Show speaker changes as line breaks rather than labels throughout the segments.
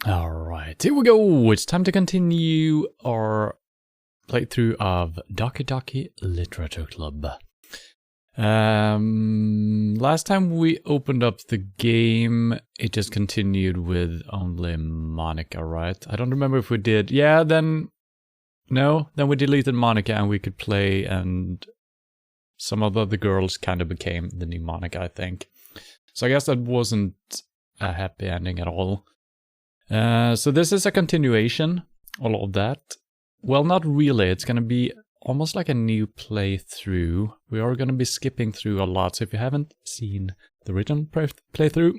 Alright, here we go! It's time to continue our playthrough of Doki Literature Club. Last time we opened up the game, it just continued with only Monica, right? I don't remember if we did. Yeah, then... No, then we deleted Monica and we could play, and some of the other girls kind of became the new Monica, I think. So I guess that wasn't a happy ending at all. So this is a continuation, all of that. Well, not really. It's going to be almost like a new playthrough. We are going to be skipping through a lot. So if you haven't seen the original playthrough,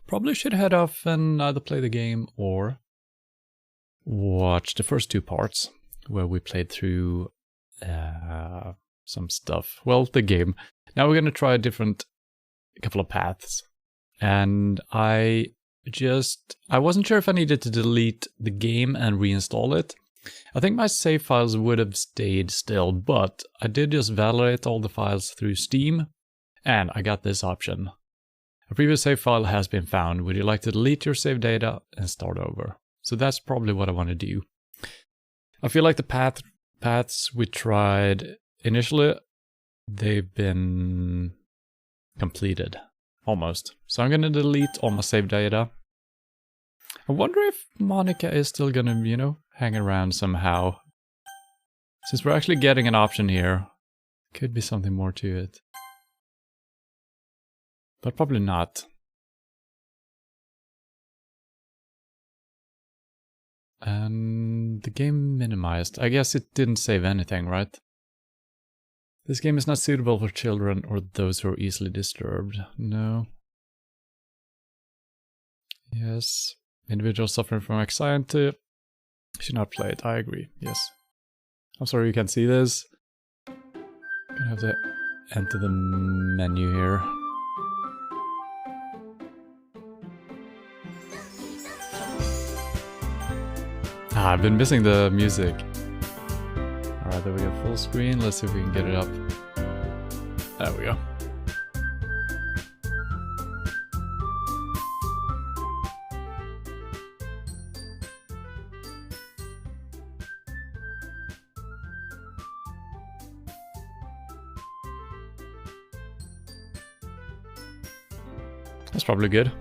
probably should head off and either play the game or watch the first two parts where we played through some stuff. Well, the game. Now we're going to try a couple of paths. And I wasn't sure if I needed to delete the game and reinstall it. I think my save files would have stayed still, but I did just validate all the files through Steam, and I got this option. A previous save file has been found. Would you like to delete your save data and start over? So that's probably what I want to do. I feel like the paths we tried initially, they've been completed. Almost. So I'm going to delete all my save data. I wonder if Monica is still going to, hang around somehow. Since we're actually getting an option here, could be something more to it. But probably not. And the game minimized. I guess it didn't save anything, right? This game is not suitable for children or those who are easily disturbed. No. Yes. Individuals suffering from anxiety should not play it. I agree. Yes. I'm sorry you can't see this. Gonna have to enter the menu here. I've been missing the music. Alright, there we go, full screen. Let's see if we can get it up. There we go. That's probably good.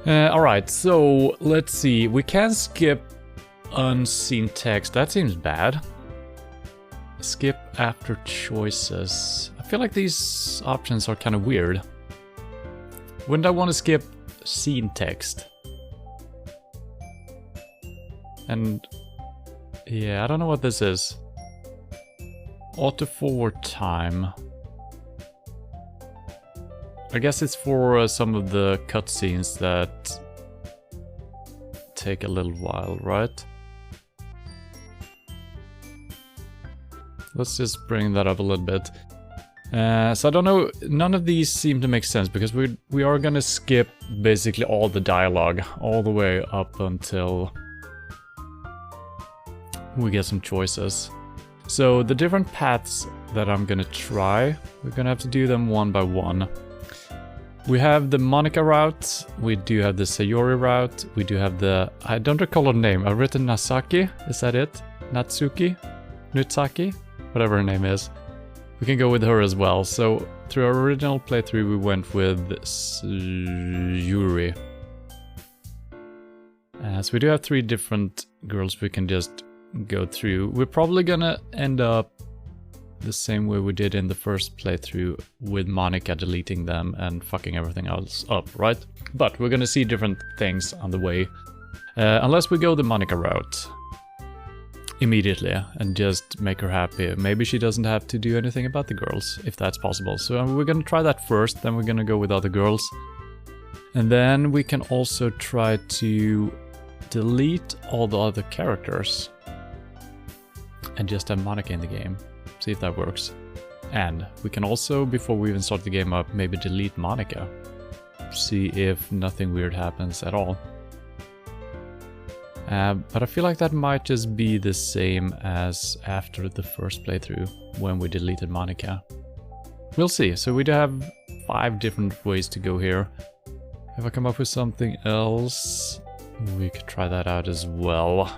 Alright, so let's see. We can skip unseen text. That seems bad. Skip after choices. I feel like these options are kind of weird. Wouldn't I want to skip scene text? And yeah, I don't know what this is. Auto forward time. I guess it's for some of the cutscenes that take a little while, right? Let's just bring that up a little bit. So I don't know, none of these seem to make sense because we are gonna skip basically all the dialogue all the way up until we get some choices. So the different paths that I'm gonna try, we're gonna have to do them one by one. We have the Monica route, we do have the Sayori route, we do have the... I don't recall her name, I've written Nasaki, is that it? Natsuki? Nutsaki? Whatever her name is. We can go with her as well. So through our original playthrough we went with Yuri. So we do have 3 different girls we can just go through. We're probably gonna end up the same way we did in the first playthrough, with Monica deleting them and fucking everything else up, right? But we're gonna see different things on the way. Unless we go the Monica route immediately and just make her happy. Maybe she doesn't have to do anything about the girls, if that's possible. So we're gonna try that first, then we're gonna go with other girls. And then we can also try to delete all the other characters and just have Monica in the game. See if that works. And we can also, before we even start the game up, maybe delete Monica. See if nothing weird happens at all. But I feel like that might just be the same as after the first playthrough, when we deleted Monica. We'll see. So we do have 5 different ways to go here. If I come up with something else, we could try that out as well.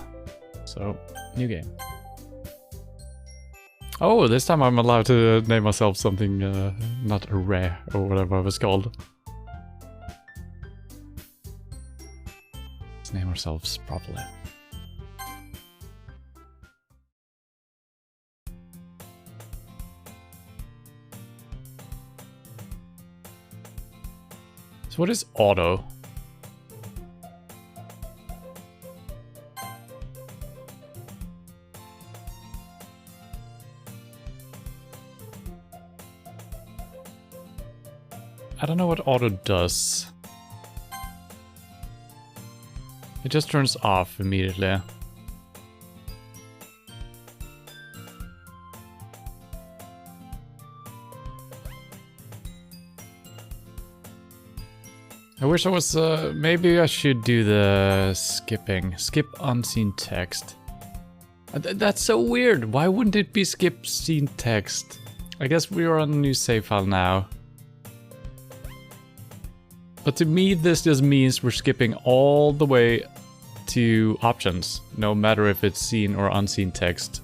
So, new game. Oh, this time I'm allowed to name myself something not a rare or whatever it was called. Let's name ourselves properly. So what is auto? I don't know what auto does. It just turns off immediately. I wish I was, maybe I should do the skipping. Skip unseen text. That's so weird. Why wouldn't it be skip seen text? I guess we are on a new save file now. But to me, this just means we're skipping all the way to options, no matter if it's seen or unseen text.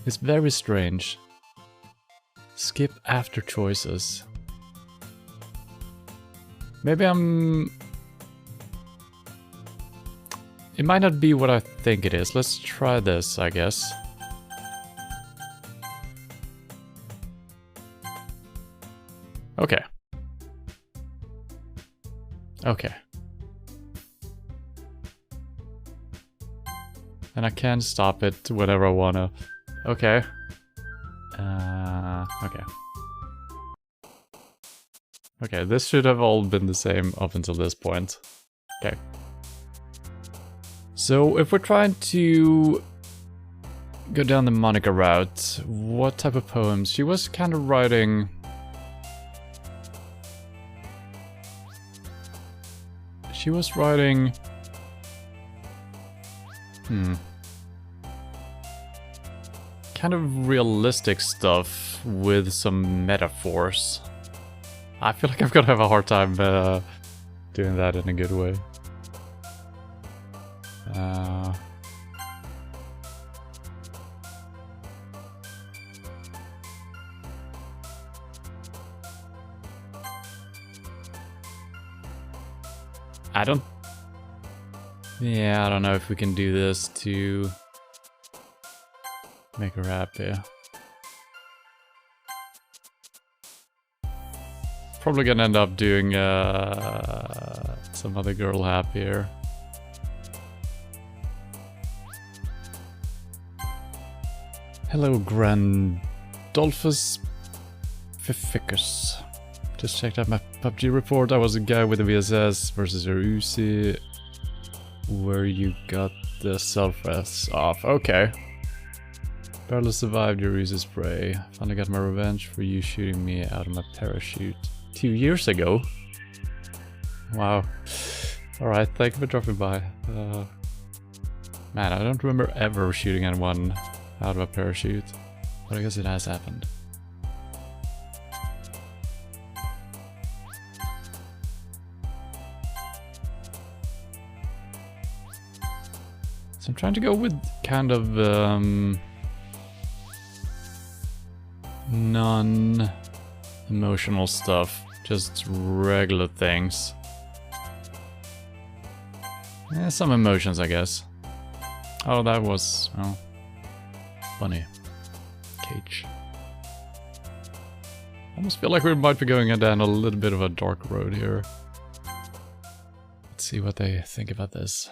It's very strange. Skip after choices. Maybe it might not be what I think it is. Let's try this, I guess. Okay. Okay. And I can stop it whenever I wanna. Okay. Okay. Okay, this should have all been the same up until this point. Okay. So if we're trying to go down the Monica route, what type of poems? She was kind of writing... She was writing... kind of realistic stuff with some metaphors. I feel like I'm gonna have a hard time doing that in a good way. I don't... Yeah, I don't know if we can do this to make her happy. Probably gonna end up doing some other girl happier. Hello, Grandolphus Fificus. Just checked out my PUBG report. I was a guy with a VSS versus your Uzi, where you got the self-res off. Okay. Barely survived your Uzi spray. Finally got my revenge for you shooting me out of my parachute 2 years ago. Wow. Alright, thank you for dropping by. Man, I don't remember ever shooting anyone out of a parachute, but I guess it has happened. So I'm trying to go with kind of non-emotional stuff, just regular things. Yeah, some emotions, I guess. Oh, that was, oh, funny. Cage. Almost feel like we might be going down a little bit of a dark road here. Let's see what they think about this.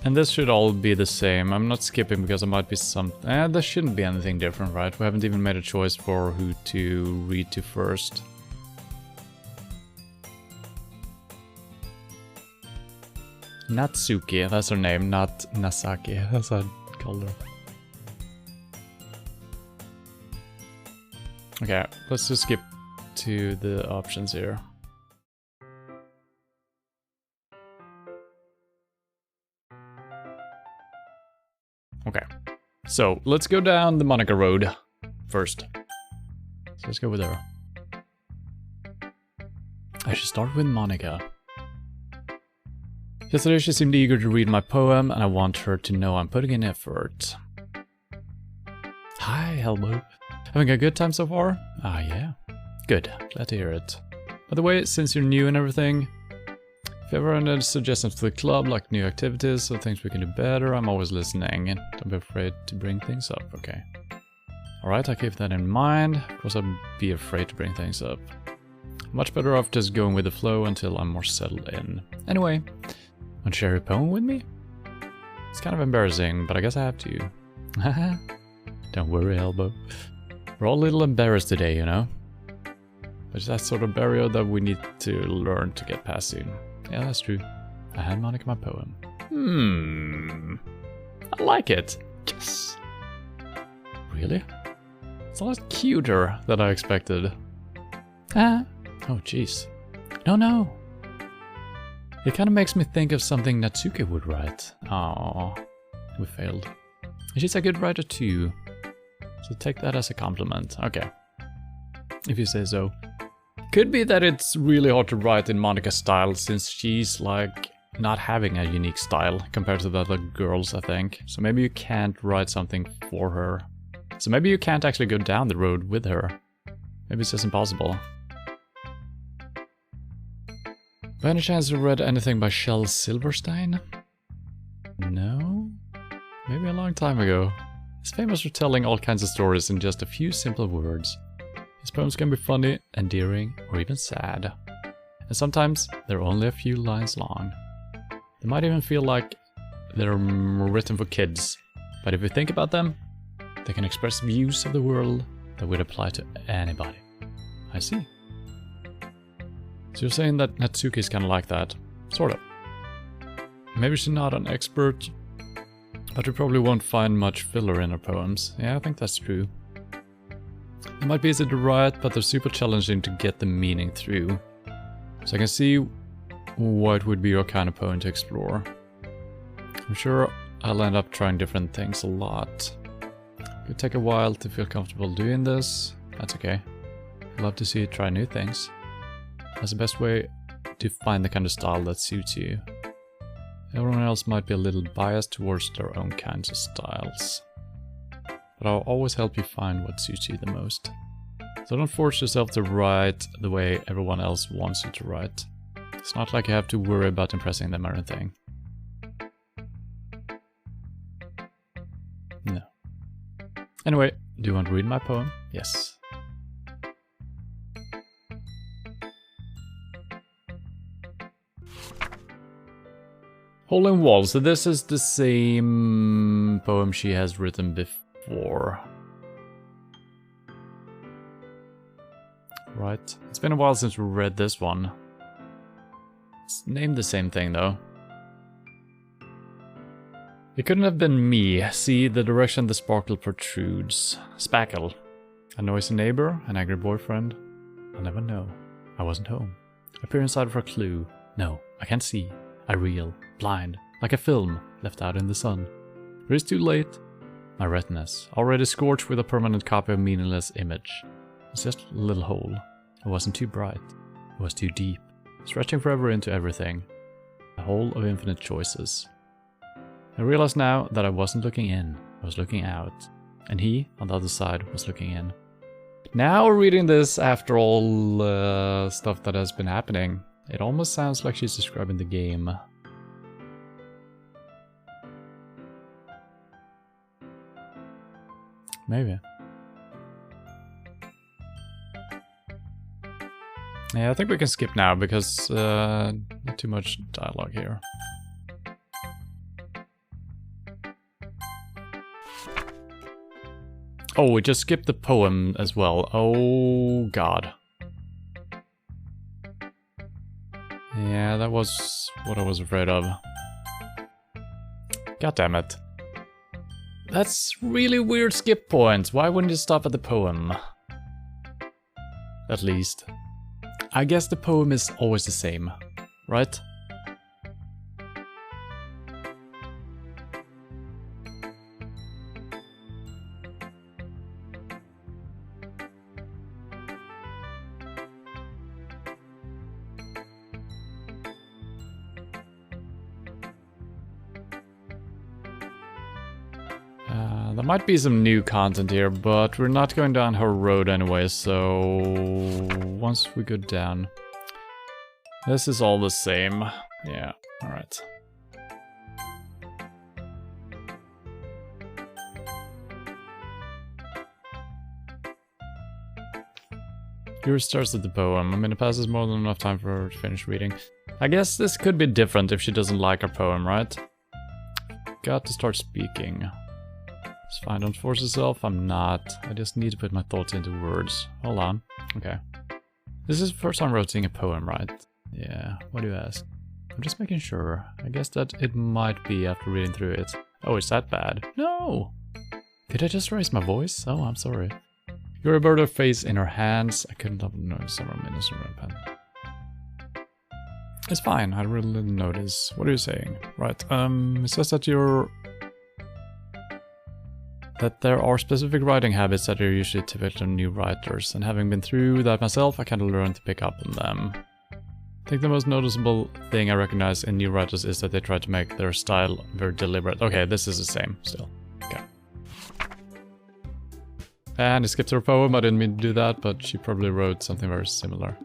And this should all be the same. I'm not skipping because there might be some... there shouldn't be anything different, right? We haven't even made a choice for who to read to first. Natsuki, that's her name, not Nasaki. That's what I called her. Okay, let's just skip to the options here. Okay. So, let's go down the Monica road first. So let's go with her. I should start with Monica. Yesterday she seemed eager to read my poem, and I want her to know I'm putting in effort. Hi, Elbow. Having a good time so far? Ah, yeah. Good. Glad to hear it. By the way, since you're new and everything, if you ever have any suggestions for the club, like new activities or things we can do better, I'm always listening. Don't be afraid to bring things up, okay? Alright, I'll keep that in mind. Of course, I'd be afraid to bring things up. Much better off just going with the flow until I'm more settled in. Anyway, want to share a poem with me? It's kind of embarrassing, but I guess I have to. Haha. Don't worry, Elbow. We're all a little embarrassed today, you know? But it's that sort of barrier that we need to learn to get past soon. Yeah, that's true. I hand Monica my poem. I like it. Yes. Really? It's a lot cuter than I expected. Oh, jeez. No. It kind of makes me think of something Natsuki would write. Aww. We failed. And she's a good writer too. So take that as a compliment. Okay. If you say so. Could be that it's really hard to write in Monica's style since she's like not having a unique style compared to the other girls, I think. So maybe you can't write something for her. So maybe you can't actually go down the road with her. Maybe it's just impossible. By any chance you read anything by Shel Silverstein? No? Maybe a long time ago. He's famous for telling all kinds of stories in just a few simple words. His poems can be funny, endearing, or even sad. And sometimes they're only a few lines long. They might even feel like they're written for kids, but if you think about them, they can express views of the world that would apply to anybody. I see. So you're saying that Natsuki is kind of like that? Sort of. Maybe she's not an expert, but you probably won't find much filler in her poems. Yeah, I think that's true. They might be easy to write, but they're super challenging to get the meaning through. So I can see what would be your kind of poem to explore. I'm sure I'll end up trying different things a lot. It could take a while to feel comfortable doing this. That's okay. I'd love to see you try new things. That's the best way to find the kind of style that suits you. Everyone else might be a little biased towards their own kinds of styles. But I'll always help you find what suits you the most. So don't force yourself to write the way everyone else wants you to write. It's not like you have to worry about impressing them or anything. No. Anyway, do you want to read my poem? Yes. Hole in Wall. So this is the same poem she has written before. Right. It's been a while since we read this one. It's named the same thing though. It couldn't have been me. See the direction the sparkle protrudes. Spackle. A noisy neighbor, an angry boyfriend. I'll never know. I wasn't home. I peer inside for a clue. No, I can't see. I reel, blind, like a film left out in the sun. It is too late. My retinas, already scorched with a permanent copy of meaningless image. It's just a little hole. It wasn't too bright. It was too deep, stretching forever into everything. A hole of infinite choices. I realize now that I wasn't looking in, I was looking out. And he, on the other side, was looking in. Now reading this after all stuff that has been happening, it almost sounds like she's describing the game. Maybe. Yeah, I think we can skip now because not too much dialogue here. Oh, we just skipped the poem as well. Oh god. Yeah, that was what I was afraid of. God damn it. That's really weird skip points. Why wouldn't you stop at the poem? At least. I guess the poem is always the same, right? might be some new content here, but we're not going down her road anyway, so once we go down, this is all the same. Yeah, alright. Here starts at the poem. I mean, it passes more than enough time for her to finish reading. I guess this could be different if she doesn't like her poem, right? Got to start speaking. It's fine, don't force yourself. I'm not. I just need to put my thoughts into words. Hold on. Okay. This is the first time writing a poem, right? Yeah, what do you ask? I'm just making sure. I guess that it might be after reading through it. Oh, is that bad? No! Did I just raise my voice? Oh, I'm sorry. You're a bird of face in her hands. I couldn't have noticed several minutes in her pen. It's fine, I really didn't notice. What are you saying? Right, it says that there are specific writing habits that are usually typical of new writers, and having been through that myself, I kind of learned to pick up on them. I think the most noticeable thing I recognize in new writers is that they try to make their style very deliberate. Okay, this is the same still. Okay. And I skipped her poem, I didn't mean to do that, but she probably wrote something very similar.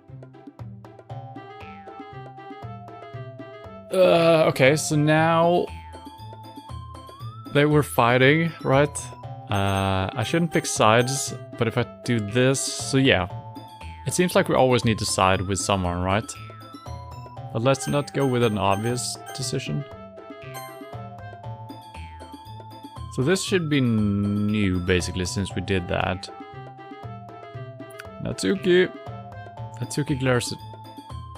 Okay, so now they were fighting, right? I shouldn't pick sides, but if I do this, so yeah. It seems like we always need to side with someone, right? But let's not go with an obvious decision. So this should be new, basically, since we did that. Natsuki! Natsuki glares at...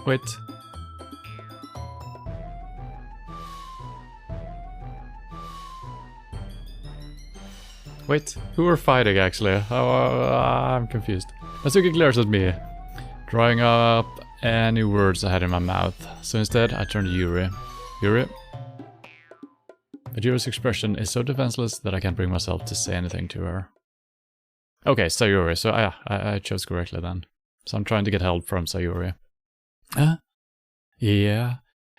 Wait. Wait, who are fighting, actually? I'm confused. Natsuki glares at me, drawing up any words I had in my mouth. So instead, I turned to Yuri. Yuri? But Yuri's expression is so defenseless that I can't bring myself to say anything to her. Okay, Sayuri. So I chose correctly then. So I'm trying to get help from Sayuri. Huh? Yeah.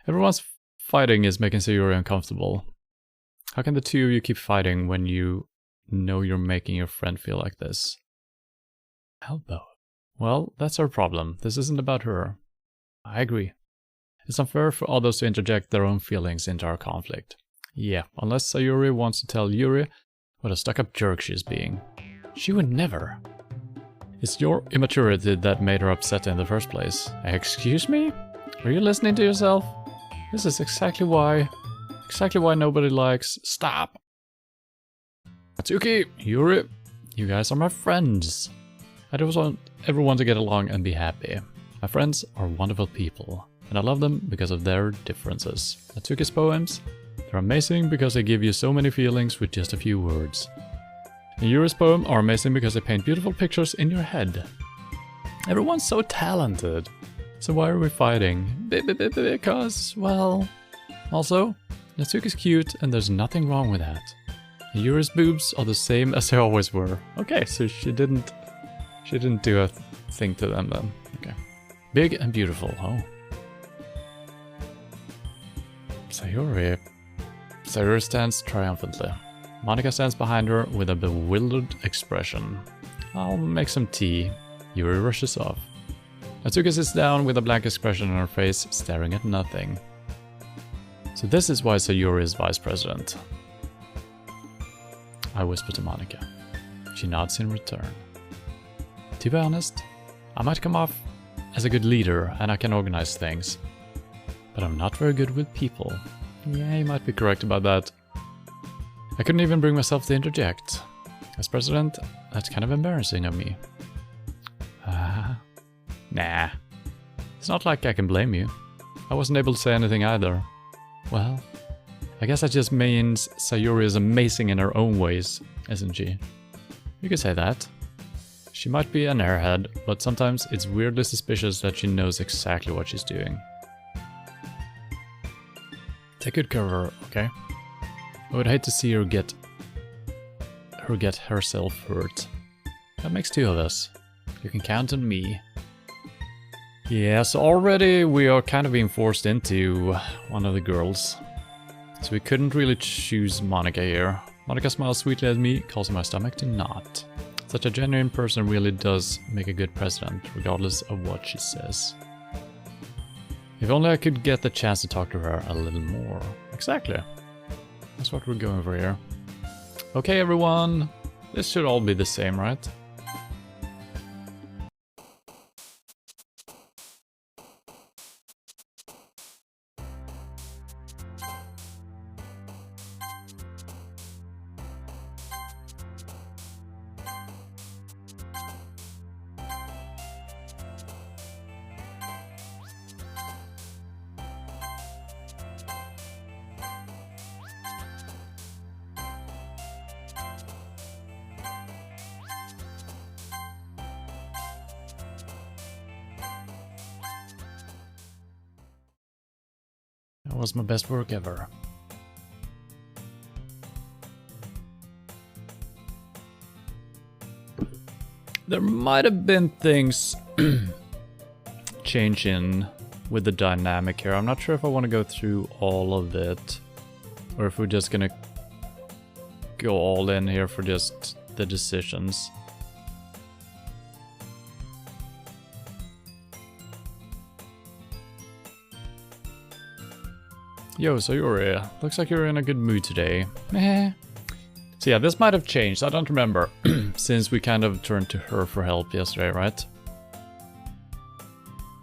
Everyone's fighting is making Sayuri uncomfortable. How can the two of you keep fighting when you know you're making your friend feel like this? Elbow. Well, that's our problem. This isn't about her. I agree. It's unfair for others to interject their own feelings into our conflict. Yeah, unless Sayuri wants to tell Yuri what a stuck-up jerk she's being. She would never. It's your immaturity that made her upset in the first place. Excuse me? Are you listening to yourself? This is exactly why nobody likes... Stop! Natsuki, Yuri, you guys are my friends. I just want everyone to get along and be happy. My friends are wonderful people, and I love them because of their differences. Natsuki's poems, they're amazing because they give you so many feelings with just a few words. And Yuri's poems are amazing because they paint beautiful pictures in your head. Everyone's so talented. So why are we fighting? Because, well... Also, Natsuki's cute and there's nothing wrong with that. And Yuri's boobs are the same as they always were. Okay, so she didn't do a thing to them then. Okay. Big and beautiful, oh. Sayuri stands triumphantly. Monika stands behind her with a bewildered expression. I'll make some tea. Yuri rushes off. Natsuki sits down with a blank expression on her face, staring at nothing. So this is why Sayuri is vice president. I whisper to Monika. She nods in return. To be honest, I might come off as a good leader and I can organize things. But I'm not very good with people. Yeah, you might be correct about that. I couldn't even bring myself to interject. As president, that's kind of embarrassing of me. Nah. It's not like I can blame you. I wasn't able to say anything either. Well, I guess that just means Sayuri is amazing in her own ways, isn't she? You could say that. She might be an airhead, but sometimes it's weirdly suspicious that she knows exactly what she's doing. Take good care of her, okay? I would hate to see her get herself hurt. That makes two of us. You can count on me. Yeah, so already we are kind of being forced into one of the girls. So we couldn't really choose Monika here. Monica smiles sweetly at me, causing my stomach to knot. Such a genuine person really does make a good president, regardless of what she says. If only I could get the chance to talk to her a little more. Exactly. That's what we're going for here. Okay, everyone. This should all be the same, right? That was my best work ever. There might have been things changing with the dynamic here. I'm not sure if I want to go through all of it, or if we're just gonna go all in here for just the decisions. Yo, Sayuri, looks like you're in a good mood today. Meh. So yeah, this might have changed, I don't remember, since we kind of turned to her for help yesterday, right?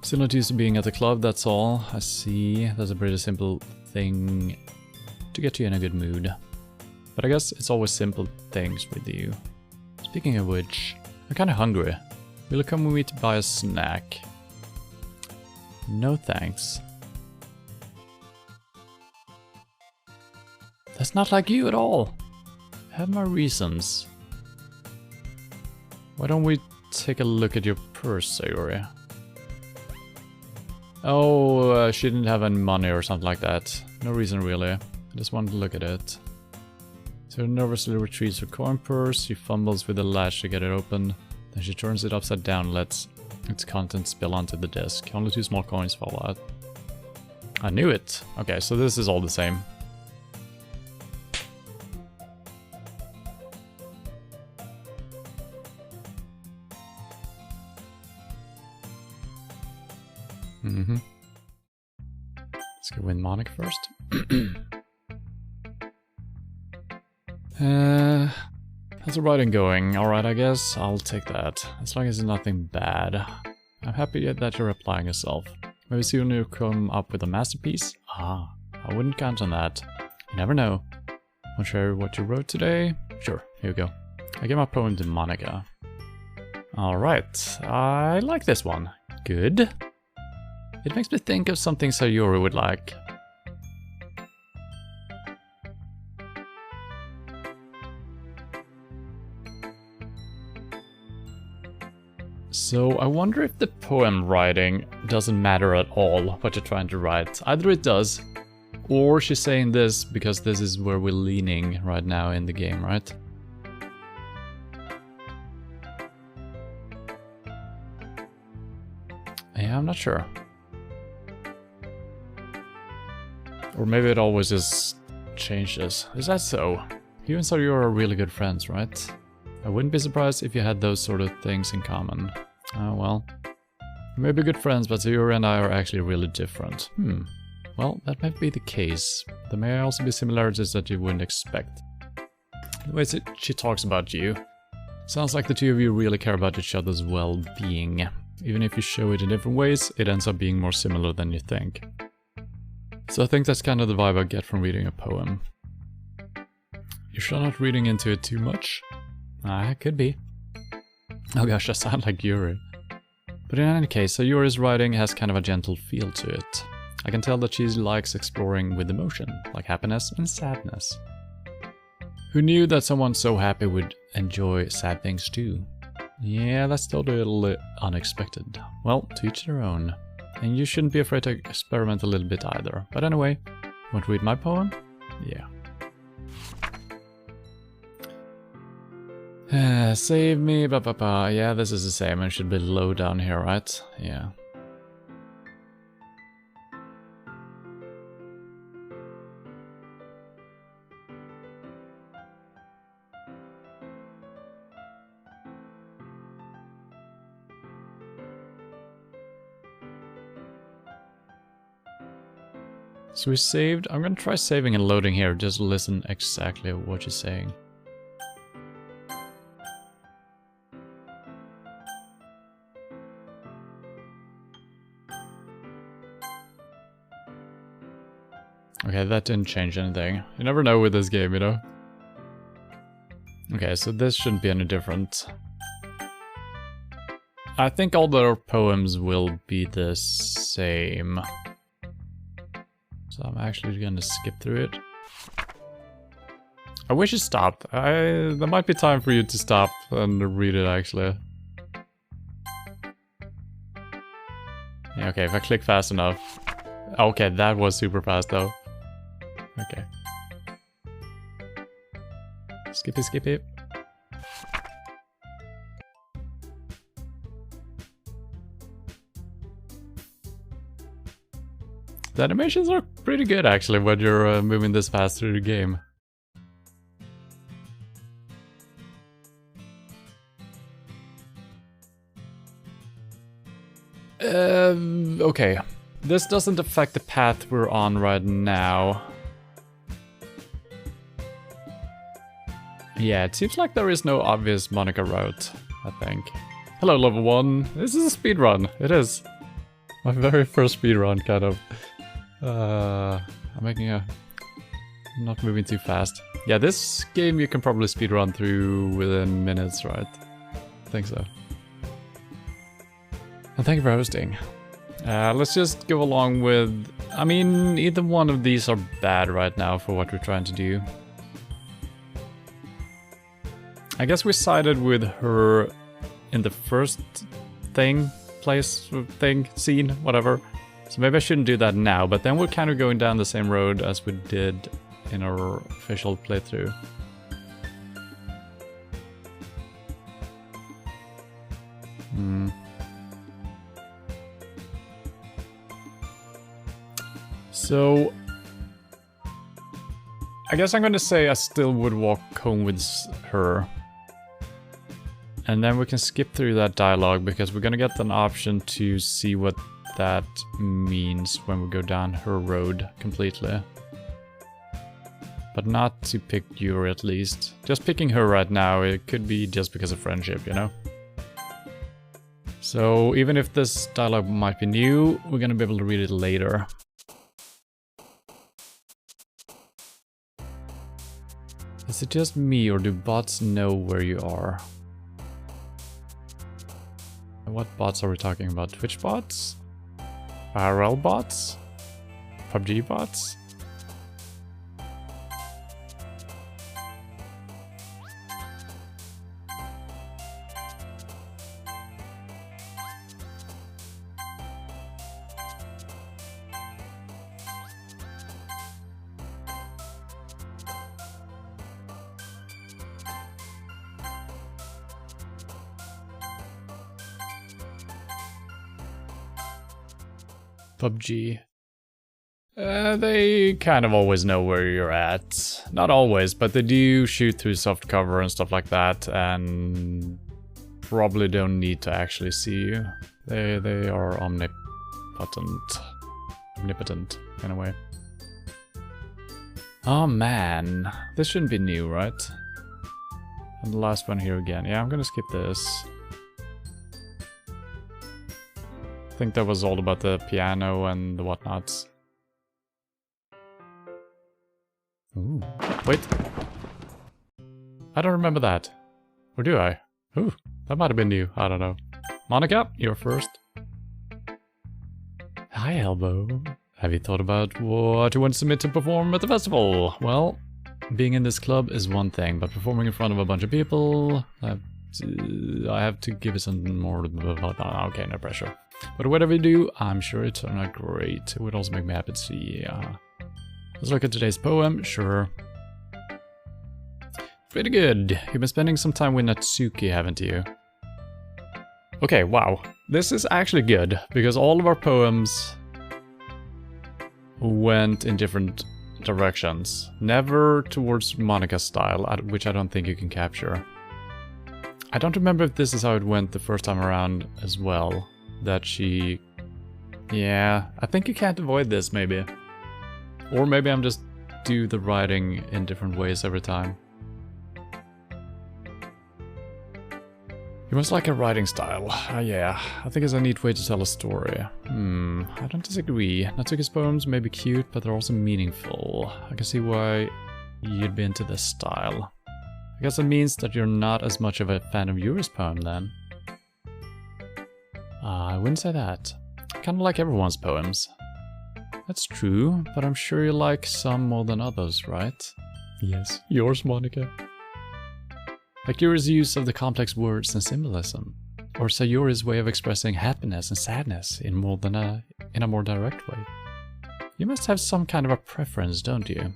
Still not used to being at the club, that's all. I see, that's a pretty simple thing to get you in a good mood. But I guess it's always simple things with you. Speaking of which, I'm kinda hungry. Will you come with me to buy a snack? No thanks. That's not like you at all. I have my reasons. Why don't we take a look at your purse, Sayuri? Oh, she didn't have any money or something like that. No reason really. I just wanted to look at it. So nervously retrieves her coin purse. She fumbles with the latch to get it open. Then she turns it upside down and lets its contents spill onto the desk. Only 2 small coins fall out. I knew it. Okay, so this is all the same. Let's go with Monica first. How's the writing going? Alright, I guess. I'll take that. As long as it's nothing bad. I'm happy that you're applying yourself. Maybe soon you'll come up with a masterpiece? Ah, I wouldn't count on that. You never know. Want to share what you wrote today? Sure, here you go. I gave my poem to Monica. Alright, I like this one. Good. It makes me think of something Sayuri would like. So I wonder if the poem writing doesn't matter at all, what you're trying to write. Either it does, or she's saying this because this is where we're leaning right now in the game, right? Yeah, I'm not sure. Or maybe it always just changes. Is that so? You and Sayuri are really good friends, right? I wouldn't be surprised if you had those sort of things in common. Oh well. We may be good friends, but Sayuri and I are actually really different. Well, that might be the case. There may also be similarities that you wouldn't expect. The way she talks about you. Sounds like the two of you really care about each other's well-being. Even if you show it in different ways, it ends up being more similar than you think. So I think that's kind of the vibe I get from reading a poem. You're sure not reading into it too much? It could be. Oh gosh, I sound like Yuri. But in any case, Sayuri's writing has kind of a gentle feel to it. I can tell that she likes exploring with emotion, like happiness and sadness. Who knew that someone so happy would enjoy sad things too? Yeah, that's totally unexpected. Well, to each their own. And you shouldn't be afraid to experiment a little bit either. But anyway, want to read my poem? Yeah. Save me, Yeah, this is the same. It should be low down here, right? Yeah. So we saved. I'm gonna try saving and loading here. Just listen exactly what you're saying. Okay, that didn't change anything. You never know with this game, you know? Okay, so this shouldn't be any different. I think all their poems will be the same. So I'm actually gonna skip through it. I wish you stopped. There might be time for you to stop and read it, actually. Yeah, okay, if I click fast enough. Okay, that was super fast, though. Okay. Skippy, skippy. The animations are pretty good, actually, when you're moving this fast through the game. Okay. This doesn't affect the path we're on right now. Yeah, it seems like there is no obvious Monica route, I think. Hello, level 1. This is a speedrun. It is. My very first speedrun, kind of. I'm making a... not moving too fast. Yeah, this game you can probably speedrun through within minutes, right? I think so. And thank you for hosting. Let's just go along with... I mean, either one of these are bad right now for what we're trying to do. I guess we sided with her in the first thing, place, thing, scene, whatever. So maybe I shouldn't do that now, but then we're kind of going down the same road as we did in our official playthrough. So, I guess I'm gonna say I still would walk home with her. And then we can skip through that dialogue because we're gonna get an option to see what that means when we go down her road completely. But not to pick Yuri, at least. Just picking her right now, it could be just because of friendship, you know? So even if this dialogue might be new, we're gonna be able to read it later. Is it just me, or do bots know where you are? What bots are we talking about? Twitch bots? IRL bots? PUBG bots? PUBG. They kind of always know where you're at. Not always, but they do shoot through soft cover and stuff like that, and probably don't need to actually see you. They are omnipotent in a way. Oh man, this shouldn't be new, right? And the last one here again. Yeah, I'm gonna skip this. I think that was all about the piano and the whatnots. Ooh, wait. I don't remember that. Or do I? Ooh, that might have been new. I don't know. Monica, you're first. Hi, Elbow. Have you thought about what you want to submit to perform at the festival? Well, being in this club is one thing, but performing in front of a bunch of people, I have to give it some more... Okay, no pressure. But whatever you do, I'm sure it turned out great. It would also make me happy to see. Let's look at today's poem. Sure. Pretty good. You've been spending some time with Natsuki, haven't you? Okay, wow. This is actually good, because all of our poems went in different directions. Never towards Monica's style, which I don't think you can capture. I don't remember if this is how it went the first time around as well. That she... Yeah, I think you can't avoid this, maybe. Or maybe I'm just do the writing in different ways every time. You must like a writing style. Yeah, I think it's a neat way to tell a story. I don't disagree. Natsuki's poems may be cute, but they're also meaningful. I can see why you'd be into this style. I guess it means that you're not as much of a fan of Yuri's poem then. I wouldn't say that. Kind of like everyone's poems. That's true, but I'm sure you like some more than others, right? Yes, yours, Monica. Like Yuri's use of the complex words and symbolism. Or Sayori's way of expressing happiness and sadness in a more direct way. You must have some kind of a preference, don't you?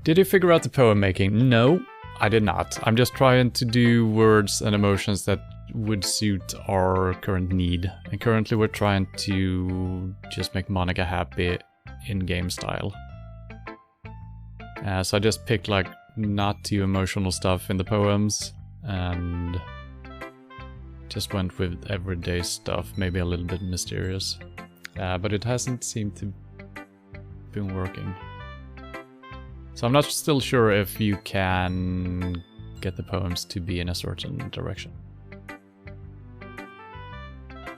Did you figure out the poem making? No, I did not. I'm just trying to do words and emotions that would suit our current need. And currently we're trying to just make Monica happy in game style. So I just picked like not too emotional stuff in the poems and just went with everyday stuff, maybe a little bit mysterious. But it hasn't seemed to been working. So I'm not still sure if you can get the poems to be in a certain direction.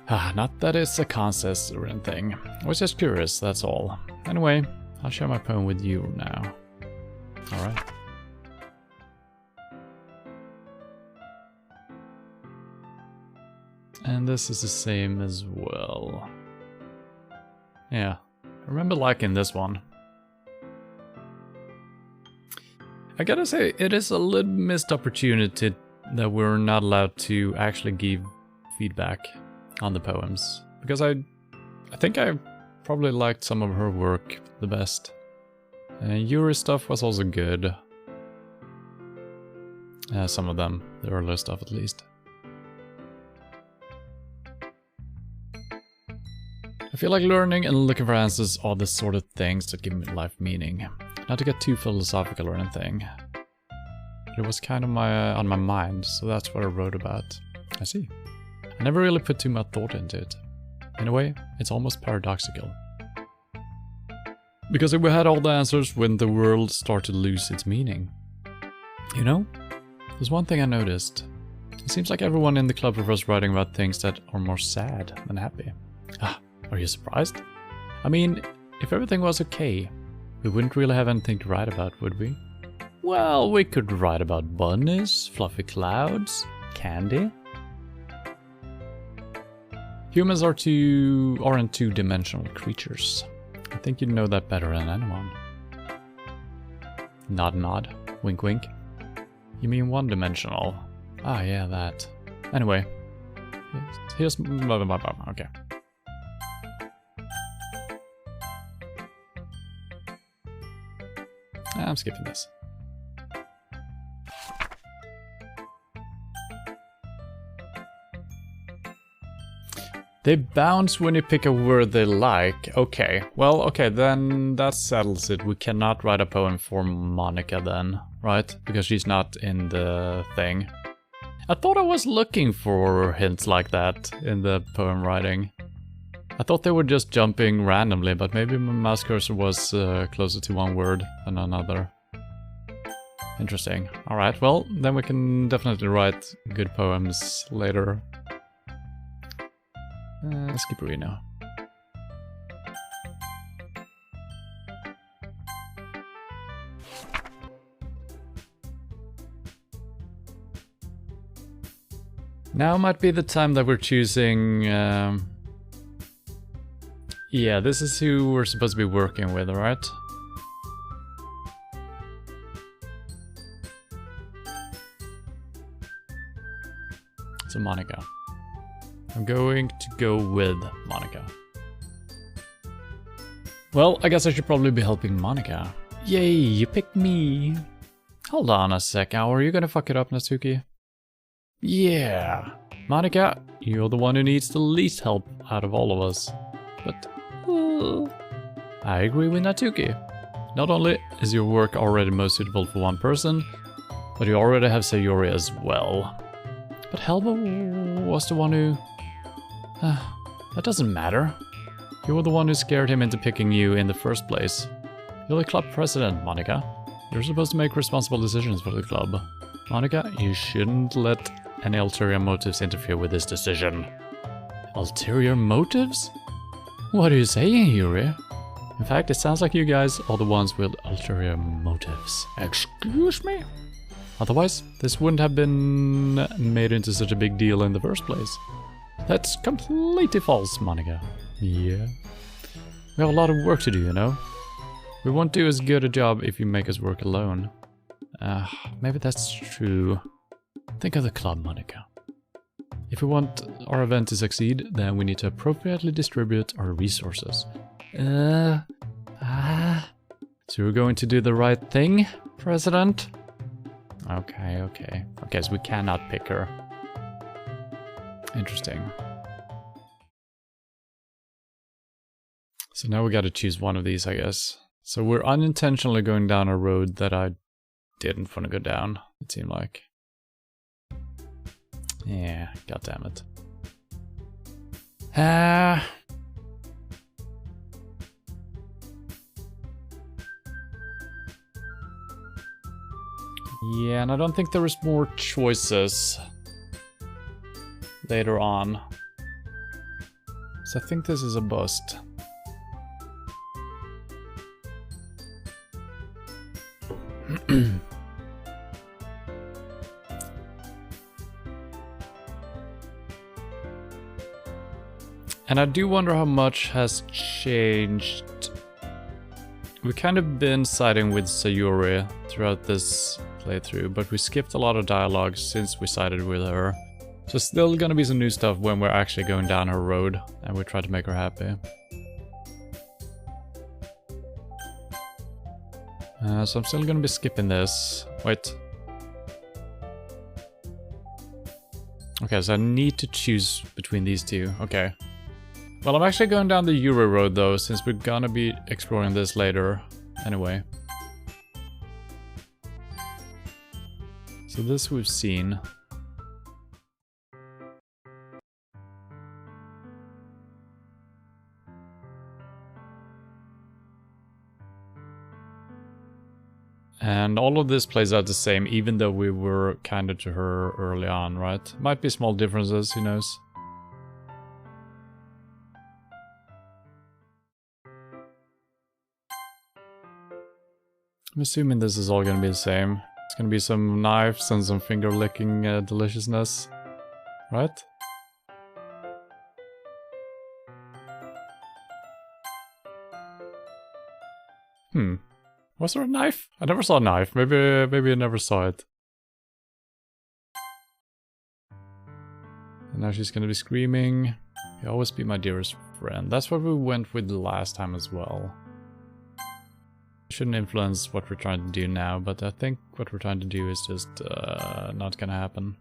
Not that it's a contest or anything. I was just curious, that's all. Anyway, I'll share my poem with you now. Alright. And this is the same as well. Yeah, I remember liking this one. I gotta say, it is a little missed opportunity that we're not allowed to actually give feedback on the poems. Because I think I probably liked some of her work the best. Yuri's stuff was also good. Some of them, the earlier stuff at least. I feel like learning and looking for answers are the sort of things that give life meaning. Not to get too philosophical or anything. But it was kind of on my mind, so that's what I wrote about. I see. I never really put too much thought into it. In a way, it's almost paradoxical. Because if we had all the answers when the world started to lose its meaning. You know, there's one thing I noticed. It seems like everyone in the club prefers writing about things that are more sad than happy. Are you surprised? I mean, if everything was okay, we wouldn't really have anything to write about, would we? Well, we could write about bunnies, fluffy clouds, candy. Humans aren't two-dimensional creatures. I think you'd know that better than anyone. Nod nod, wink wink. You mean one-dimensional? Ah, yeah, that. Anyway, here's... okay. I'm skipping this. They bounce when you pick a word they like. Okay, well, okay, then that settles it. We cannot write a poem for Monica then, right? Because she's not in the thing. I thought I was looking for hints like that in the poem writing. I thought they were just jumping randomly, but maybe my mouse cursor was closer to one word than another. Interesting. Alright, well, then we can definitely write good poems later. Skip Reno. Now might be the time that we're choosing... yeah, this is who we're supposed to be working with, alright? So Monica. I'm going to go with Monica. Well, I guess I should probably be helping Monica. Yay, you picked me. Hold on a sec, are you gonna fuck it up, Natsuki? Yeah. Monica, you're the one who needs the least help out of all of us. But... I agree with Natsuki. Not only is your work already most suitable for one person, but you already have Sayori as well. But Helba was the one who... that doesn't matter. You're the one who scared him into picking you in the first place. You're the club president, Monica. You're supposed to make responsible decisions for the club. Monica, you shouldn't let any ulterior motives interfere with this decision. Ulterior motives? What are you saying, Yuri? In fact, it sounds like you guys are the ones with ulterior motives. Excuse me? Otherwise, this wouldn't have been made into such a big deal in the first place. That's completely false, Monica. Yeah. We have a lot of work to do, you know? We won't do as good a job if you make us work alone. Maybe that's true. Think of the club, Monica. If we want our event to succeed, then we need to appropriately distribute our resources. So we're going to do the right thing, President? Okay, so we cannot pick her. Interesting. So now we gotta choose one of these, I guess. So we're unintentionally going down a road that I didn't want to go down, it seemed like. Yeah, goddammit. Yeah, and I don't think there is more choices later on. So I think this is a bust. And I do wonder how much has changed. We've kind of been siding with Sayuri throughout this playthrough, but we skipped a lot of dialogue since we sided with her. So still gonna be some new stuff when we're actually going down her road and we try to make her happy. So I'm still gonna be skipping this. Wait. Okay, so I need to choose between these two. Okay. Well, I'm actually going down the Euro road though, since we're gonna be exploring this later. Anyway. So this we've seen. And all of this plays out the same, even though we were kinder to her early on, right? Might be small differences, who knows? I'm assuming this is all gonna be the same. It's gonna be some knives and some finger-licking deliciousness, right? Was there a knife? I never saw a knife. Maybe I never saw it. And now she's gonna be screaming. You'll always be my dearest friend. That's what we went with the last time as well. Shouldn't influence what we're trying to do now, but I think what we're trying to do is just not gonna happen.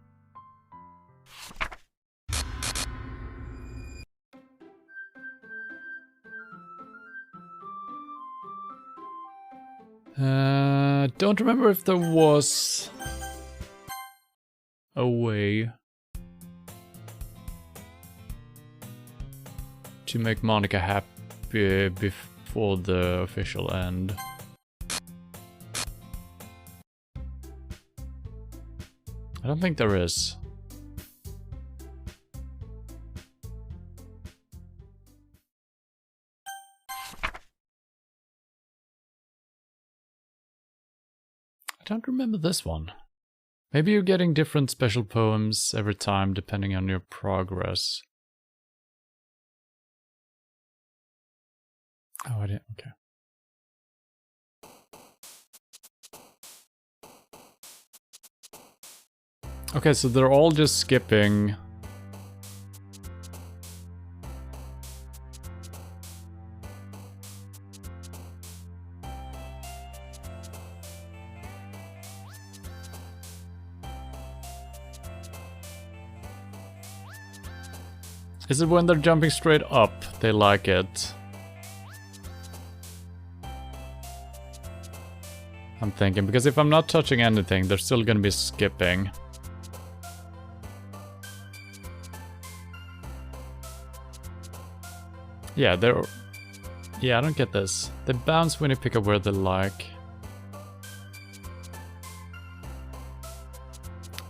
Don't remember if there was a way to make Monica happy before the official end. I don't think there is. I don't remember this one. Maybe you're getting different special poems every time depending on your progress. Oh, I didn't. Okay. Okay, so they're all just skipping. Is it when they're jumping straight up, they like it? I'm thinking, because if I'm not touching anything, they're still gonna be skipping. Yeah, they're... Yeah, I don't get this. They bounce when you pick a word they like.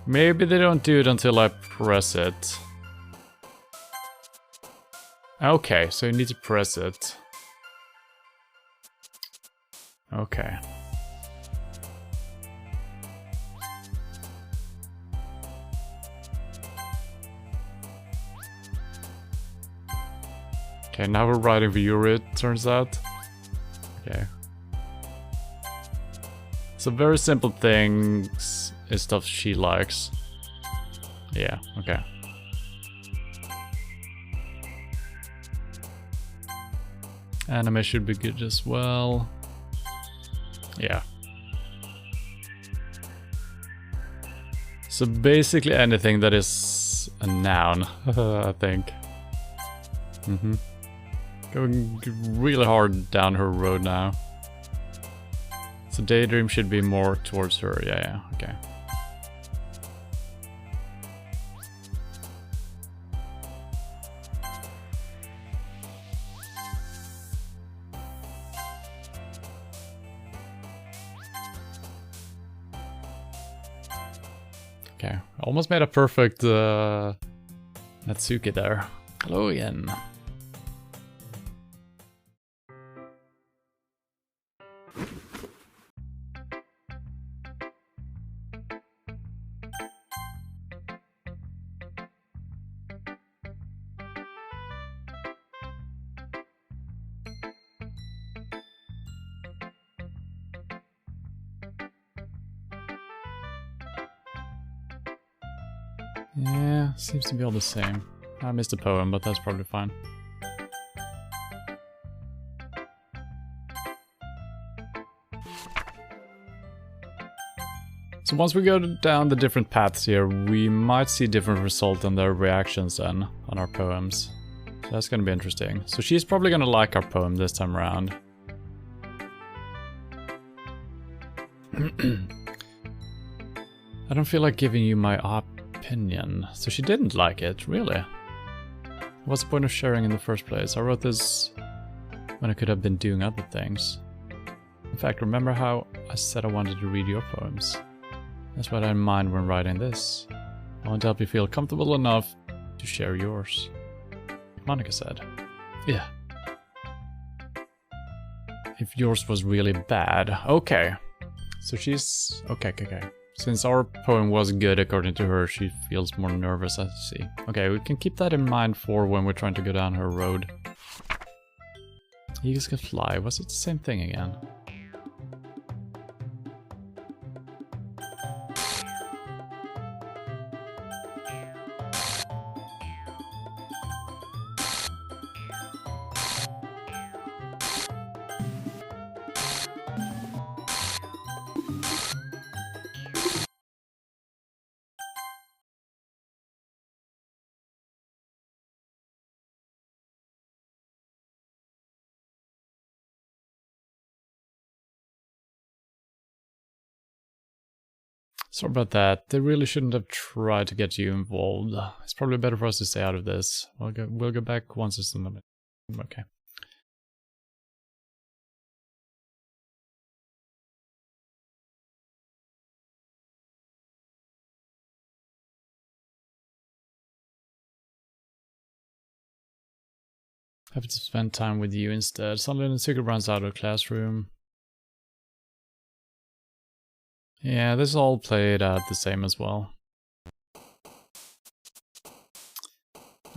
Maybe they don't do it until I press it. Okay, so you need to press it. Okay. Okay, now we're writing for Yuri, it turns out. Okay. So very simple things is stuff she likes. Yeah, okay. Anime should be good as well. Yeah. So basically anything that is a noun, I think. Going really hard down her road now. So daydream should be more towards her. Yeah, okay. Okay, almost made a perfect Natsuki there. Hello again. Yeah, seems to be all the same. I missed a poem, but that's probably fine. So once we go down the different paths here, we might see different results on their reactions then on our poems. So that's gonna be interesting. So she's probably gonna like our poem this time around. I don't feel like giving you my opinion. So she didn't like it, really? What's the point of sharing in the first place? I wrote this when I could have been doing other things. In fact, remember how I said I wanted to read your poems? That's what I had in mind when writing this. I want to help you feel comfortable enough to share yours. Like Monica said. Yeah. If yours was really bad. Okay. So she's... Okay. Since our poem was good according to her, she feels more nervous, I see. Okay, we can keep that in mind for when we're trying to go down her road. Eagles can fly. Was it the same thing again? Sorry about that. They really shouldn't have tried to get you involved. It's probably better for us to stay out of this. We'll go back once it's in the... Okay. Happy to spend time with you instead. Suddenly the secret runs out of the classroom. Yeah, this all played out the same as well.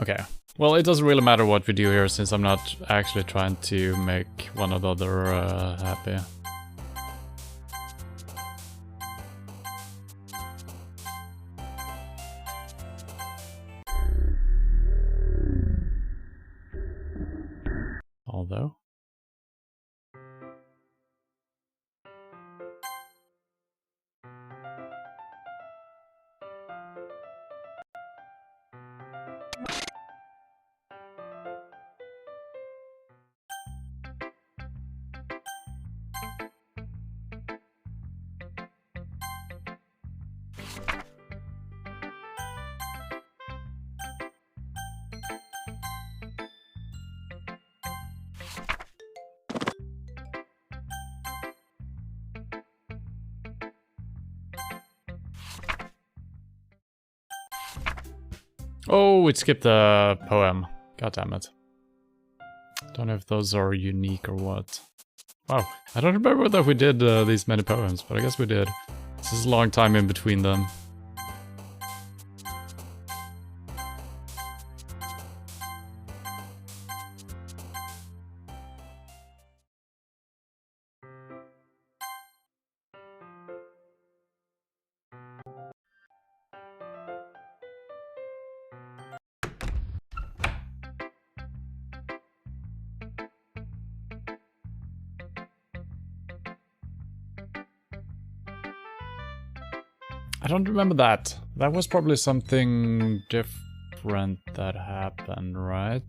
Okay. Well, it doesn't really matter what we do here since I'm not actually trying to make one or the other happy. Although... Oh, it skipped the poem. God damn it. Don't know if those are unique or what. Wow, I don't remember that we did these many poems, but I guess we did. This is a long time in between them. I don't remember that. That was probably something different that happened, right?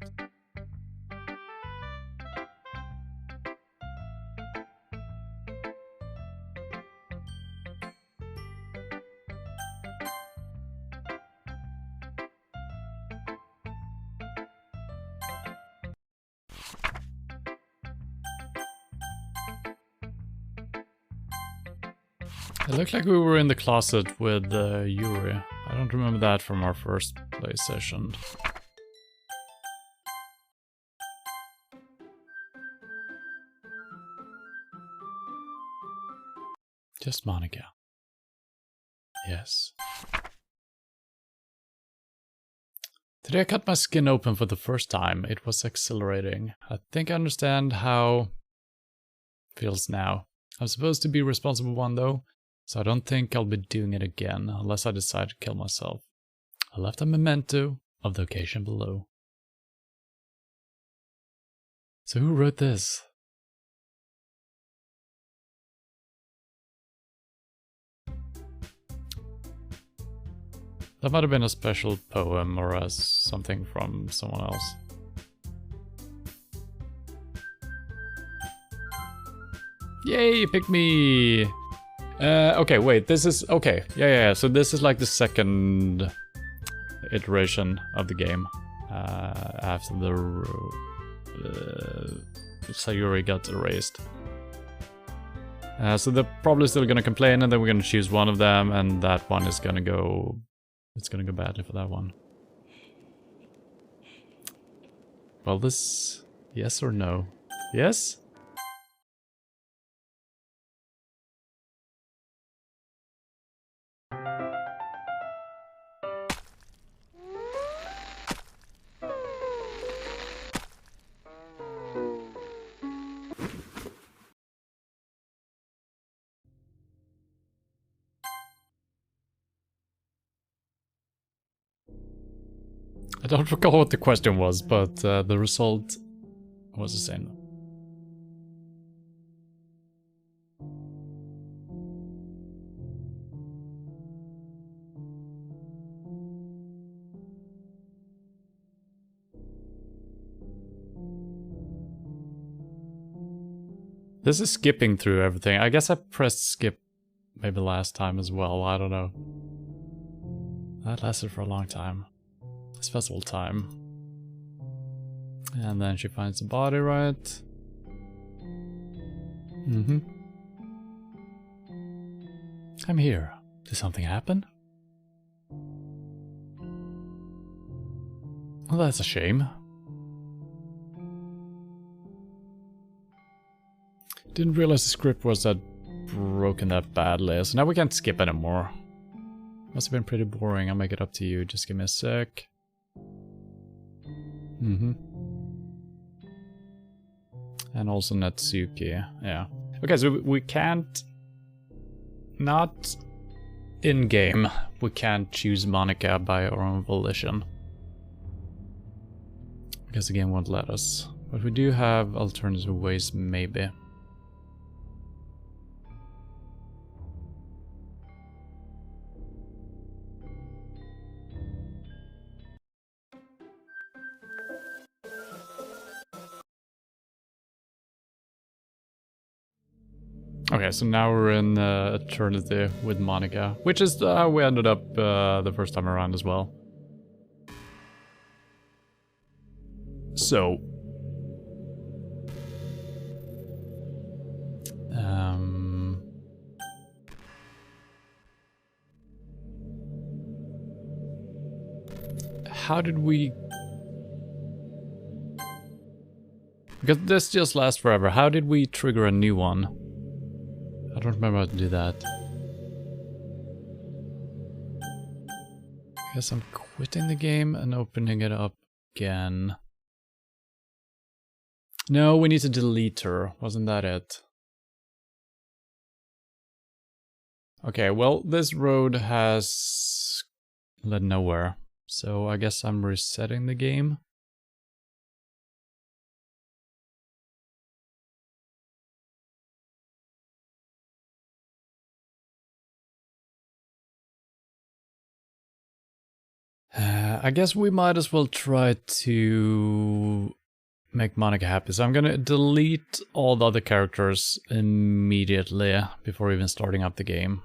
It looked like we were in the closet with Yuri. I don't remember that from our first play session. Just Monica. Yes. Today I cut my skin open for the first time. It was exhilarating. I think I understand how it feels now. I'm supposed to be a responsible one though, so I don't think I'll be doing it again unless I decide to kill myself. I left a memento of the occasion below. So who wrote this? That might have been a special poem or something from someone else. Yay, pick me! Okay, wait, this is... Okay, yeah, so this is like the second iteration of the game. After the... Sayuri got erased. So they're probably still gonna complain and then we're gonna choose one of them and that one is gonna go... It's gonna go badly for that one. Well, this... Yes or no? Yes? I don't recall what the question was, but the result was the same. This is skipping through everything. I guess I pressed skip maybe last time as well. I don't know. That lasted for a long time. It's festival time. And then she finds the body, right? Mm-hmm. I'm here. Did something happen? Well, that's a shame. Didn't realize the script was that broken that badly, so now we can't skip anymore. Must have been pretty boring. I'll make it up to you. Just give me a sec. Mm-hmm. And also Natsuki, yeah. Okay, so we can't... Not in-game. We can't choose Monica by our own volition. Because the game won't let us. But we do have alternative ways, maybe. Okay, so now we're in Eternity with Monica, which is how we ended up the first time around as well. So... how did we... Because this just lasts forever. How did we trigger a new one? I don't remember how to do that. I guess I'm quitting the game and opening it up again. No, we need to delete her. Wasn't that it? Okay, well, this road has led nowhere. So I guess I'm resetting the game. I guess we might as well try to make Monica happy. So I'm gonna delete all the other characters immediately before even starting up the game.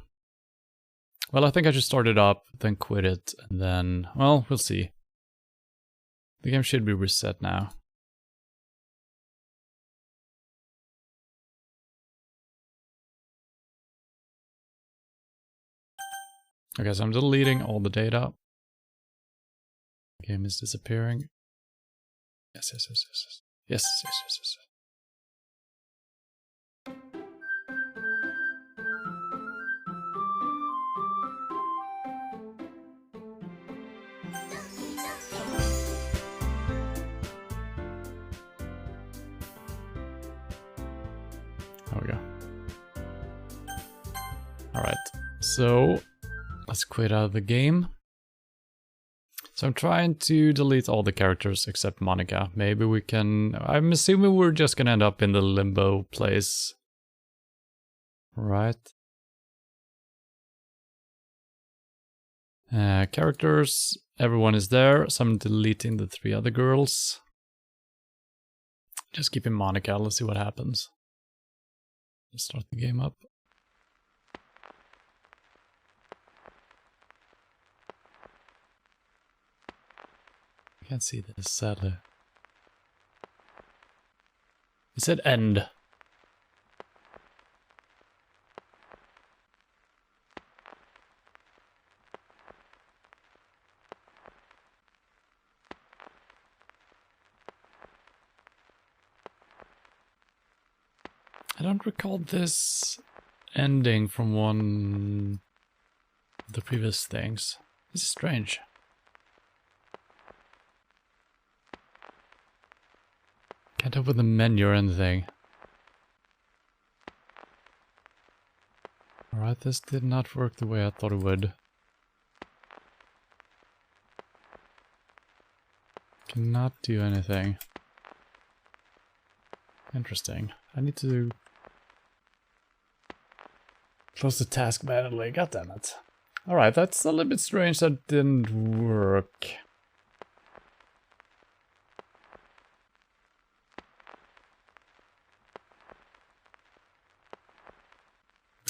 Well, I think I should start it up, then quit it, and then... Well, we'll see. The game should be reset now. Okay, so I'm deleting all the data. The game is disappearing. Yes, yes, yes, yes, yes. Yes, yes, yes, yes. There we go. Alright, so let's quit out of the game. So I'm trying to delete all the characters except Monica. Maybe we can... I'm assuming we're just gonna end up in the limbo place. Right. Characters, everyone is there, so I'm deleting the 3 other girls. Just keeping Monica, let's see what happens. Let's start the game up. I can't see this, sadly. It said end. I don't recall this ending from one of the previous things. This is strange. Can't open the menu or anything. Alright, this did not work the way I thought it would. Cannot do anything. Interesting. I need to close the task manually. God damn it. Alright, that's a little bit strange that didn't work.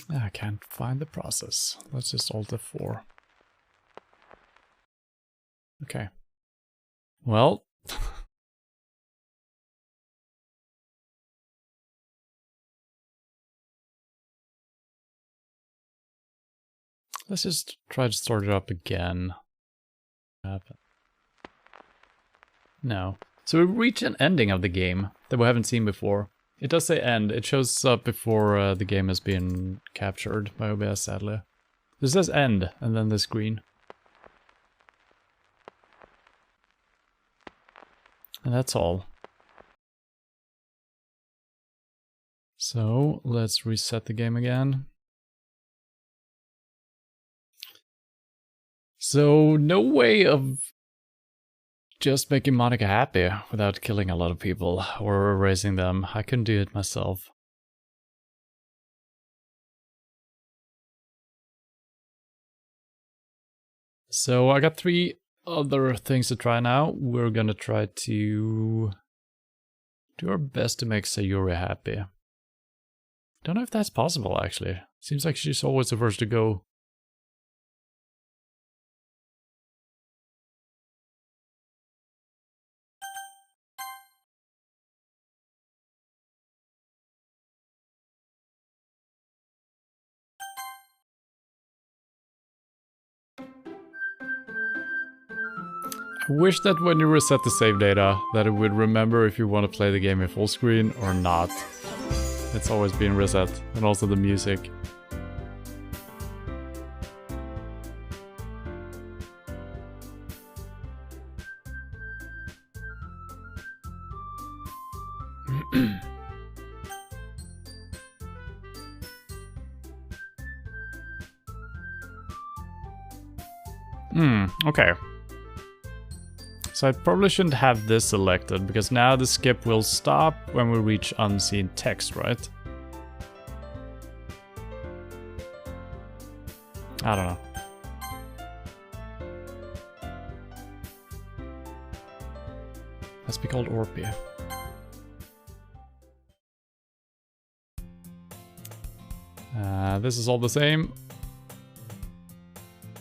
I can't find the process. Let's just alt F4. Okay. Well. Let's just try to start it up again. No. So we reach an ending of the game that we haven't seen before. It does say end. It shows up before the game has been captured by OBS, sadly. This says end, and then this green. And that's all. So, let's reset the game again. So, no way of just making Monica happy without killing a lot of people or erasing them. I couldn't do it myself. So I got 3 other things to try now. We're gonna try to do our best to make Sayuri happy. Don't know if that's possible, actually. Seems like she's always the first to go. I wish that when you reset the save data, that it would remember if you want to play the game in full screen or not. It's always been reset, and also the music. Okay. So I probably shouldn't have this selected, because now the skip will stop when we reach unseen text, right? I don't know. Must be called Orpy. This is all the same.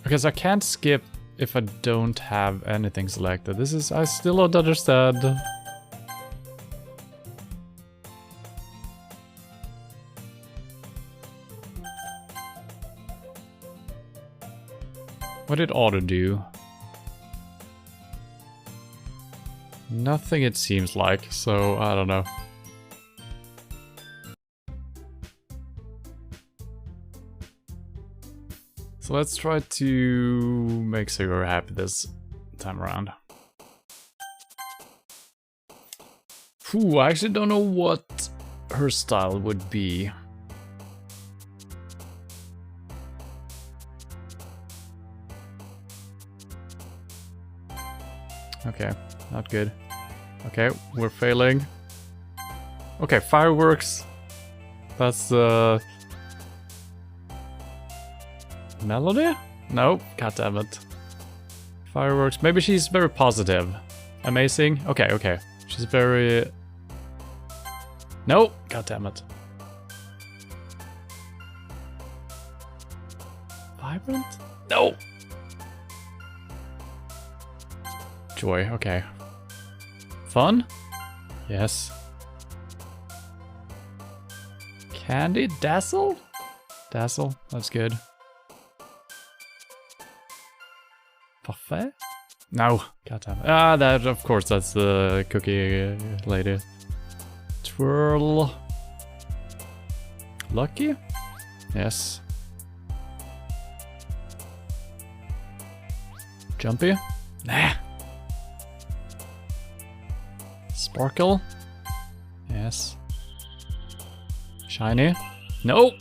Because I can't skip if I don't have anything selected. This is... I still don't understand. What did auto do? Nothing it seems like, so I don't know. So let's try to make Sayori happy this time around. Ooh, I actually don't know what her style would be. Okay, not good. Okay, we're failing. Okay, fireworks. That's melody? No, god damn it. Fireworks. Maybe she's very positive. Amazing. Okay, okay. She's very... No, god damn it. Vibrant? No! Joy, okay. Fun? Yes. Candy? Dazzle? Dazzle, that's good. Parfait? No, goddammit. Ah, that, of course, that's the cookie lady. Twirl. Lucky? Yes. Jumpy? Nah. Sparkle? Yes. Shiny? No!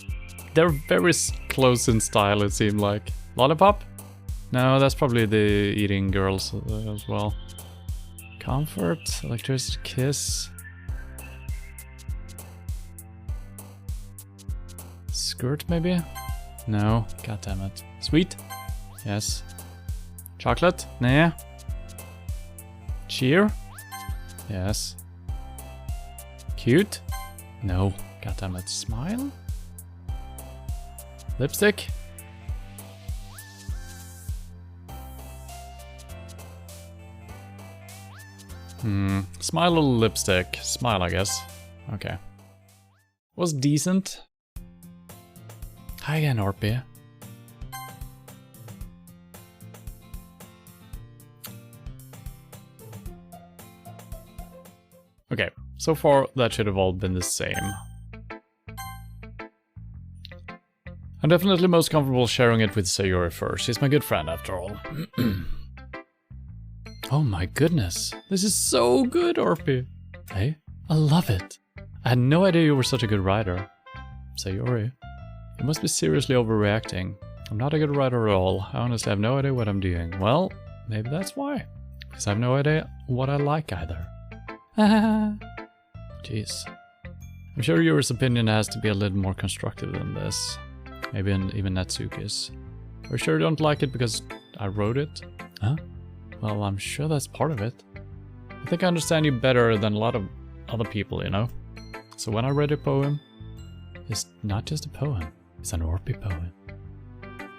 They're very close in style, it seemed like. Lollipop? No, that's probably the eating girls as well. Comfort? Electricity kiss? Skirt, maybe? No. God damn it. Sweet? Yes. Chocolate? Nah. Cheer? Yes. Cute? No. God damn it. Smile? Lipstick? Smile or lipstick? Smile, I guess. Okay. Was decent. Hi again, Orpy. Okay, so far that should have all been the same. I'm definitely most comfortable sharing it with Sayori first. She's my good friend after all. Oh my goodness, this is so good, Orpy. Hey, I love it. I had no idea you were such a good writer. Sayori, you must be seriously overreacting. I'm not a good writer at all. I honestly have no idea what I'm doing. Well, maybe that's why. Because I have no idea what I like either. Jeez. I'm sure Yuri's opinion has to be a little more constructive than this. Maybe even Natsuki's. Are you sure you don't like it because I wrote it? Huh? Well, I'm sure that's part of it. I think I understand you better than a lot of other people, you know? So when I read your poem, it's not just a poem, it's an Orpy poem.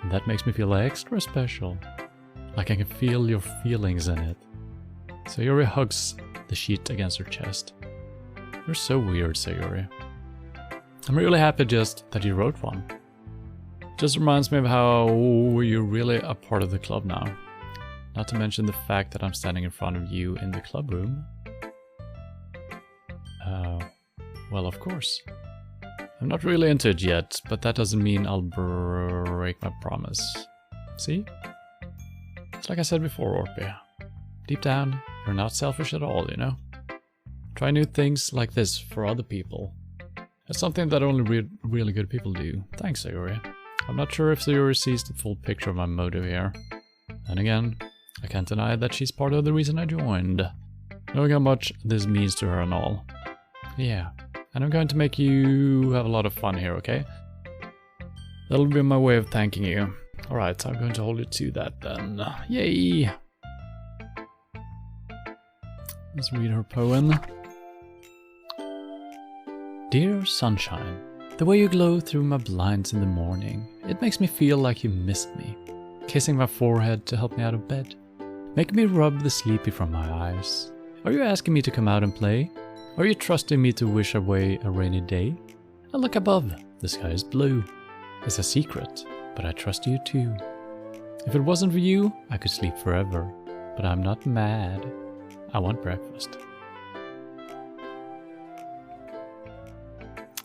And that makes me feel extra special. Like I can feel your feelings in it. Sayori hugs the sheet against her chest. You're so weird, Sayori. I'm really happy just that you wrote one. Just reminds me of how you're really a part of the club now. Not to mention the fact that I'm standing in front of you in the club room. Well, of course. I'm not really into it yet, but that doesn't mean I'll break my promise. See? It's like I said before, Orpea. Deep down, you're not selfish at all, you know? Try new things like this for other people. It's something that only really good people do. Thanks, Sayori. I'm not sure if Sayori sees the full picture of my motive here. Then again, I can't deny that she's part of the reason I joined. Knowing how much this means to her and all. Yeah, and I'm going to make you have a lot of fun here, okay? That'll be my way of thanking you. Alright, I'm going to hold you to that then. Yay! Let's read her poem. Dear sunshine, the way you glow through my blinds in the morning, it makes me feel like you missed me. Kissing my forehead to help me out of bed. Making me rub the sleepy from my eyes. Are you asking me to come out and play? Are you trusting me to wish away a rainy day? I look above, the sky is blue. It's a secret, but I trust you too. If it wasn't for you, I could sleep forever. But I'm not mad. I want breakfast.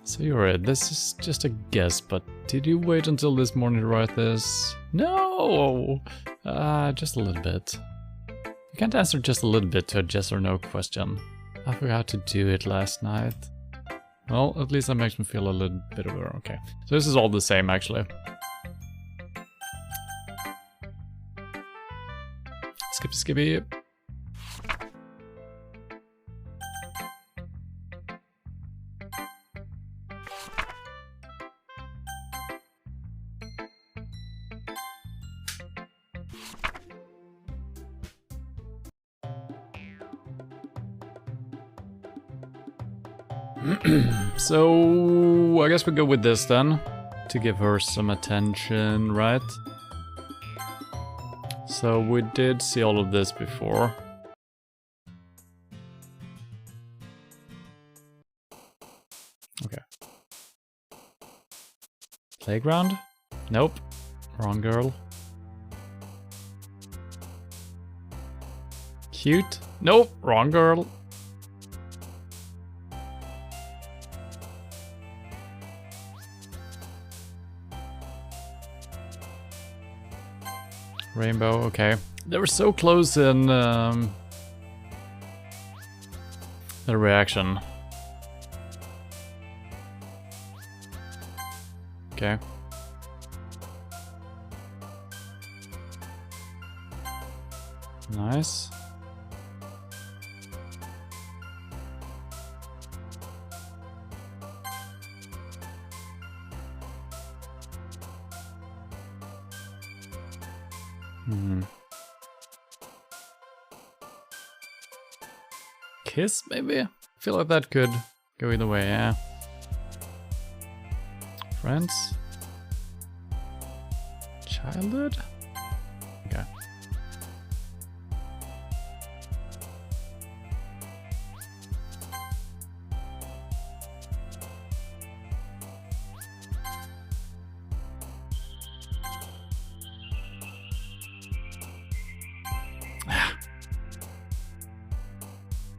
So you're right, this is just a guess, but did you wait until this morning to write this? No! Just a little bit. You can't answer just a little bit to a yes or no question. I forgot to do it last night. Well, at least that makes me feel a little bit better. Okay, so this is all the same actually. Skippy. So, I guess we go with this then, to give her some attention, right? So we did see all of this before. Okay. Playground? Nope. Wrong girl. Cute? Nope. Wrong girl. Rainbow, okay. They were so close in the reaction. Okay. Nice. Kiss, maybe? I feel like that could go either way, yeah. Friends? Childhood? Okay.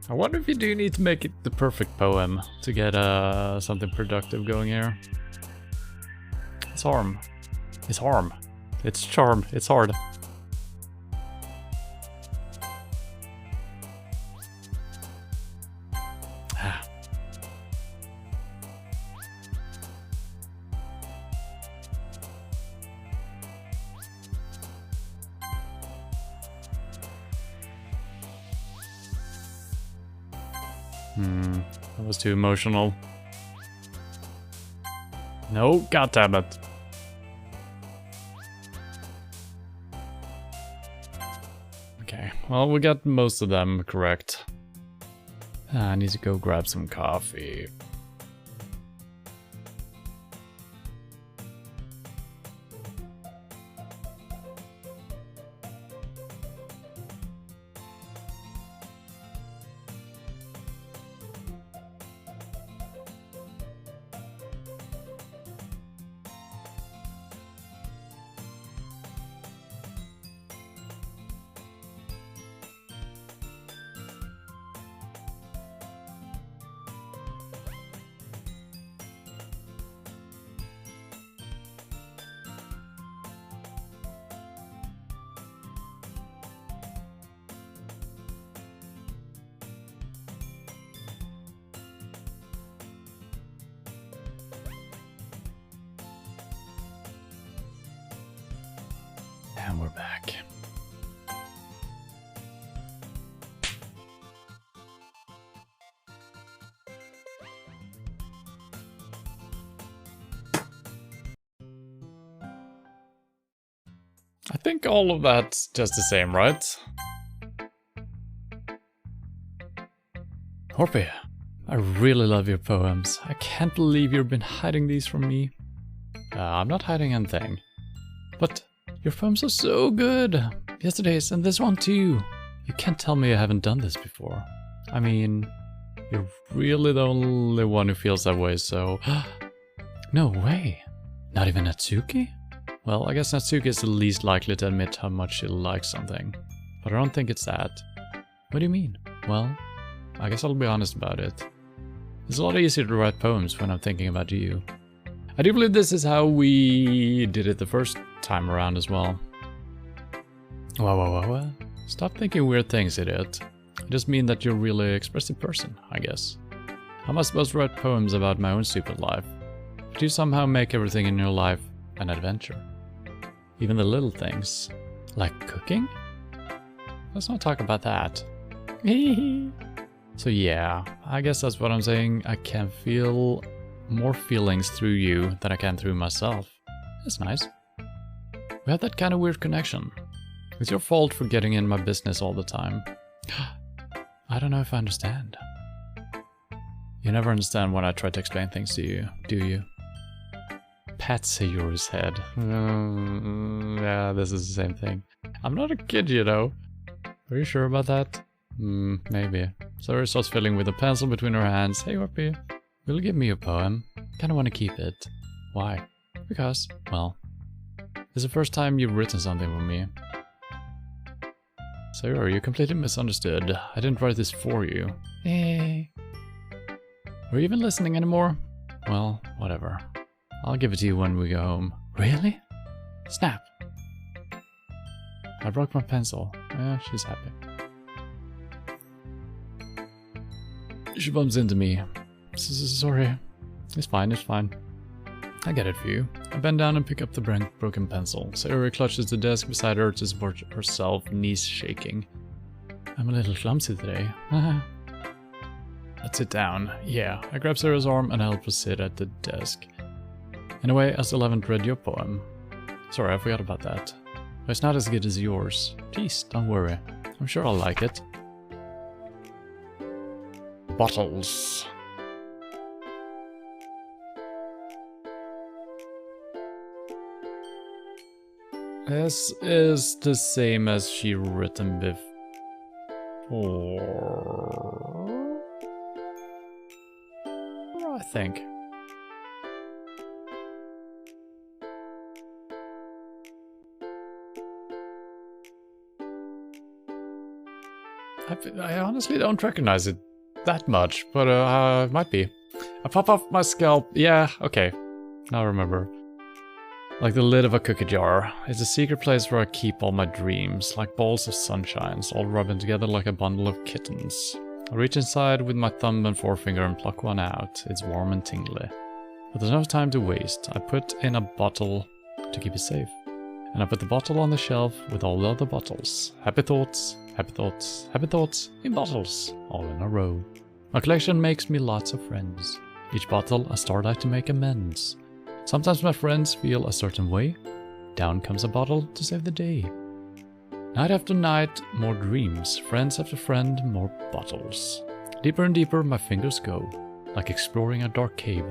I wonder if you do need to make it the perfect poem to get something productive going here. It's harm. It's harm. It's charm. It's hard. That was too emotional. No, goddammit. Okay, well, we got most of them correct. I need to go grab some coffee. And we're back. I think all of that's just the same, right? Horpy, I really love your poems. I can't believe you've been hiding these from me. I'm not hiding anything. But your poems are so good. Yesterday's and this one too. You can't tell me I haven't done this before. I mean, you're really the only one who feels that way, so... No way. Not even Natsuki? Well, I guess Natsuki is the least likely to admit how much she likes something. But I don't think it's that. What do you mean? Well, I guess I'll be honest about it. It's a lot easier to write poems when I'm thinking about you. I do believe this is how we did it the first time around as well. Whoa. Stop thinking weird things, idiot. I just mean that you're a really expressive person, I guess. How am I supposed to write poems about my own stupid life? But you somehow make everything in your life an adventure. Even the little things. Like cooking? Let's not talk about that. So yeah, I guess that's what I'm saying. I can feel more feelings through you than I can through myself. That's nice. We have that kind of weird connection. It's your fault for getting in my business all the time. I don't know if I understand. You never understand when I try to explain things to you, do you? Patsy yours head. Yeah, this is the same thing. I'm not a kid, you know. Are you sure about that? Maybe. Sarah starts fiddling with a pencil between her hands. Hey, Warpy, will you give me a poem? Kinda wanna keep it. Why? Because, well, it's the first time you've written something for me. Sarah, you completely misunderstood. I didn't write this for you. Hey. Are you even listening anymore? Well, whatever. I'll give it to you when we go home. Really? Snap. I broke my pencil. Yeah, she's happy. She bumps into me. Sorry. It's fine, it's fine. I get it for you. I bend down and pick up the broken pencil. Sayori clutches the desk beside her to support herself, knees shaking. I'm a little clumsy today. Let's sit down. Yeah, I grab Sarah's arm and help her sit at the desk. Anyway, I still haven't read your poem. Sorry, I forgot about that. But it's not as good as yours. Please, don't worry. I'm sure I'll like it. Bottles. This is the same as she written before, I think. I honestly don't recognize it that much, but it might be. I pop off my scalp. Yeah, okay. Now I remember. Like the lid of a cookie jar. It's a secret place where I keep all my dreams, like balls of sunshines, all rubbing together like a bundle of kittens. I reach inside with my thumb and forefinger and pluck one out. It's warm and tingly. But there's no time to waste. I put in a bottle to keep it safe. And I put the bottle on the shelf with all the other bottles. Happy thoughts, happy thoughts, happy thoughts in bottles, all in a row. My collection makes me lots of friends. Each bottle I start out to make amends. Sometimes my friends feel a certain way. Down comes a bottle to save the day. Night after night, more dreams. Friends after friend, more bottles. Deeper and deeper my fingers go, like exploring a dark cave.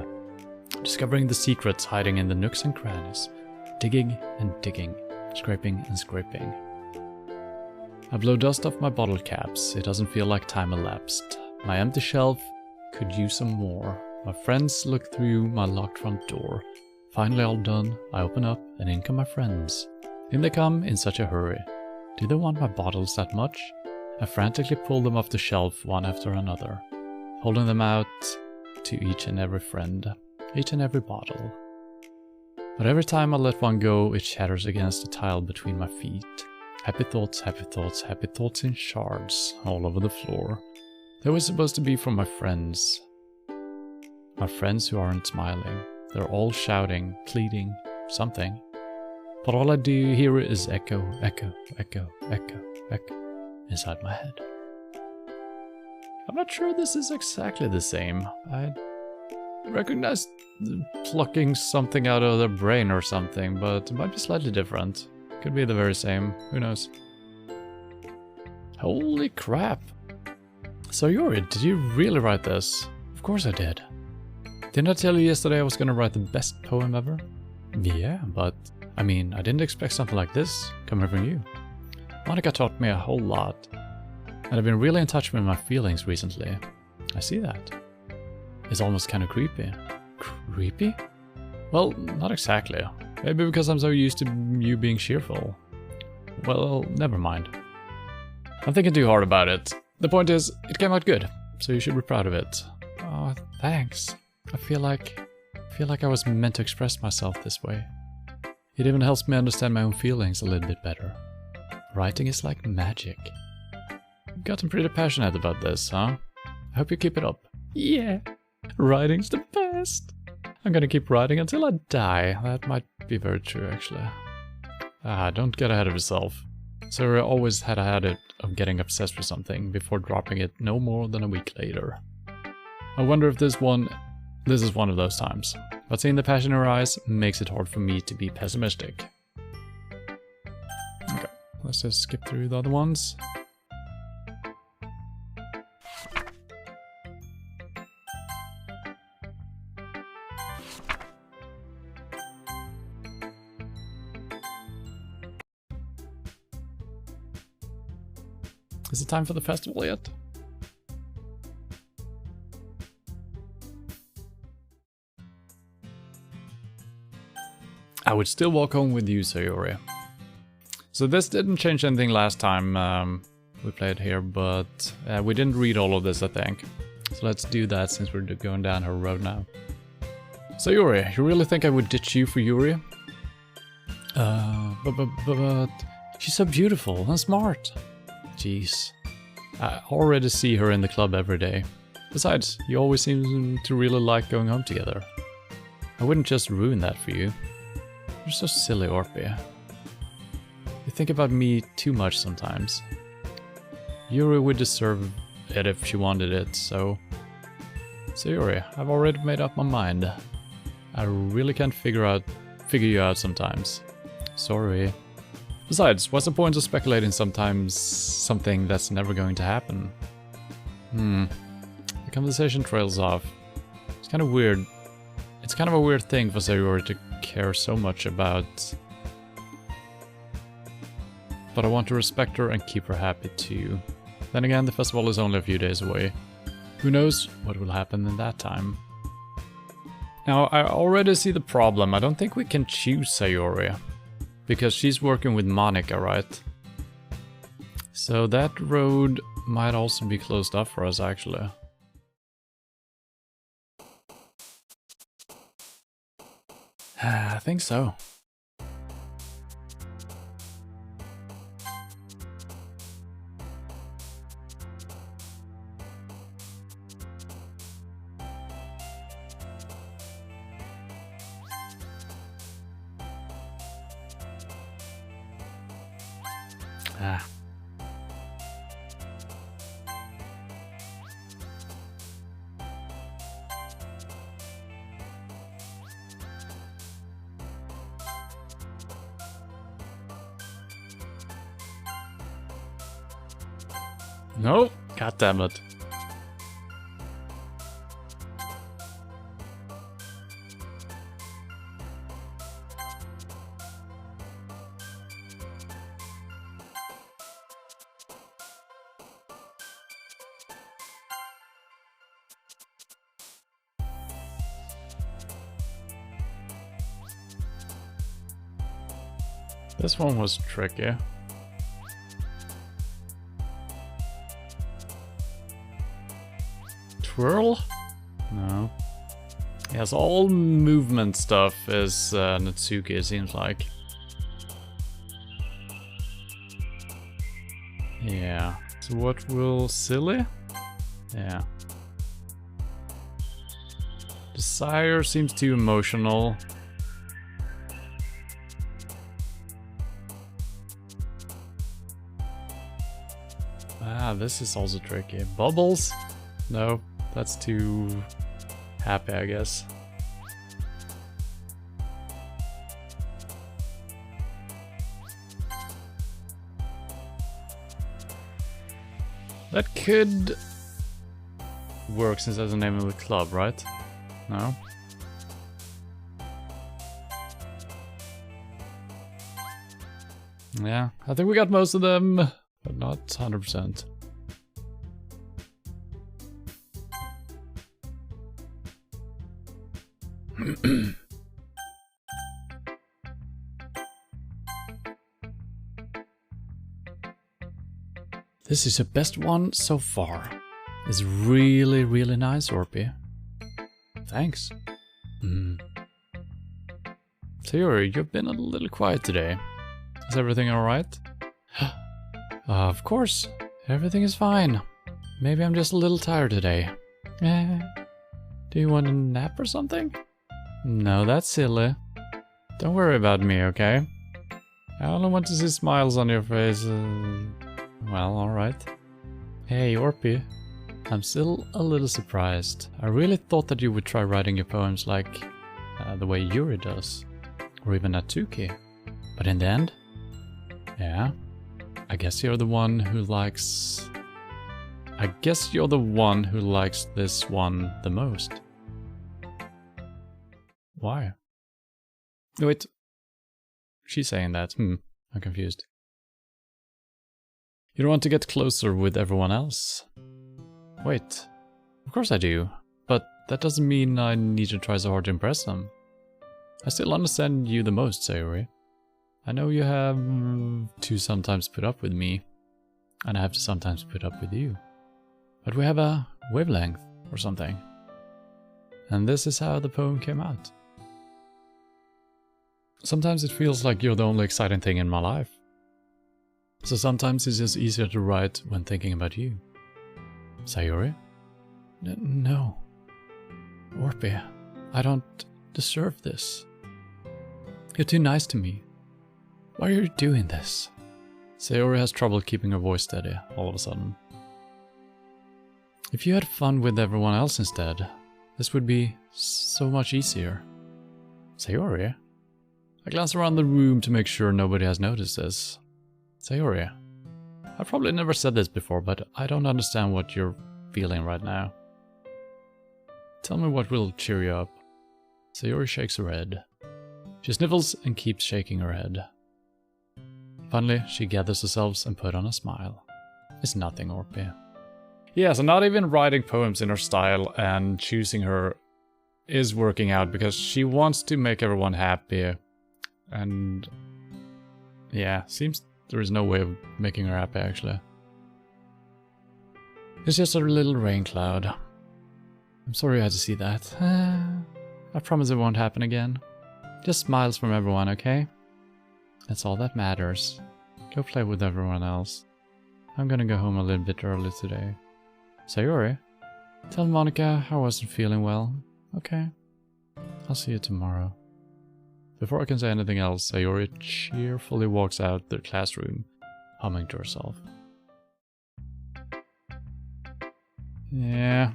Discovering the secrets hiding in the nooks and crannies. Digging and digging, scraping and scraping. I blow dust off my bottle caps. It doesn't feel like time elapsed. My empty shelf could use some more. My friends look through my locked front door. Finally all done, I open up and in come my friends. In they come in such a hurry. Do they want my bottles that much? I frantically pull them off the shelf one after another, holding them out to each and every friend, each and every bottle. But every time I let one go, it shatters against the tile between my feet. Happy thoughts, happy thoughts, happy thoughts in shards all over the floor. They were supposed to be from my friends. My friends who aren't smiling. They're all shouting, pleading, something. But all I do hear is echo, echo, echo, echo, echo inside my head. I'm not sure this is exactly the same. I recognize plucking something out of their brain or something, but it might be slightly different. Could be the very same, who knows. Holy crap! So Yuri, did you really write this? Of course I did. Didn't I tell you yesterday I was gonna write the best poem ever? Yeah, but I mean, I didn't expect something like this coming from you. Monica taught me a whole lot, and I've been really in touch with my feelings recently. I see that. It's almost kind of creepy. Creepy? Well, not exactly. Maybe because I'm so used to you being cheerful. Well, never mind. I'm thinking too hard about it. The point is, it came out good, so you should be proud of it. Oh, thanks. I feel like I was meant to express myself this way. It even helps me understand my own feelings a little bit better. Writing is like magic. You've gotten pretty passionate about this, huh? I hope you keep it up. Yeah, writing's the best. I'm gonna keep writing until I die. That might be very true, actually. Don't get ahead of yourself. So I always had a habit of getting obsessed with something before dropping it no more than a week later. I wonder if this is one of those times. But seeing the passion in her eyes makes it hard for me to be pessimistic. Okay, let's just skip through the other ones. Is it time for the festival yet? I would still walk home with you, Sayori. So this didn't change anything last time we played here, but we didn't read all of this, I think. So let's do that since we're going down her road now. Sayori, you really think I would ditch you for Yuri? But she's so beautiful and smart. Jeez. I already see her in the club every day. Besides, you always seem to really like going home together. I wouldn't just ruin that for you. You're so silly, Orpi. You think about me too much sometimes. Yuri would deserve it if she wanted it, so Yuri, I've already made up my mind. I really can't figure you out sometimes. Sorry. Besides, what's the point of speculating sometimes something that's never going to happen? The conversation trails off. It's kind of weird. It's kind of a weird thing for Sayori to care so much about. But I want to respect her and keep her happy too. Then again, the festival is only a few days away. Who knows what will happen in that time. Now, I already see the problem. I don't think we can choose Sayori. Because she's working with Monica, right? So that road might also be closed off for us, actually. I think so. No, god damn it. This one was tricky. Twirl? No. Yes, all movement stuff is Natsuki, it seems like. Yeah. So what will silly? Yeah. Desire seems too emotional. Ah, this is also tricky. Bubbles? No, that's too happy, I guess. That could work since that's the name of the club, right? No? Yeah, I think we got most of them, but not 100%. This is your best one so far. It's really, really nice, Orpy. Thanks. Sayori, you've been a little quiet today. Is everything alright? Of course, everything is fine. Maybe I'm just a little tired today. Do you want a nap or something? No, that's silly. Don't worry about me, okay? I only want to see smiles on your face. Well, alright. Hey, Orpy. I'm still a little surprised. I really thought that you would try writing your poems like the way Yuri does. Or even Natsuki. But in the end? Yeah. I guess you're the one who likes... this one the most. Why? Wait. She's saying that. I'm confused. You don't want to get closer with everyone else? Wait. Of course I do. But that doesn't mean I need to try so hard to impress them. I still understand you the most, Sayori. I know you have to sometimes put up with me. And I have to sometimes put up with you. But we have a wavelength or something. And this is how the poem came out. Sometimes it feels like you're the only exciting thing in my life. So sometimes it's just easier to write when thinking about you. Sayori? No. Orpy, I don't deserve this. You're too nice to me. Why are you doing this? Sayori has trouble keeping her voice steady all of a sudden. If you had fun with everyone else instead, this would be so much easier. Sayori? I glance around the room to make sure nobody has noticed this. Sayori, I've probably never said this before, but I don't understand what you're feeling right now. Tell me what will cheer you up. Sayori shakes her head. She sniffles and keeps shaking her head. Finally, she gathers herself and puts on a smile. It's nothing, Orpy. Yeah, so not even writing poems in her style and choosing her is working out because she wants to make everyone happy. And yeah, seems there is no way of making her happy actually. It's just a little rain cloud. I'm sorry you had to see that. I promise it won't happen again. Just smiles from everyone, okay? That's all that matters. Go play with everyone else. I'm gonna go home a little bit early today. Sayori, tell Monica I wasn't feeling well, okay? I'll see you tomorrow. Before I can say anything else, Sayori cheerfully walks out the classroom, humming to herself. Yeah.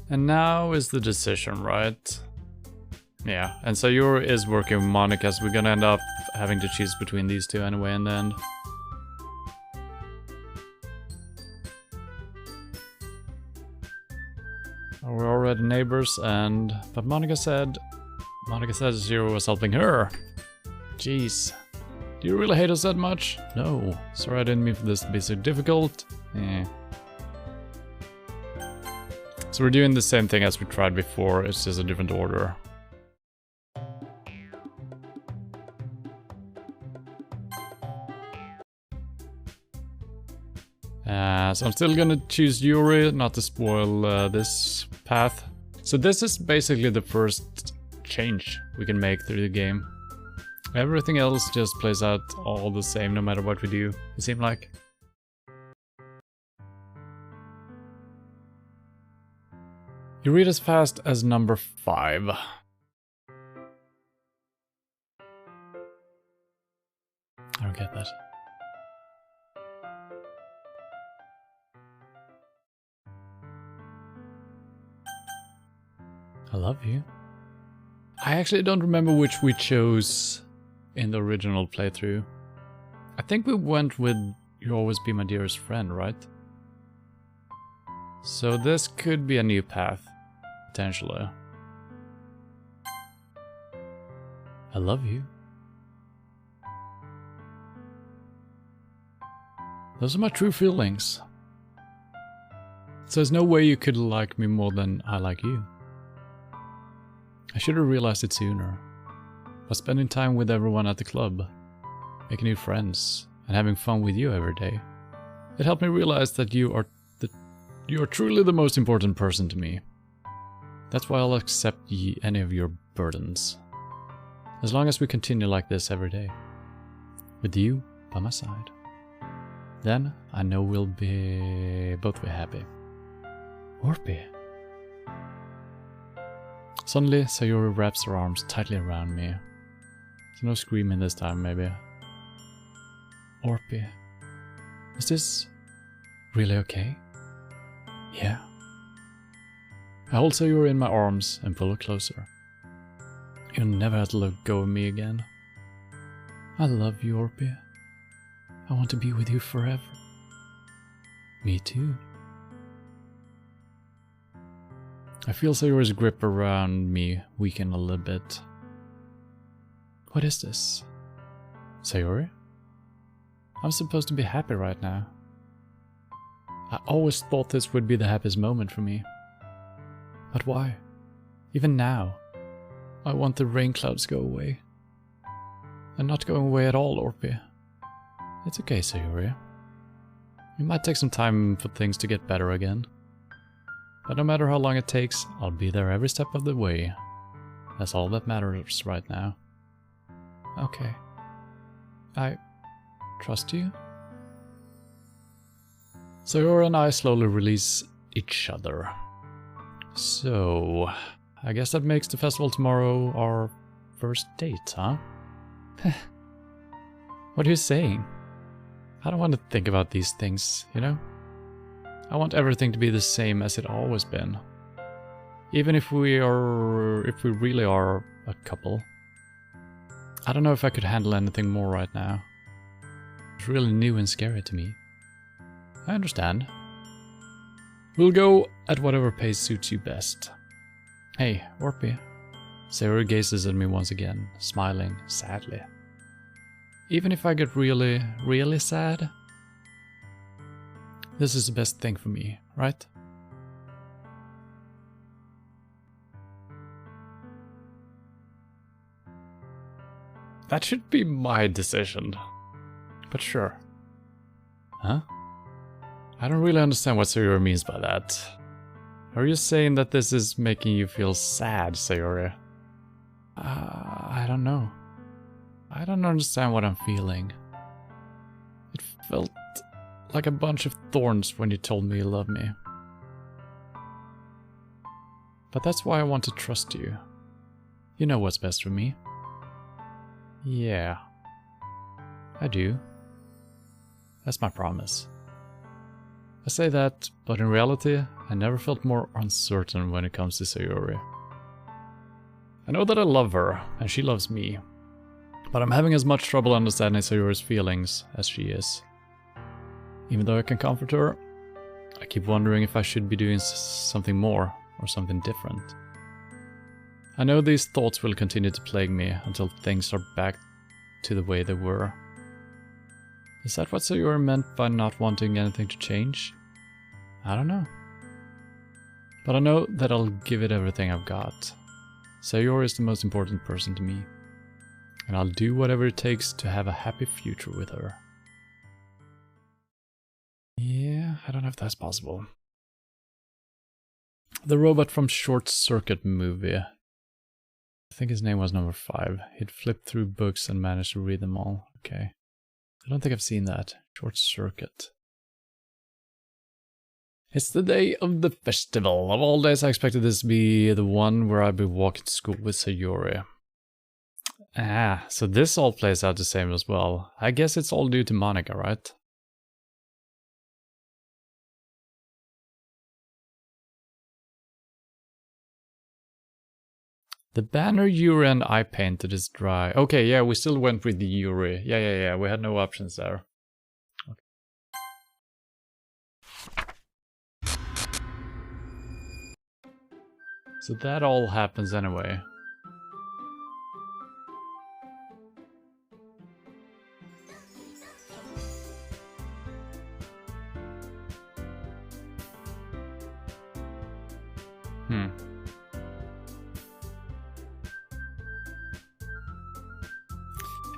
And now is the decision, right? Yeah, and Sayori is working with Monica, so we're gonna end up having to choose between these two anyway in the end. We're already neighbors, but Monica said Sayori was helping her. Jeez. Do you really hate us that much? No. Sorry, I didn't mean for this to be so difficult. So we're doing the same thing as we tried before, it's just a different order. So I'm still gonna choose Yuri, not to spoil this path. So this is basically the first change we can make through the game. Everything else just plays out all the same no matter what we do, it seems like. You read as fast as number 5. I don't get that. I love you. I actually don't remember which we chose in the original playthrough. I think we went with "You'll always be my dearest friend," right? So this could be a new path, potentially. I love you. Those are my true feelings. So there's no way you could like me more than I like you. I should have realized it sooner. But spending time with everyone at the club, making new friends, and having fun with you every day, it helped me realize that you are truly the most important person to me. That's why I'll accept any of your burdens. As long as we continue like this every day. With you by my side. Then I know we'll both be happy. Orpi. Suddenly, Sayori wraps her arms tightly around me. So no screaming this time, maybe. Orpi. Is this really okay? Yeah. I hold Sayori in my arms and pull her closer. You'll never have to let go of me again. I love you, Orpi. I want to be with you forever. Me too. I feel Sayori's grip around me weaken a little bit. What is this? Sayori? I'm supposed to be happy right now. I always thought this would be the happiest moment for me. But why? Even now, I want the rain clouds to go away. And not going away at all, Orpi. It's okay, Sayori. It might take some time for things to get better again. But no matter how long it takes, I'll be there every step of the way. That's all that matters right now. Okay. I trust you? Sayori and I slowly release each other. So, I guess that makes the festival tomorrow our first date, huh? What are you saying? I don't want to think about these things, you know? I want everything to be the same as it always been. Even if we really are a couple. I don't know if I could handle anything more right now. It's really new and scary to me. I understand. We'll go at whatever pace suits you best. Hey, Orpi. Sayori gazes at me once again, smiling sadly. Even if I get really, really sad, this is the best thing for me, right? That should be my decision. But sure. Huh? I don't really understand what Sayori means by that. Are you saying that this is making you feel sad, Sayori? I don't know. I don't understand what I'm feeling. It felt like a bunch of thorns when you told me you loved me. But that's why I want to trust you. You know what's best for me. Yeah. I do. That's my promise. I say that, but in reality, I never felt more uncertain when it comes to Sayori. I know that I love her, and she loves me. But I'm having as much trouble understanding Sayori's feelings as she is. Even though I can comfort her, I keep wondering if I should be doing something more or something different. I know these thoughts will continue to plague me until things are back to the way they were. Is that what Sayori meant by not wanting anything to change? I don't know. But I know that I'll give it everything I've got. Sayori is the most important person to me. And I'll do whatever it takes to have a happy future with her. Yeah, I don't know if that's possible. The robot from Short Circuit movie. I think his name was number 5. He'd flipped through books and managed to read them all. Okay. I don't think I've seen that. Short Circuit. It's the day of the festival. Of all days, I expected this to be the one where I'd be walking to school with Sayori. Ah, so this all plays out the same as well. I guess it's all due to Monica, right? The banner Yuri and I painted is dry. Okay, yeah, we still went with the Yuri. Yeah, we had no options there. Okay. So that all happens anyway.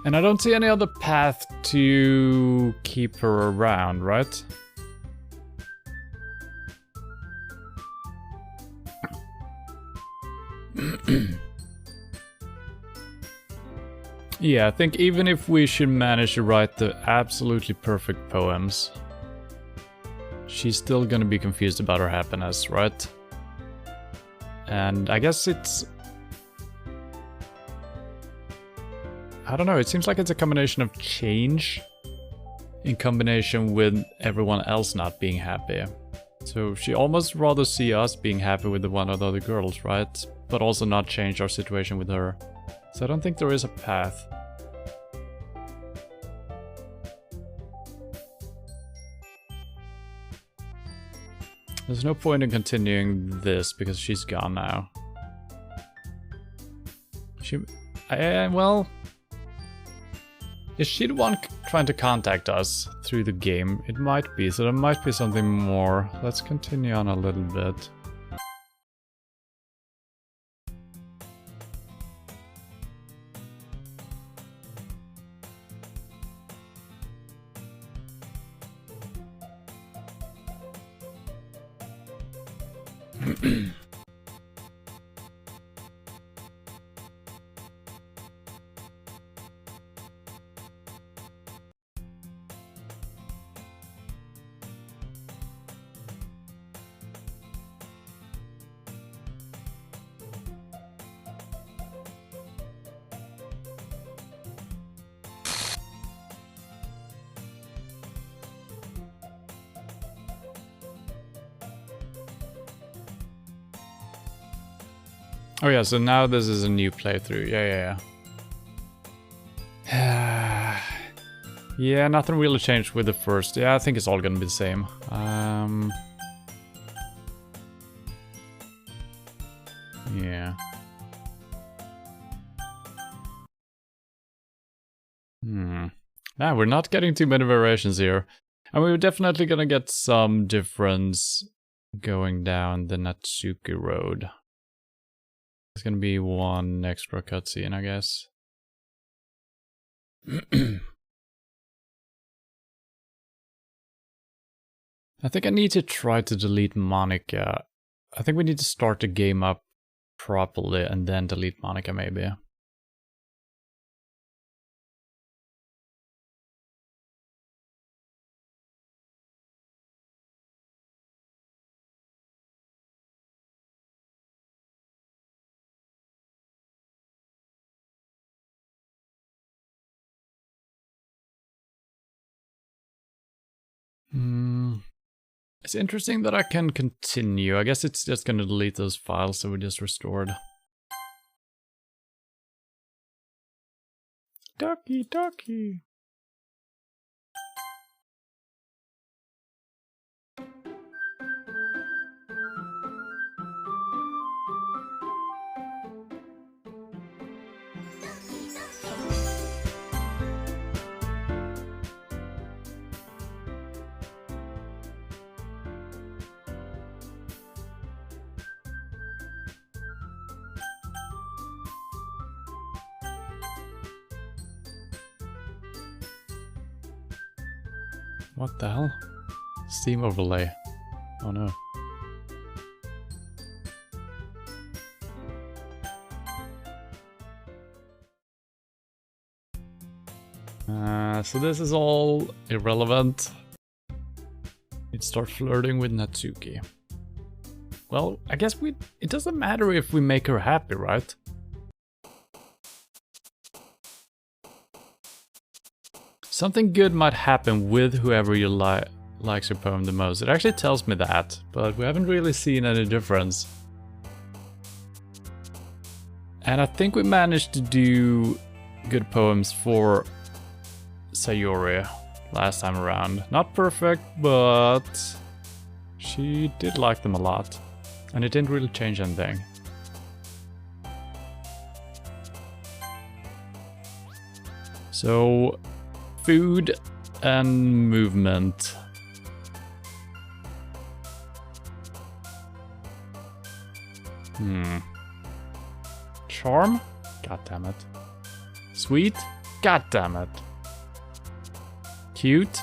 And I don't see any other path to keep her around, right? Yeah, I think even if we should manage to write the absolutely perfect poems, she's still gonna be confused about her happiness, right? And I guess it's... I don't know, it seems like it's a combination of change in combination with everyone else not being happy. So she almost rather see us being happy with the one or the other girls, right? But also not change our situation with her. So I don't think there is a path. There's no point in continuing this because she's gone now. Well... Is she the one trying to contact us through the game? It might be, so there might be something more. Let's continue on a little bit. Oh yeah, so now this is a new playthrough. Yeah. Yeah, nothing really changed with the first. Yeah, I think it's all gonna be the same. Yeah. We're not getting too many variations here. And we're definitely gonna get some difference going down the Natsuki Road. There's gonna be one extra cutscene, I guess. I think I need to try to delete Monica. I think we need to start the game up properly and then delete Monica, maybe. It's interesting that I can continue. I guess it's just gonna delete those files that we just restored. Doki. What the hell? Steam overlay. Oh no. So this is all irrelevant. You'd start flirting with Natsuki. Well, I guess it doesn't matter if we make her happy, right? Something good might happen with whoever you likes your poem the most. It actually tells me that, but we haven't really seen any difference. And I think we managed to do good poems for Sayori last time around. Not perfect, but she did like them a lot. And it didn't really change anything. So, food and movement. Charm? God damn it. Sweet? God damn it. Cute?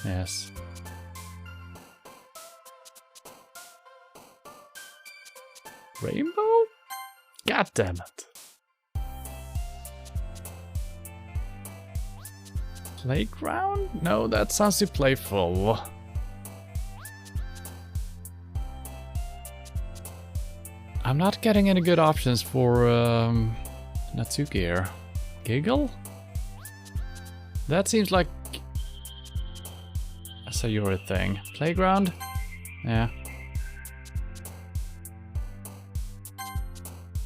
Yes. Rainbow? God damn it. Playground? No, that sounds too playful. I'm not getting any good options for Natsuki here. Giggle? That seems like a Sayori thing. Playground? Yeah.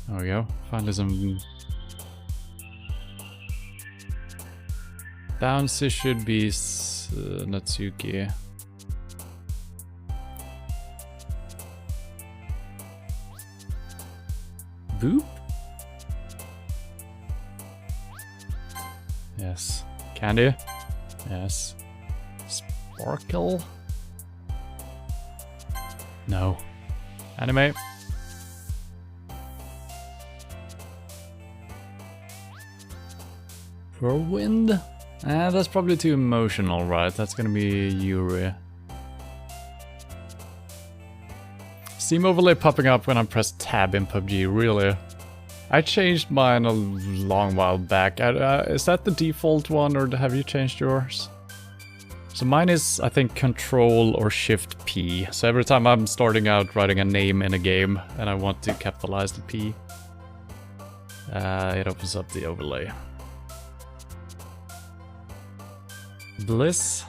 There we go. Finally some... Bouncy should be Natsuki. Boop? Yes. Candy? Yes. Sparkle? No. Anime? Whirlwind? That's probably too emotional, right? That's gonna be Yuri. Steam overlay popping up when I press tab in PUBG, really? I changed mine a long while back. Is that the default one, or have you changed yours? So mine is, I think, Control or Shift P. So every time I'm starting out writing a name in a game and I want to capitalize the P, it opens up the overlay. Bliss?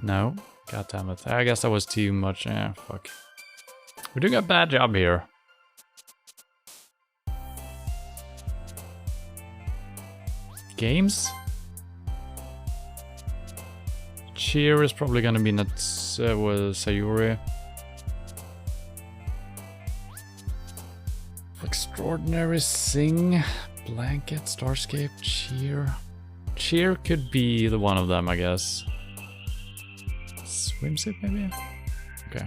No. God damn it. I guess that was too much. Fuck. We're doing a bad job here. Games? Cheer is probably gonna be Sayori. Extraordinary Sing. Blanket, Starscape, Cheer. Cheer could be the one of them, I guess. Swimsuit, maybe? Okay.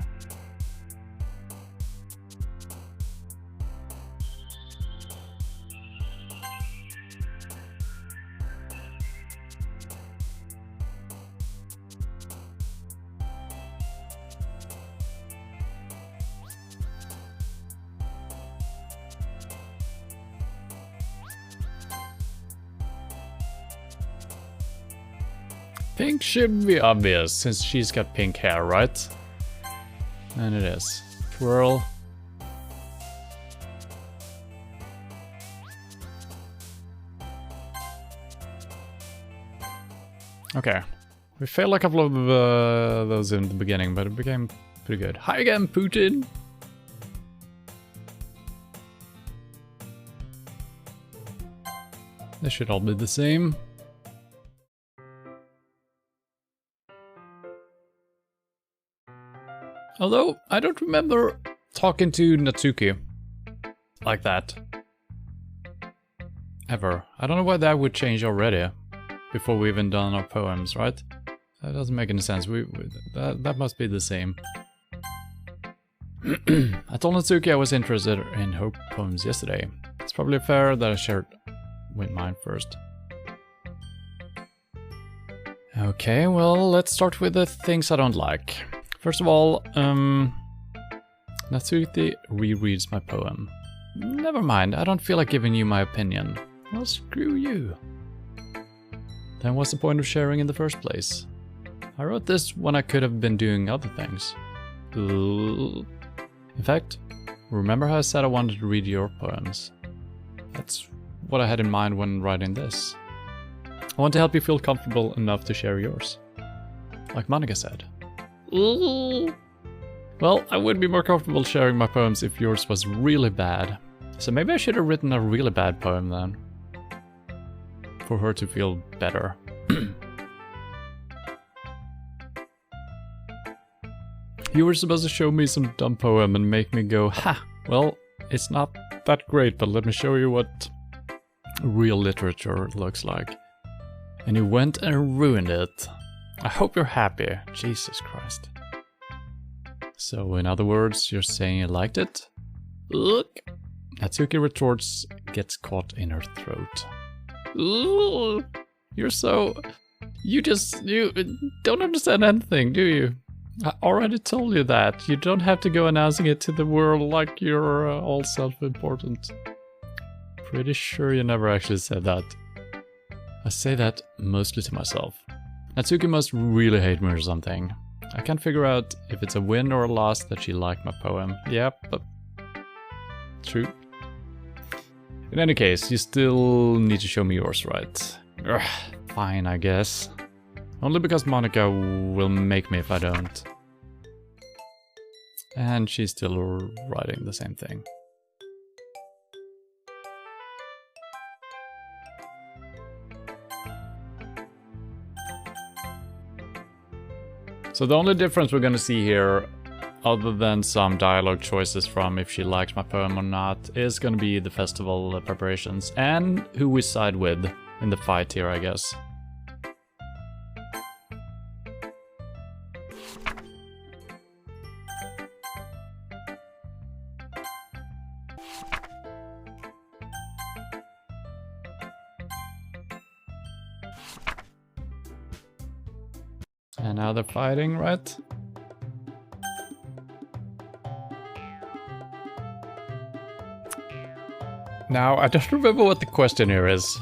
Pink should be obvious, since she's got pink hair, right? And it is. Twirl. Okay. We failed a couple of those in the beginning, but it became pretty good. Hi again, Putin! They should all be the same. Although, I don't remember talking to Natsuki like that. Ever. I don't know why that would change already, before we even done our poems, right? That doesn't make any sense. That must be the same. I told Natsuki I was interested in her poems yesterday. It's probably fair that I shared with mine first. Okay, well, let's start with the things I don't like. First of all, Natsuki rereads my poem. Never mind, I don't feel like giving you my opinion. Well, screw you. then what's the point of sharing in the first place? I wrote this when I could have been doing other things. In fact, remember how I said I wanted to read your poems? That's what I had in mind when writing this. I want to help you feel comfortable enough to share yours. Like Monica said. Well, I would be more comfortable sharing my poems if yours was really bad. So maybe I should have written a really bad poem then. For her to feel better. You were supposed to show me some dumb poem and make me go, ha! Well, it's not that great, but let me show you what real literature looks like. And you went and ruined it. I hope you're happy. Jesus Christ. So, in other words, you're saying you liked it? Look. Natsuki retorts, gets caught in her throat. Ooh, you're so... You don't understand anything, do you? I already told you that. You don't have to go announcing it to the world like you're all self-important. Pretty sure you never actually said that. I say that mostly to myself. Natsuki must really hate me or something. I can't figure out if it's a win or a loss that she liked my poem. Yep, but... True. In any case, you still need to show me yours, right? Ugh, fine, I guess. Only because Monica will make me if I don't. And she's still writing the same thing. So the only difference we're gonna see here, other than some dialogue choices from if she likes my poem or not, is gonna be the festival preparations and who we side with in the fight here, I guess. And now they're fighting, right? Now, I don't remember what the question here is.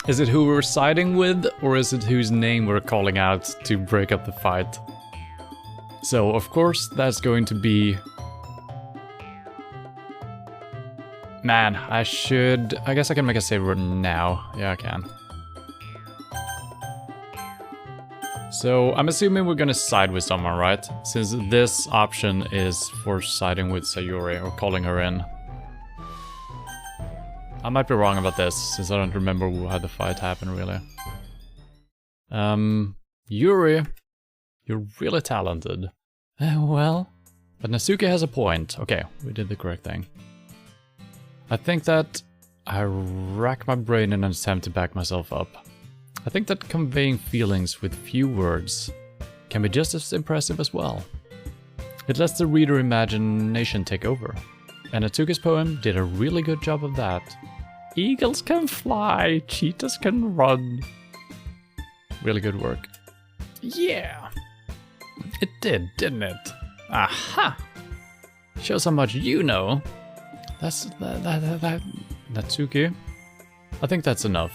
Is it who we're siding with, or is it whose name we're calling out to break up the fight? So, of course, that's going to be... Man, I guess I can make a save word now. Yeah, I can. So, I'm assuming we're gonna side with someone, right? Since this option is for siding with Sayuri, or calling her in. I might be wrong about this, since I don't remember how the fight happened, really. Yuri, you're really talented. Well, but Natsuki has a point. Okay, we did the correct thing. I think that I rack my brain in an attempt to back myself up. I think that conveying feelings with few words can be just as impressive as well. It lets the reader imagination take over. And Natsuki's poem did a really good job of that. Eagles can fly, cheetahs can run. Really good work. Yeah! It did, didn't it? Aha! Shows how much you know. That's... Natsuki? I think that's enough.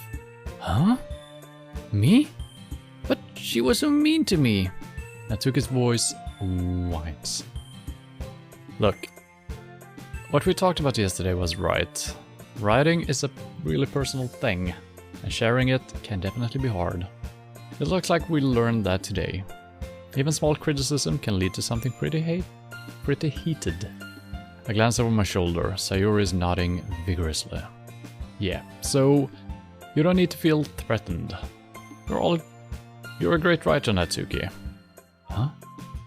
Huh? Me? But she was so mean to me. Natsuki's voice whines. Look, what we talked about yesterday was right. Writing is a really personal thing, and sharing it can definitely be hard. It looks like we learned that today. Even small criticism can lead to something pretty heated. I glance over my shoulder. Sayuri is nodding vigorously. Yeah, so you don't need to feel threatened. You're a great writer, Natsuki. Huh?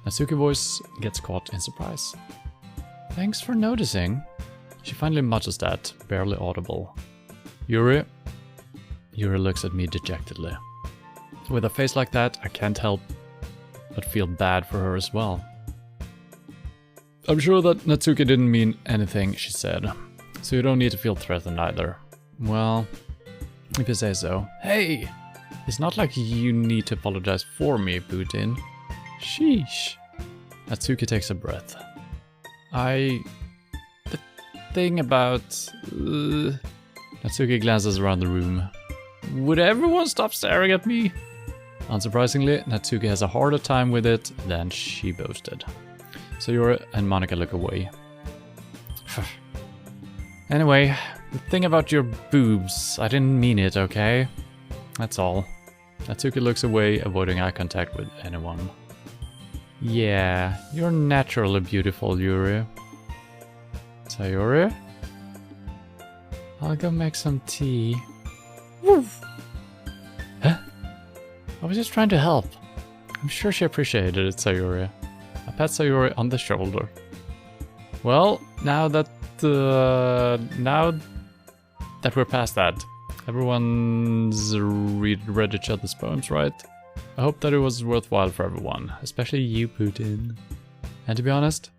Natsuki's voice gets caught in surprise. Thanks for noticing. She finally mutters that, barely audible. Yuri? Yuri looks at me dejectedly. With a face like that, I can't help but feel bad for her as well. I'm sure that Natsuki didn't mean anything she said, so you don't need to feel threatened either. Well, if you say so. Hey! It's not like you need to apologize for me, Putin. Sheesh. Natsuki takes a breath. The thing about... Natsuki glances around the room. Would everyone stop staring at me? Unsurprisingly, Natsuki has a harder time with it than she boasted. Sayori and Monika look away. Anyway, the thing about your boobs, I didn't mean it, okay? That's all. Natsuki looks away, avoiding eye contact with anyone. Yeah, you're naturally beautiful, Yuri. Sayori? I'll go make some tea. Woof! Huh? I was just trying to help. I'm sure she appreciated it, Sayori. I pat Sayori on the shoulder. Well, now that we're past that, everyone's read each other's poems, right? I hope that it was worthwhile for everyone, especially you, Putin. And to be honest,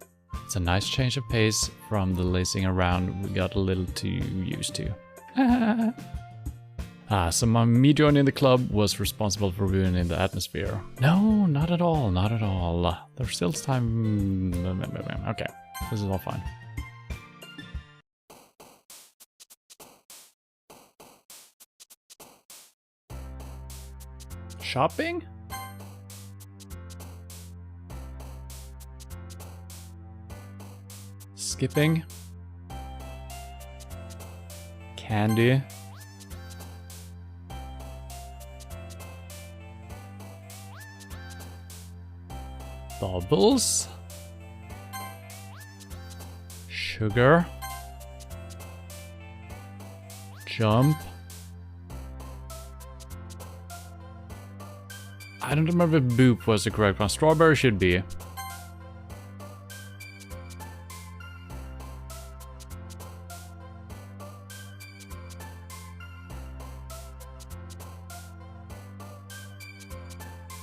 it's a nice change of pace from the lazing around we got a little too used to. So me joining the club was responsible for ruining the atmosphere. No, not at all, not at all. There's still time... Okay, this is all fine. Shopping? Skipping? Candy? Bubbles? Sugar? Jump? I don't remember if boop was the correct one. Strawberry should be.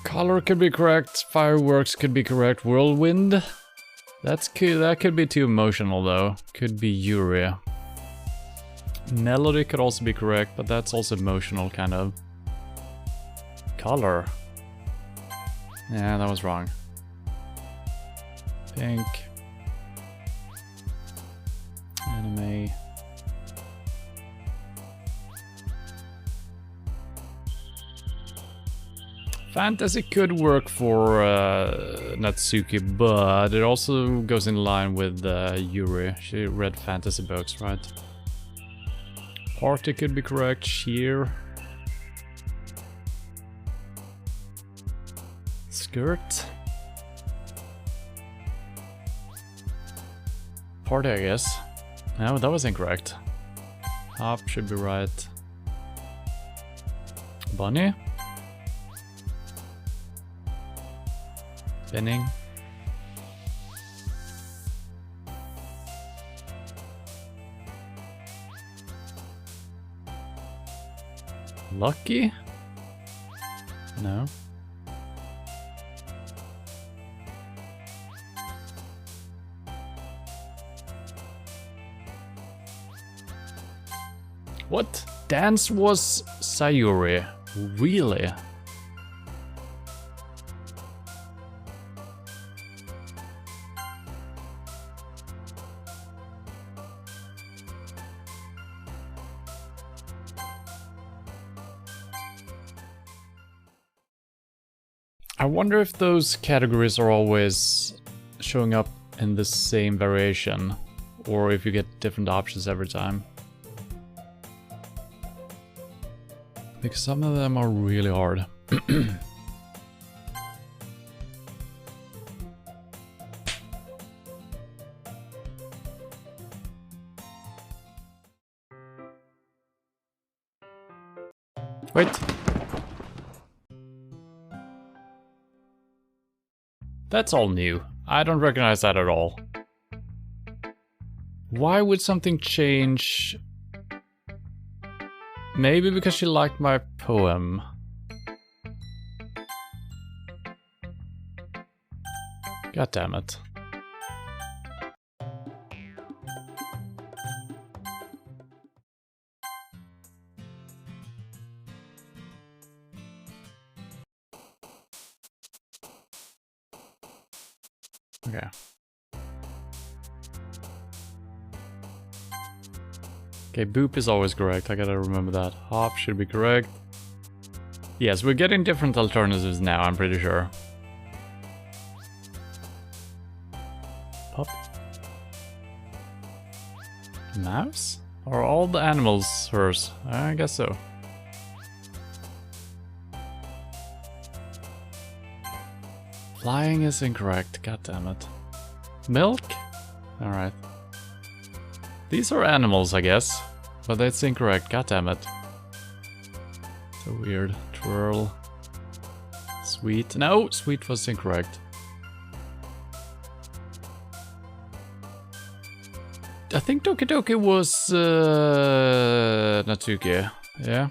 Color could be correct. Fireworks could be correct. Whirlwind? That could be too emotional though. Could be Yuri. Melody could also be correct, but that's also emotional kind of. Color. Yeah, that was wrong. Pink. Anime. Fantasy could work for Natsuki, but it also goes in line with Yuri. She read fantasy books, right? Party could be correct. Sheer. Skirt. Party, I guess. No, that was incorrect. Hop should be right. Bunny. Spinning. Lucky? No. What? Dance was Sayuri. Really? I wonder if those categories are always showing up in the same variation, or if you get different options every time. Because some of them are really hard. Wait. That's all new. I don't recognize that at all. Why would something change? Maybe because she liked my poem. God damn it. Okay. Okay, boop is always correct. I gotta remember that. Hop should be correct. Yes, we're getting different alternatives now, I'm pretty sure. Pop. Mouse? Are all the animals hers? I guess so. Flying is incorrect, god damn it. Milk? Alright. These are animals, I guess. But that's incorrect, god damn it. So weird. Twirl. Sweet. No, sweet was incorrect. I think Doki Doki was Natsuki. Yeah.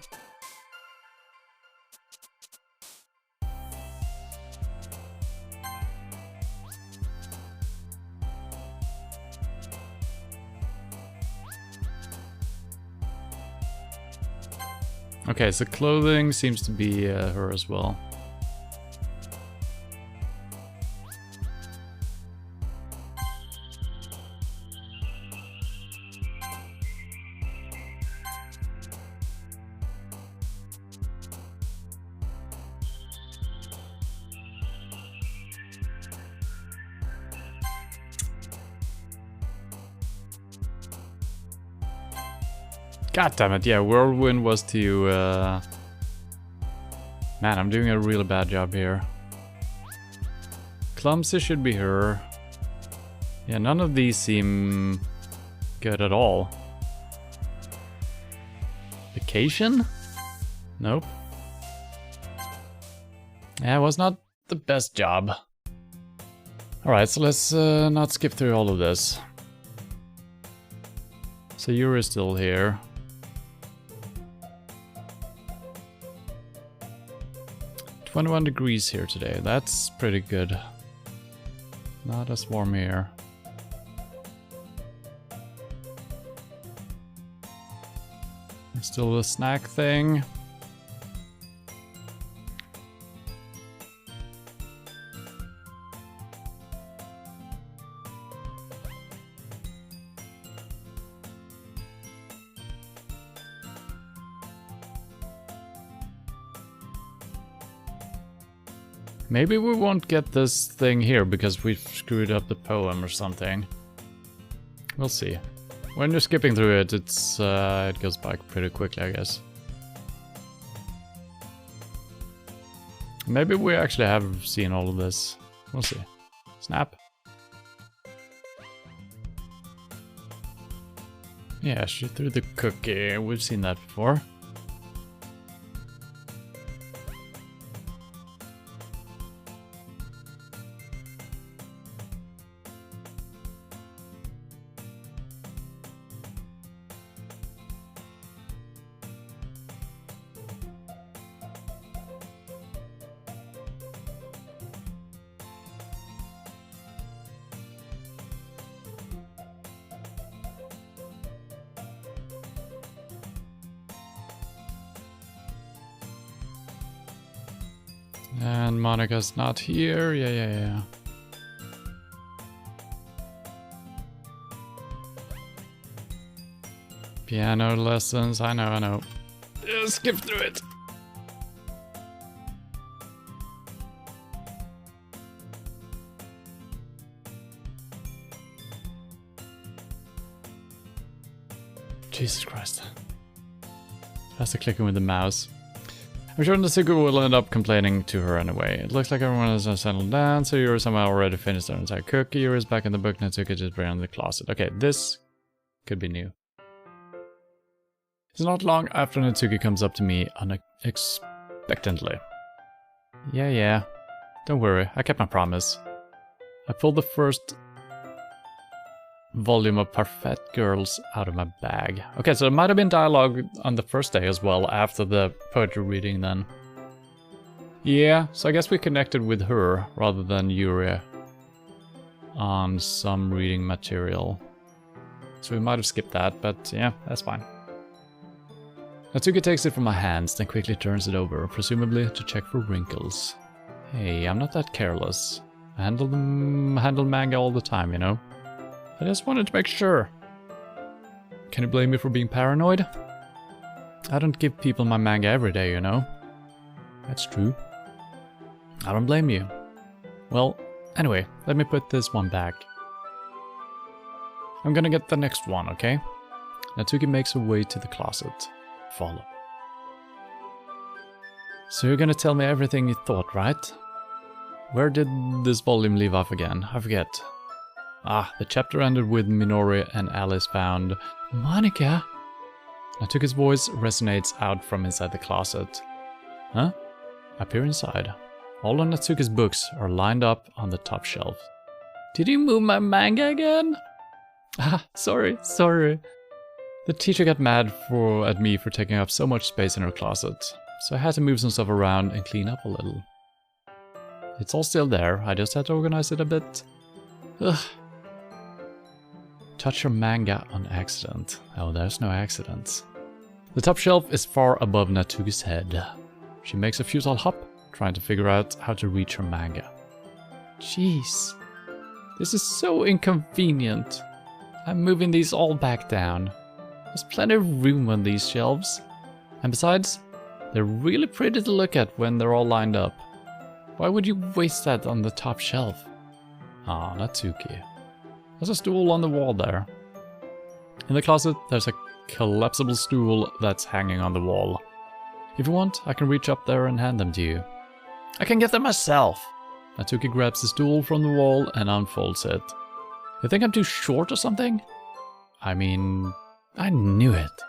Okay, so clothing seems to be her as well. God damn it, yeah, Whirlwind was to, Man, I'm doing a really bad job here. Clumsy should be her. Yeah, none of these seem good at all. Vacation? Nope. Yeah, it was not the best job. Alright, so let's not skip through all of this. So Yuri is still here. 21 degrees here today, that's pretty good. Not as warm here. Still a snack thing. Maybe we won't get this thing here because we've screwed up the poem or something. We'll see. When you're skipping through it, it's it goes back pretty quickly, I guess. Maybe we actually have seen all of this. We'll see. Snap. Yeah, shoot through the cookie. We've seen that before. And Monica's not here. Yeah. Piano lessons. I know. Skip through it. Jesus Christ. That's the clicking with the mouse. I'm sure Natsuki will end up complaining to her anyway. It looks like everyone has settled down, so Yuri somehow already finished their entire cookie. Yuri's back in the book, Natsuki just ran in the closet. Okay, this could be new. It's not long after Natsuki comes up to me unexpectedly. Yeah. Don't worry, I kept my promise. I pulled the first volume of Parfait Girls out of my bag. Okay, so it might have been dialogue on the first day as well, after the poetry reading then. Yeah, so I guess we connected with her rather than Yuri on some reading material. So we might have skipped that, but yeah, that's fine. Natsuki takes it from my hands, then quickly turns it over, presumably to check for wrinkles. Hey, I'm not that careless. I handle manga all the time, you know? I just wanted to make sure. Can you blame me for being paranoid? I don't give people my manga every day, you know? That's true. I don't blame you. Well, anyway, let me put this one back. I'm gonna get the next one, okay? Natsuki makes her way to the closet. Follow. So you're gonna tell me everything you thought, right? Where did this volume leave off again? I forget. Ah, the chapter ended with Minori and Alice found Monica. Natsuki's voice resonates out from inside the closet. Huh? I peer inside. All of Natsuki's books are lined up on the top shelf. Did you move my manga again? Ah, sorry. The teacher got mad at me for taking up so much space in her closet, so I had to move some stuff around and clean up a little. It's all still there, I just had to organize it a bit. Ugh. Touch your manga on accident. Oh, there's no accidents. The top shelf is far above Natsuki's head. She makes a futile hop, trying to figure out how to reach her manga. Jeez. This is so inconvenient. I'm moving these all back down. There's plenty of room on these shelves. And besides, they're really pretty to look at when they're all lined up. Why would you waste that on the top shelf? Ah, Natsuki. There's a stool on the wall there. In the closet, there's a collapsible stool that's hanging on the wall. If you want, I can reach up there and hand them to you. I can get them myself! Natsuki grabs the stool from the wall and unfolds it. You think I'm too short or something? I mean, I knew it.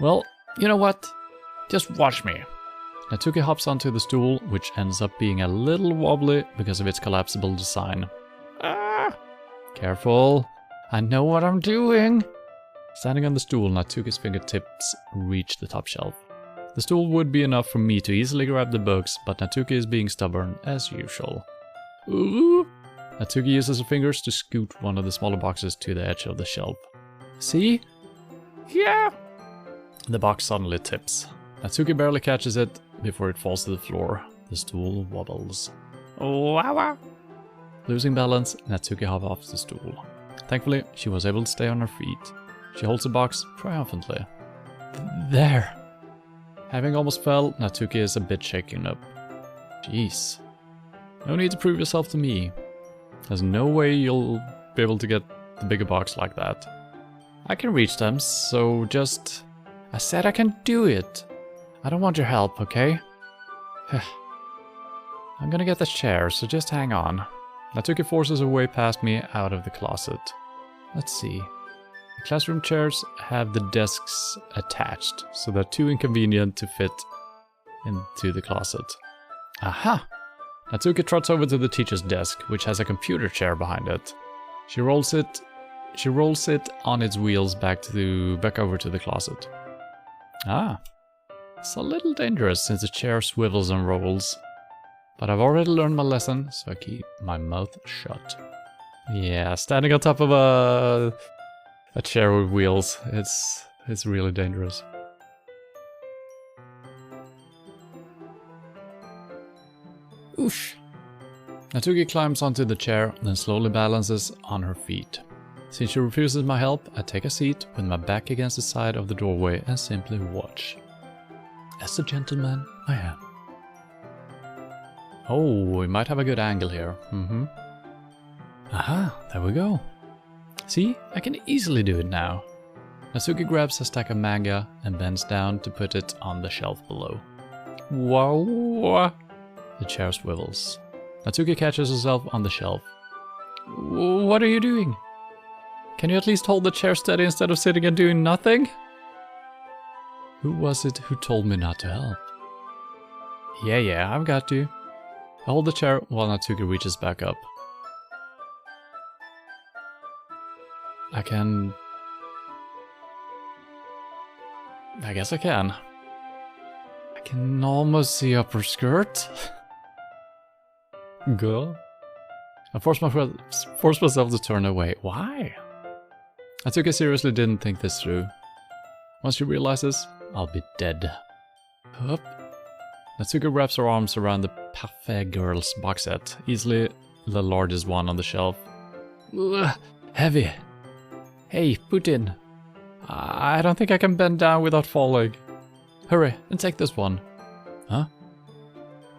Well, you know what? Just watch me. Natsuki hops onto the stool, which ends up being a little wobbly because of its collapsible design. Ah! Careful. I know what I'm doing. Standing on the stool, Natsuki's fingertips reach the top shelf. The stool would be enough for me to easily grab the books, but Natsuki is being stubborn as usual. Ooh! Natsuki uses her fingers to scoot one of the smaller boxes to the edge of the shelf. See? Yeah! The box suddenly tips. Natsuki barely catches it before it falls to the floor. The stool wobbles. Wow! Losing balance, Natsuki hops off the stool. Thankfully, she was able to stay on her feet. She holds the box triumphantly. There! Having almost fell, Natsuki is a bit shaken up. Jeez. No need to prove yourself to me. There's no way you'll be able to get the bigger box like that. I can reach them, so just... I said I can do it. I don't want your help, okay? I'm gonna get the chair, so just hang on. Natsuki forces her way past me out of the closet. Let's see. The classroom chairs have the desks attached, so they're too inconvenient to fit into the closet. Aha! Natsuki trots over to the teacher's desk, which has a computer chair behind it. She rolls it on its wheels back over to the closet. Ah. It's a little dangerous since the chair swivels and rolls. But I've already learned my lesson, so I keep my mouth shut. Yeah, standing on top of a chair with wheels, it's really dangerous. Oosh. Natsuki climbs onto the chair, then slowly balances on her feet. Since she refuses my help, I take a seat with my back against the side of the doorway and simply watch. As a gentleman I am. Oh, we might have a good angle here. Aha, there we go. See, I can easily do it now. Natsuki grabs a stack of manga and bends down to put it on the shelf below. Whoa! The chair swivels. Natsuki catches herself on the shelf. What are you doing? Can you at least hold the chair steady instead of sitting and doing nothing? Who was it who told me not to help? Yeah, I've got you. I hold the chair while Natsuki reaches back up. I guess I can. I can almost see up her skirt. Girl. I force myself to turn away. Why? Natsuki seriously didn't think this through. Once she realizes, I'll be dead. Up. Natsuki wraps her arms around the Parfait Girls box set, easily the largest one on the shelf. Ugh, heavy. Hey, put in. I don't think I can bend down without falling. Hurry, and take this one. Huh?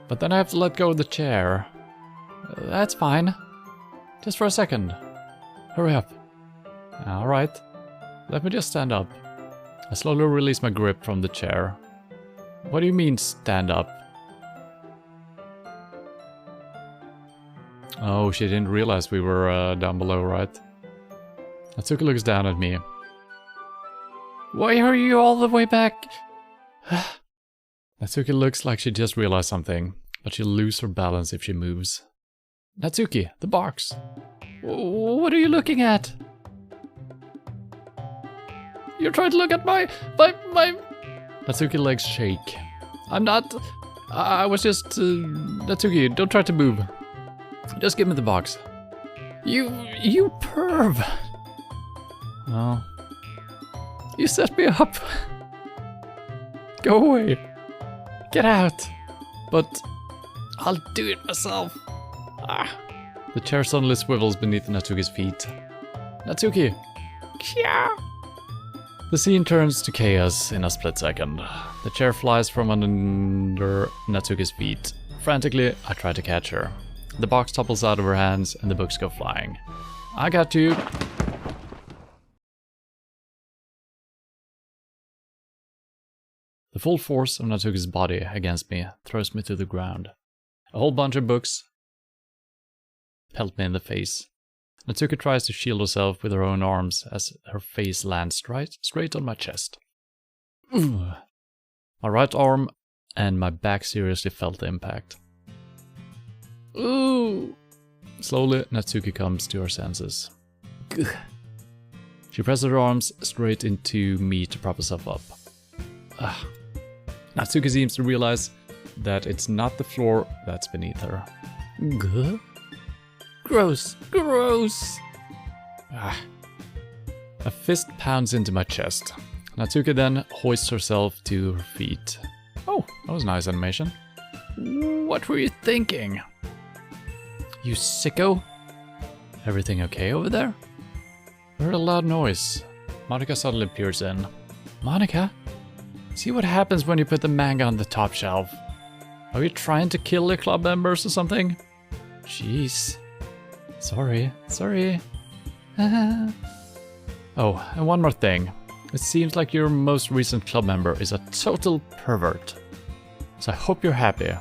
But then I have to let go of the chair. That's fine. Just for a second. Hurry up. Alright. Let me just stand up. I slowly release my grip from the chair. What do you mean, stand up? Oh, she didn't realize we were down below, right? Natsuki looks down at me. Why are you all the way back? Natsuki looks like she just realized something, but she'll lose her balance if she moves. Natsuki, the box. What are you looking at? You're trying to look at my... Natsuki legs shake. I'm not... I was just... Natsuki, don't try to move. Just give me the box. You perv. Oh. You set me up. Go away. Get out. But I'll do it myself. Ah. The chair suddenly swivels beneath Natsuki's feet. Natsuki. Kya. The scene turns to chaos in a split second. The chair flies from under Natsuki's feet. Frantically, I try to catch her. The box topples out of her hands and the books go flying. I got you. The full force of Natsuki's body against me throws me to the ground. A whole bunch of books pelt me in the face. Natsuki tries to shield herself with her own arms as her face lands straight on my chest. My right arm and my back seriously felt the impact. Ooh! Slowly, Natsuki comes to her senses. Gugh. She presses her arms straight into me to prop herself up. Natsuki seems to realize that it's not the floor that's beneath her. Gugh. Gross! Gross! A fist pounds into my chest. Natsuki then hoists herself to her feet. Oh, that was a nice animation. What were you thinking? You sicko? Everything okay over there? I heard a loud noise. Monika suddenly peers in. Monika? See what happens when you put the manga on the top shelf. Are you trying to kill your club members or something? Jeez. Sorry. Oh, and one more thing. It seems like your most recent club member is a total pervert. So I hope you're happy.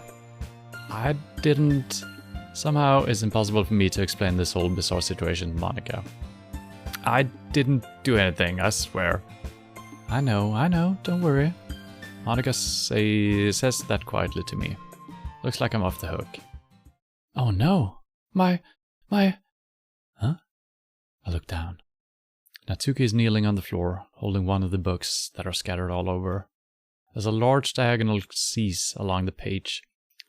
I didn't... Somehow it's impossible for me to explain this whole bizarre situation to Monika. I didn't do anything, I swear. I know, don't worry. Monika says that quietly to me. Looks like I'm off the hook. Oh no! My... Huh? I look down. Natsuki is kneeling on the floor, holding one of the books that are scattered all over. There's a large diagonal crease along the page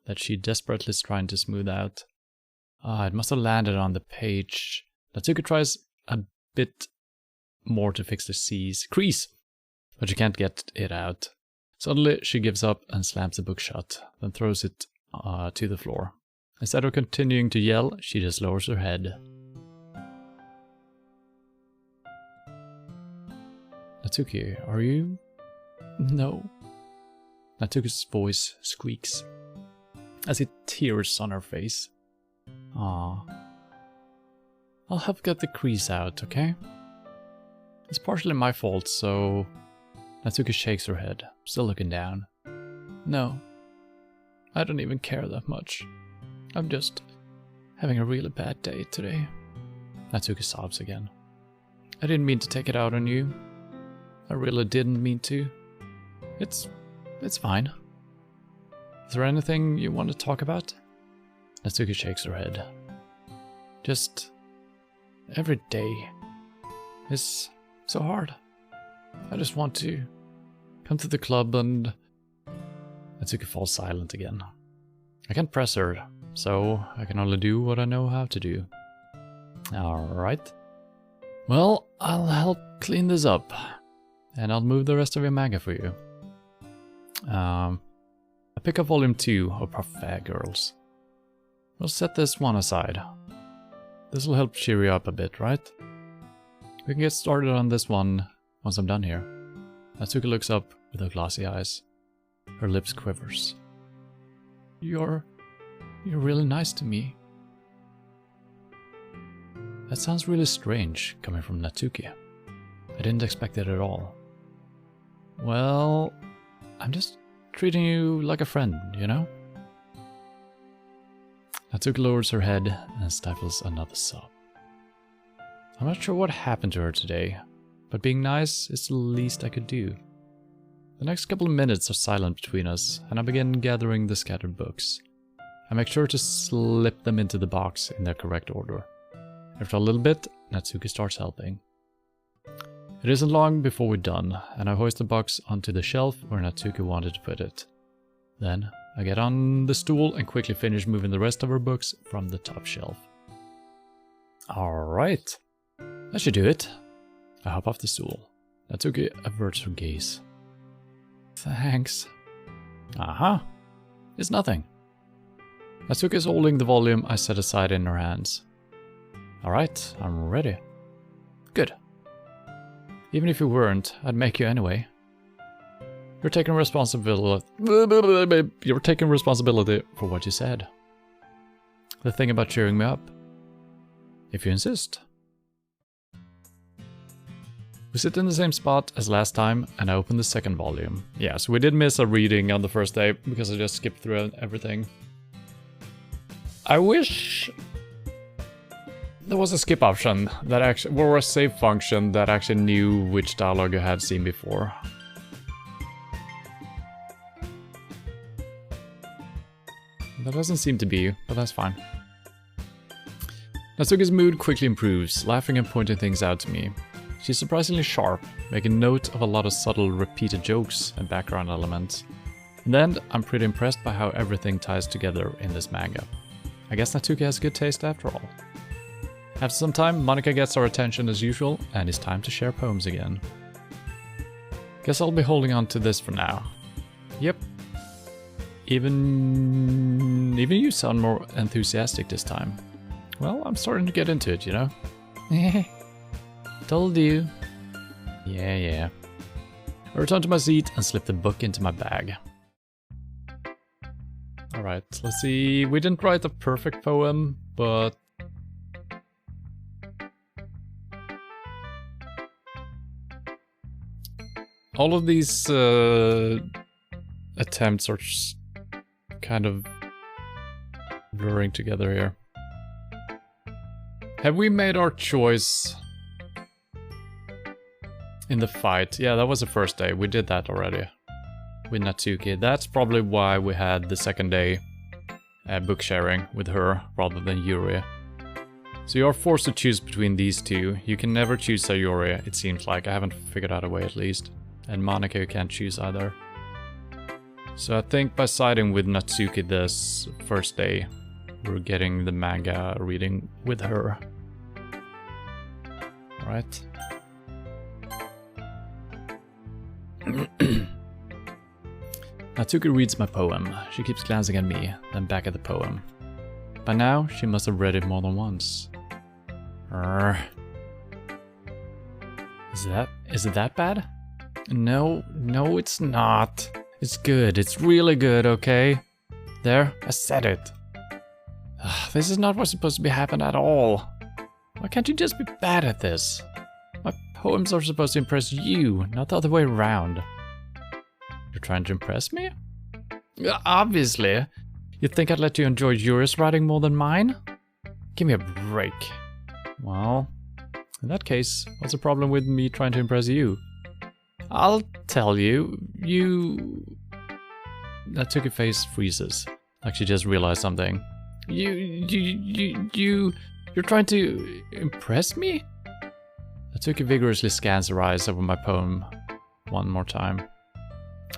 that she desperately is trying to smooth out. It must have landed on the page. Natsuki tries a bit more to fix the crease, but she can't get it out. Suddenly, she gives up and slams the book shut, then throws it to the floor. Instead of continuing to yell, she just lowers her head. Natsuki, are you... No. Natsuki's voice squeaks as it tears on her face. Aww. I'll help get the crease out, okay? It's partially my fault, so... Natsuki shakes her head, still looking down. No. I don't even care that much. I'm just having a really bad day today. Natsuki sobs again. I didn't mean to take it out on you. I really didn't mean to. It's fine. Is there anything you want to talk about? Natsuki shakes her head. Just every day is so hard. I just want to come to the club and... Natsuki falls silent again. I can't press her, so I can only do what I know how to do. Alright. Well, I'll help clean this up. And I'll move the rest of your manga for you. I pick up volume 2 of Parfait Girls. We'll set this one aside. This will help cheer you up a bit, right? We can get started on this one once I'm done here. Natsuki looks up with her glassy eyes. Her lips quivers. You're really nice to me. That sounds really strange coming from Natsuki. I didn't expect it at all. Well, I'm just treating you like a friend, you know? Natsuki lowers her head and stifles another sob. I'm not sure what happened to her today, but being nice is the least I could do. The next couple of minutes are silent between us, and I begin gathering the scattered books. I make sure to slip them into the box in their correct order. After a little bit, Natsuki starts helping. It isn't long before we're done, and I hoist the box onto the shelf where Natsuki wanted to put it. Then, I get on the stool and quickly finish moving the rest of her books from the top shelf. Alright, that should do it. I hop off the stool. Natsuki averts her gaze. Thanks. Aha, it's nothing. Natsuki is holding the volume I set aside in her hands. Alright, I'm ready. Good. Even if you weren't, I'd make you anyway. You're taking responsibility for what you said. The thing about cheering me up. If you insist. We sit in the same spot as last time, and I open the second volume. Yeah, so we did miss a reading on the first day, because I just skipped through everything. I wish there was a skip option that actually, or a save function that actually knew which dialogue I had seen before. That doesn't seem to be, but that's fine. Natsuki's mood quickly improves, laughing and pointing things out to me. She's surprisingly sharp, making note of a lot of subtle repeated jokes and background elements. And then I'm pretty impressed by how everything ties together in this manga. I guess Natsuki has good taste after all. After some time, Monika gets our attention as usual, and it's time to share poems again. Guess I'll be holding on to this for now. Yep. Even you sound more enthusiastic this time. Well, I'm starting to get into it, you know? Told you. Yeah. I return to my seat and slip the book into my bag. Alright, let's see. We didn't write a perfect poem, but... all of these attempts are just kind of blurring together here. Have we made our choice in the fight? Yeah, that was the first day. We did that already with Natsuki. That's probably why we had the second day book sharing with her rather than Yuri. So you are forced to choose between these two. You can never choose Sayori, it seems like. I haven't figured out a way at least. And Monika you can't choose either. So I think by siding with Natsuki this first day, we're getting the manga reading with her. Alright. Natsuki reads my poem. She keeps glancing at me, then back at the poem. By now, she must have read it more than once. Is it that bad? No, it's not. It's good. It's really good, okay? There, I said it. This is not what's supposed to be happening at all. Why can't you just be bad at this? My poems are supposed to impress you, not the other way around. You're trying to impress me? Obviously. You think I'd let you enjoy Yuri's writing more than mine? Give me a break. Well, in that case, what's the problem with me trying to impress you? I'll tell you, Natsuki's face freezes, like she just realized something. You're trying to impress me? Natsuki vigorously scans her eyes over my poem one more time.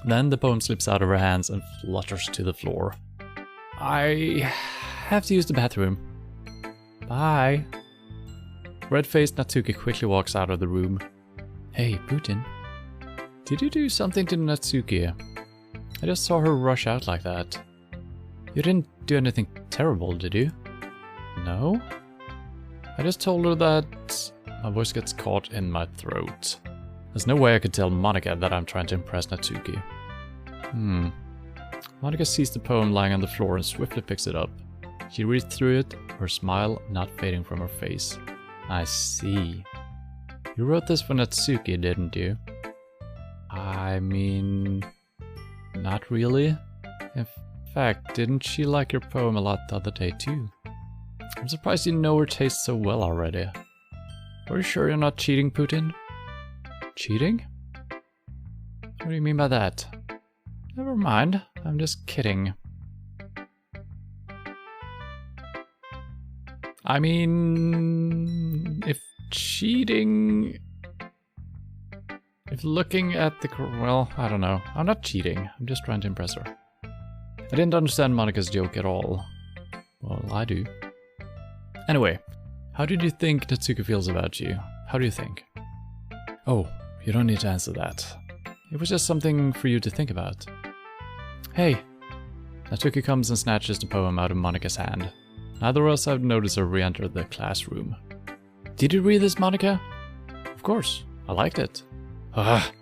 Then the poem slips out of her hands and flutters to the floor. I have to use the bathroom. Bye. Red-faced Natsuki quickly walks out of the room. Hey, Putin. Did you do something to Natsuki? I just saw her rush out like that. You didn't do anything terrible, did you? No? I just told her that... My voice gets caught in my throat. There's no way I could tell Monica that I'm trying to impress Natsuki. Monica sees the poem lying on the floor and swiftly picks it up. She reads through it, her smile not fading from her face. I see. You wrote this for Natsuki, didn't you? I mean... not really. In fact, didn't she like your poem a lot the other day too? I'm surprised you know her taste so well already. Are you sure you're not cheating, Putin? Cheating? What do you mean by that? Never mind, I'm just kidding. I mean, if cheating... if looking at the... well, I don't know. I'm not cheating, I'm just trying to impress her. I didn't understand Monica's joke at all. Well, I do. Anyway, how did you think Natsuki feels about you? How do you think? Oh, you don't need to answer that. It was just something for you to think about. Hey! Natsuki comes and snatches the poem out of Monica's hand. Neither of us have noticed her re-enter the classroom. Did you read this, Monica? Of course, I liked it. Ugh.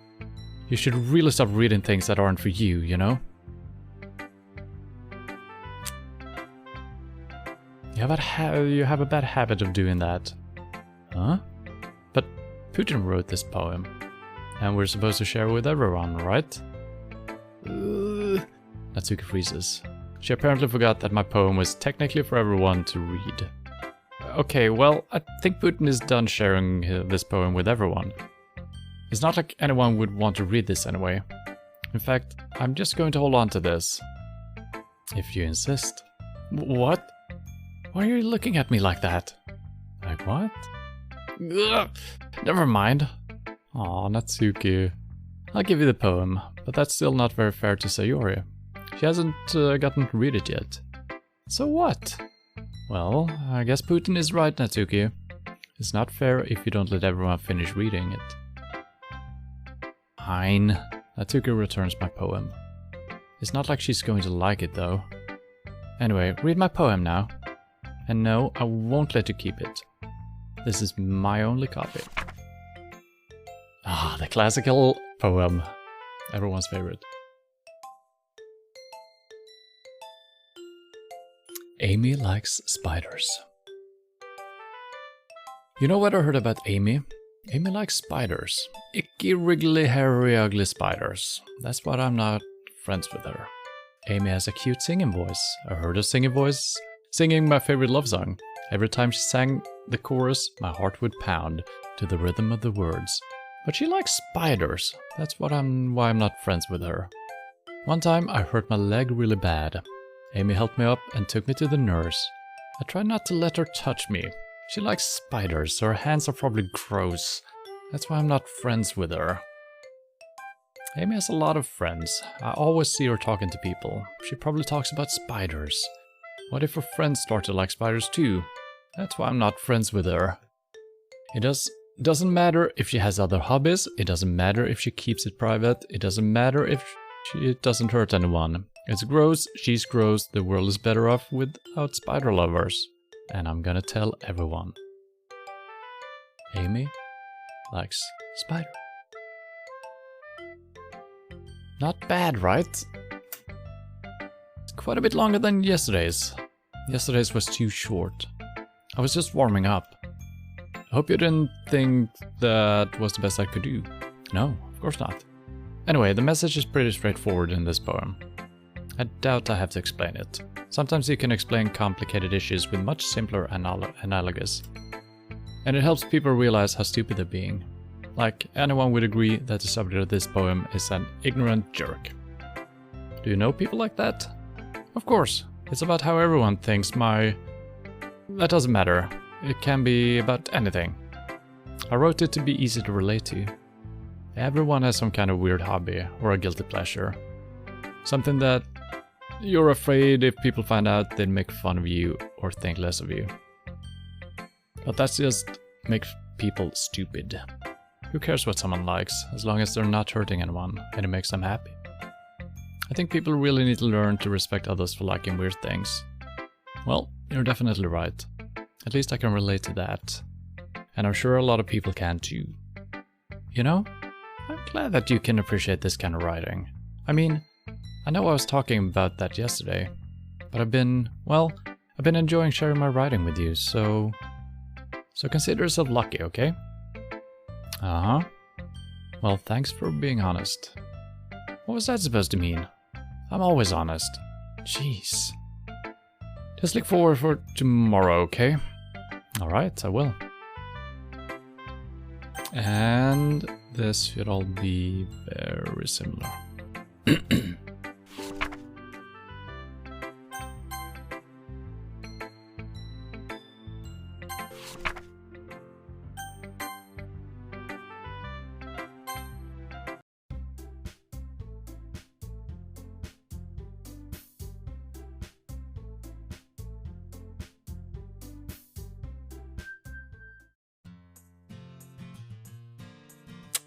You should really stop reading things that aren't for you, you know? You have a bad habit of doing that. Huh? But Putin wrote this poem. And we're supposed to share it with everyone, right? Natsuki freezes. She apparently forgot that my poem was technically for everyone to read. Okay, well, I think Putin is done sharing this poem with everyone. It's not like anyone would want to read this anyway. In fact, I'm just going to hold on to this. If you insist. What? Why are you looking at me like that? Like what? Ugh, never mind. Aw, Natsuki. I'll give you the poem, but that's still not very fair to Sayori. She hasn't gotten to read it yet. So what? Well, I guess Putin is right, Natsuki. It's not fair if you don't let everyone finish reading it. Fine. Natsuki returns my poem. It's not like she's going to like it, though. Anyway, read my poem now. And no, I won't let you keep it. This is my only copy. Ah, the classical poem. Everyone's favorite. Amy likes spiders. You know what I heard about Amy? Amy likes spiders. Icky, wriggly, hairy, ugly spiders. That's why I'm not friends with her. Amy has a cute singing voice. I heard her singing my favorite love song. Every time she sang the chorus, my heart would pound to the rhythm of the words. But she likes spiders. That's why I'm not friends with her. One time I hurt my leg really bad. Amy helped me up and took me to the nurse. I tried not to let her touch me. She likes spiders, so her hands are probably gross. That's why I'm not friends with her. Amy has a lot of friends. I always see her talking to people. She probably talks about spiders. What if her friends start to like spiders too? That's why I'm not friends with her. It doesn't matter if she has other hobbies. It doesn't matter if she keeps it private. It doesn't matter if it doesn't hurt anyone. It's gross, she's gross, the world is better off without spider lovers. And I'm gonna tell everyone. Amy likes spider. Not bad, right? It's quite a bit longer than yesterday's. Yesterday's was too short. I was just warming up. I hope you didn't think that was the best I could do. No, of course not. Anyway, the message is pretty straightforward in this poem. I doubt I have to explain it. Sometimes you can explain complicated issues with much simpler analogies. And it helps people realize how stupid they're being. Like, anyone would agree that the subject of this poem is an ignorant jerk. Do you know people like that? Of course, it's about how everyone thinks That doesn't matter. It can be about anything. I wrote it to be easy to relate to. Everyone has some kind of weird hobby or a guilty pleasure. Something that you're afraid if people find out they'd make fun of you or think less of you. But that just makes people stupid. Who cares what someone likes, as long as they're not hurting anyone and it makes them happy? I think people really need to learn to respect others for liking weird things. Well, you're definitely right. At least I can relate to that. And I'm sure a lot of people can too. You know, I'm glad that you can appreciate this kind of writing. I mean, I know I was talking about that yesterday, but I've been enjoying sharing my writing with you, so consider yourself lucky, okay? Uh-huh. Well, thanks for being honest. What was that supposed to mean? I'm always honest. Jeez. Just look forward for tomorrow, okay? Alright, I will. And this should all be very similar.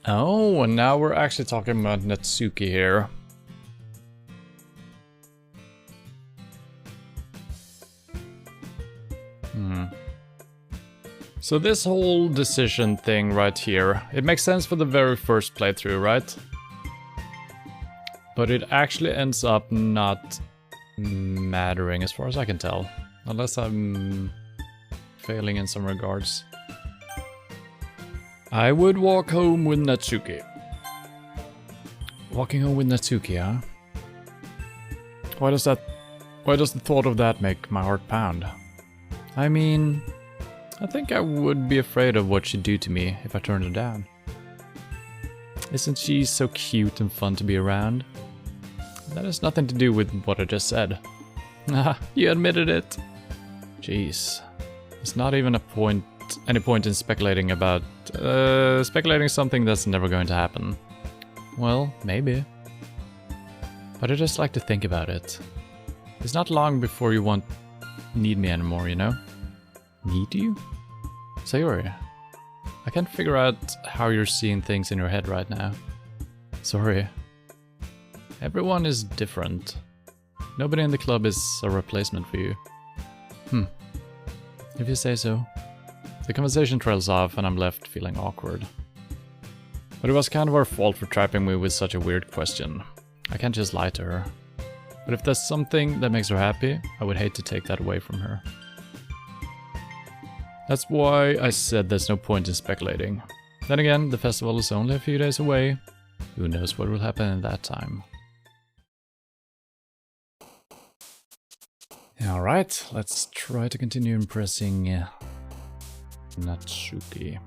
Oh, and now we're actually talking about Natsuki here. So this whole decision thing right here, it makes sense for the very first playthrough, right? But it actually ends up not mattering as far as I can tell. Unless I'm failing in some regards. I would walk home with Natsuki. Walking home with Natsuki, huh? Why does the thought of that make my heart pound? I mean, I think I would be afraid of what she'd do to me if I turned her down. Isn't she so cute and fun to be around? That has nothing to do with what I just said. Ah, you admitted it. Jeez. There's not even any point in speculating about speculating something that's never going to happen. Well, maybe. But I just like to think about it. It's not long before you won't need me anymore, you know? Need you? Sayori, I can't figure out how you're seeing things in your head right now. Sorry. Everyone is different. Nobody in the club is a replacement for you. If you say so. The conversation trails off and I'm left feeling awkward. But it was kind of her fault for trapping me with such a weird question. I can't just lie to her. But if there's something that makes her happy, I would hate to take that away from her. That's why I said there's no point in speculating. Then again, the festival is only a few days away. Who knows what will happen in that time. Alright, let's try to continue impressing Natsuki.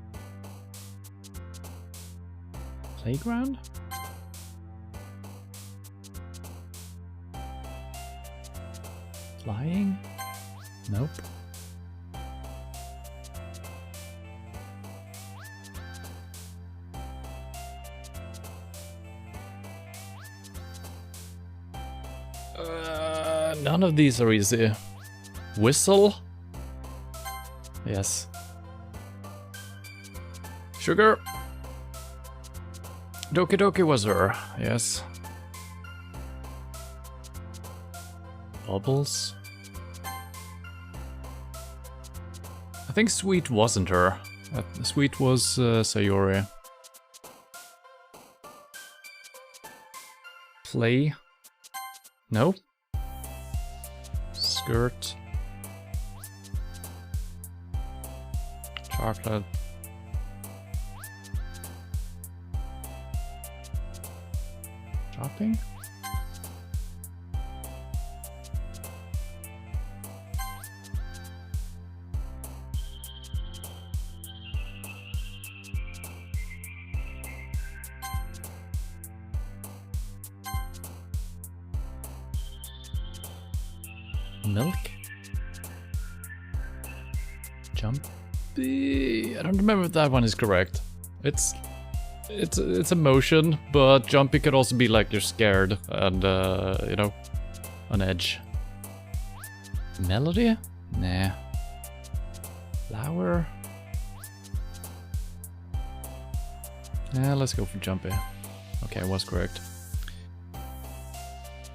Playground? Flying? Nope. None of these are easy. Whistle? Yes. Sugar? Doki Doki was her, yes. Bubbles? I think Sweet wasn't her. Sweet was Sayori. Play? No? Skirt? Chocolate? Shopping? Milk? Jumpy? I don't remember if that one is correct. It's emotion, but jumpy could also be like you're scared and you know, on edge. Melody? Nah. Flower? Yeah, let's go for jumpy. Okay, I was correct.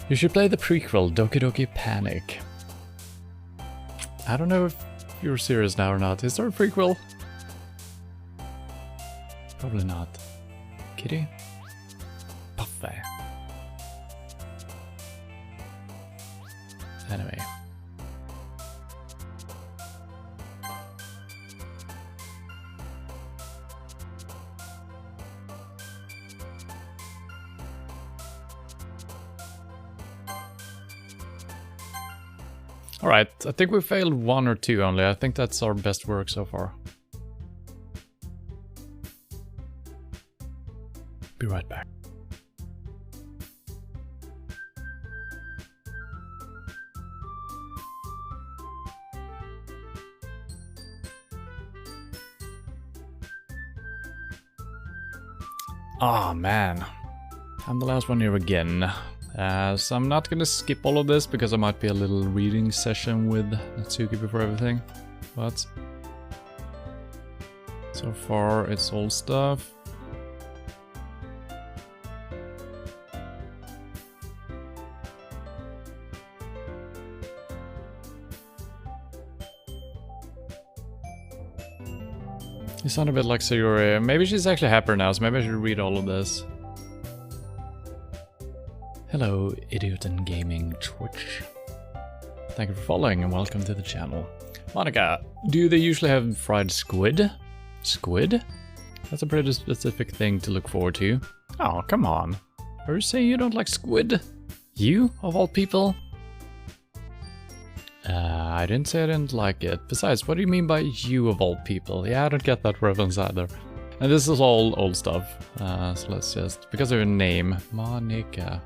You should play the prequel, Doki Doki Panic. I don't know if you're serious now or not. Is there a prequel? Probably not. Kitty? way. Anyway. Alright, I think we failed 1 or 2 only. I think that's our best work so far. Be right back. Ah, man. I'm the last one here again. So I'm not gonna skip all of this because I might be a little reading session with Natsuki before everything. But so far it's old stuff. You sound a bit like Sayuri. Maybe she's actually happier now, so maybe I should read all of this. Hello, Idiot and Gaming Twitch. Thank you for following and welcome to the channel. Monica, do they usually have fried squid? Squid? That's a pretty specific thing to look forward to. Oh, come on. Are you saying you don't like squid? You, of all people? I didn't say I didn't like it. Besides, what do you mean by you of all people? Yeah, I don't get that reference either. And this is all old stuff. So let's just... because of your name. Monica.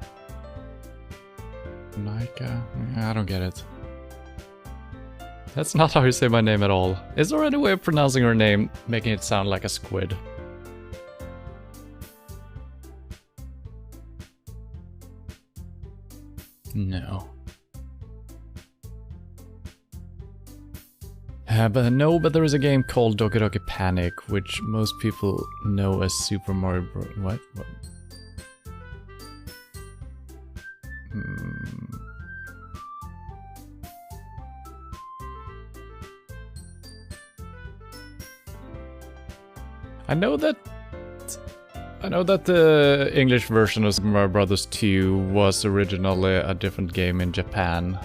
Monica? I don't get it. That's not how you say my name at all. Is there any way of pronouncing her name, making it sound like a squid? No. But there is a game called Doki Panic, which most people know as Super Mario Bros. What? I know that the English version of Super Mario Bros. 2 was originally a different game in Japan.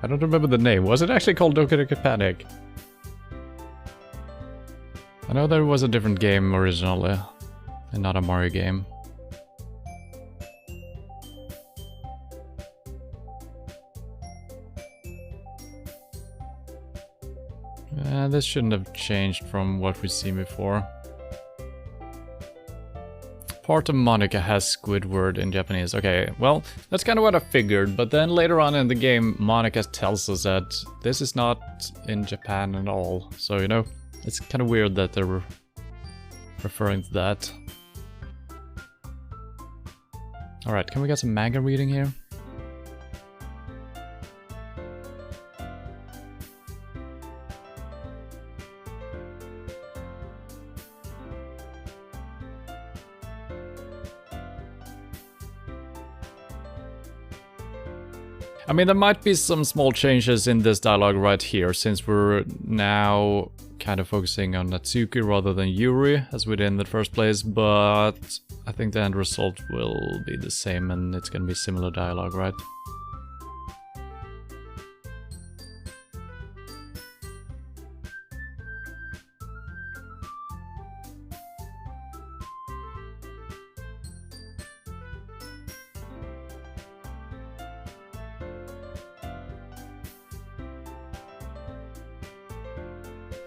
I don't remember the name. Was it actually called Doki Panic? I know there was a different game originally, and not a Mario game. This shouldn't have changed from what we've seen before. Part of Monica has Squidward in Japanese. Okay, well, that's kind of what I figured, but then later on in the game, Monica tells us that this is not in Japan at all. So, you know, it's kind of weird that they're referring to that. Alright, can we get some manga reading here? I mean, there might be some small changes in this dialogue right here, since we're now kind of focusing on Natsuki rather than Yuri, as we did in the first place, but I think the end result will be the same and it's gonna be similar dialogue, right?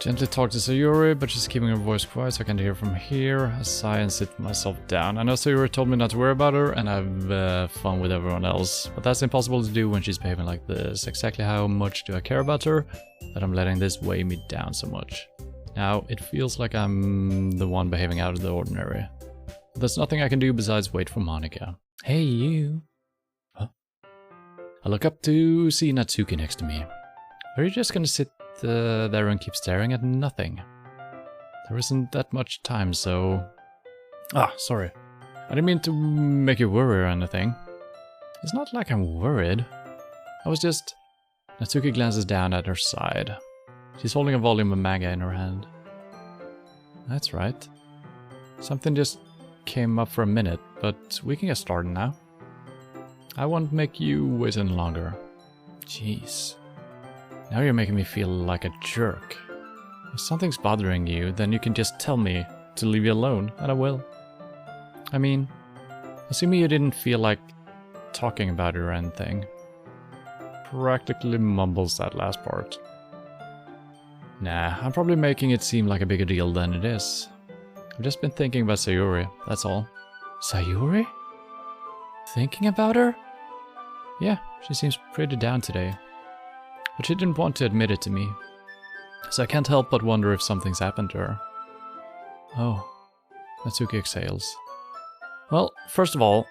Gently talk to Sayuri, but she's keeping her voice quiet so I can't hear from here. I sigh and sit myself down. I know Sayuri told me not to worry about her and have fun with everyone else, but that's impossible to do when she's behaving like this. Exactly how much do I care about her that I'm letting this weigh me down so much? Now, it feels like I'm the one behaving out of the ordinary. But there's nothing I can do besides wait for Monica. Hey, you. Huh? I look up to see Natsuki next to me. Are you just gonna sit there and keep staring at nothing? There isn't that much time, so... Ah, sorry. I didn't mean to make you worry or anything. It's not like I'm worried. I was just... Natsuki glances down at her side. She's holding a volume of manga in her hand. That's right. Something just came up for a minute, but we can get started now. I won't make you wait any longer. Jeez. Now you're making me feel like a jerk. If something's bothering you, then you can just tell me to leave you alone, and I will. I mean, assuming you didn't feel like talking about it or anything. Practically mumbles that last part. Nah, I'm probably making it seem like a bigger deal than it is. I've just been thinking about Sayuri, that's all. Sayuri? Thinking about her? Yeah, she seems pretty down today. But she didn't want to admit it to me. So I can't help but wonder if something's happened to her. Oh, Natsuki exhales. Well, first of all,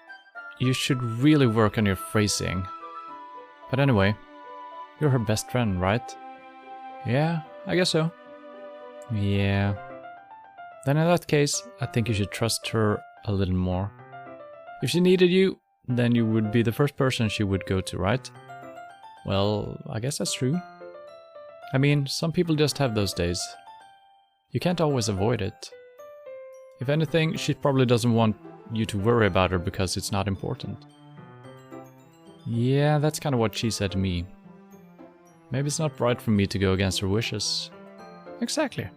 you should really work on your phrasing. But anyway, you're her best friend, right? Yeah, I guess so. Yeah. Then in that case, I think you should trust her a little more. If she needed you, then you would be the first person she would go to, right? Well, I guess that's true. I mean, some people just have those days. You can't always avoid it. If anything, she probably doesn't want you to worry about her because it's not important. Yeah, that's kind of what she said to me. Maybe it's not right for me to go against her wishes. Exactly.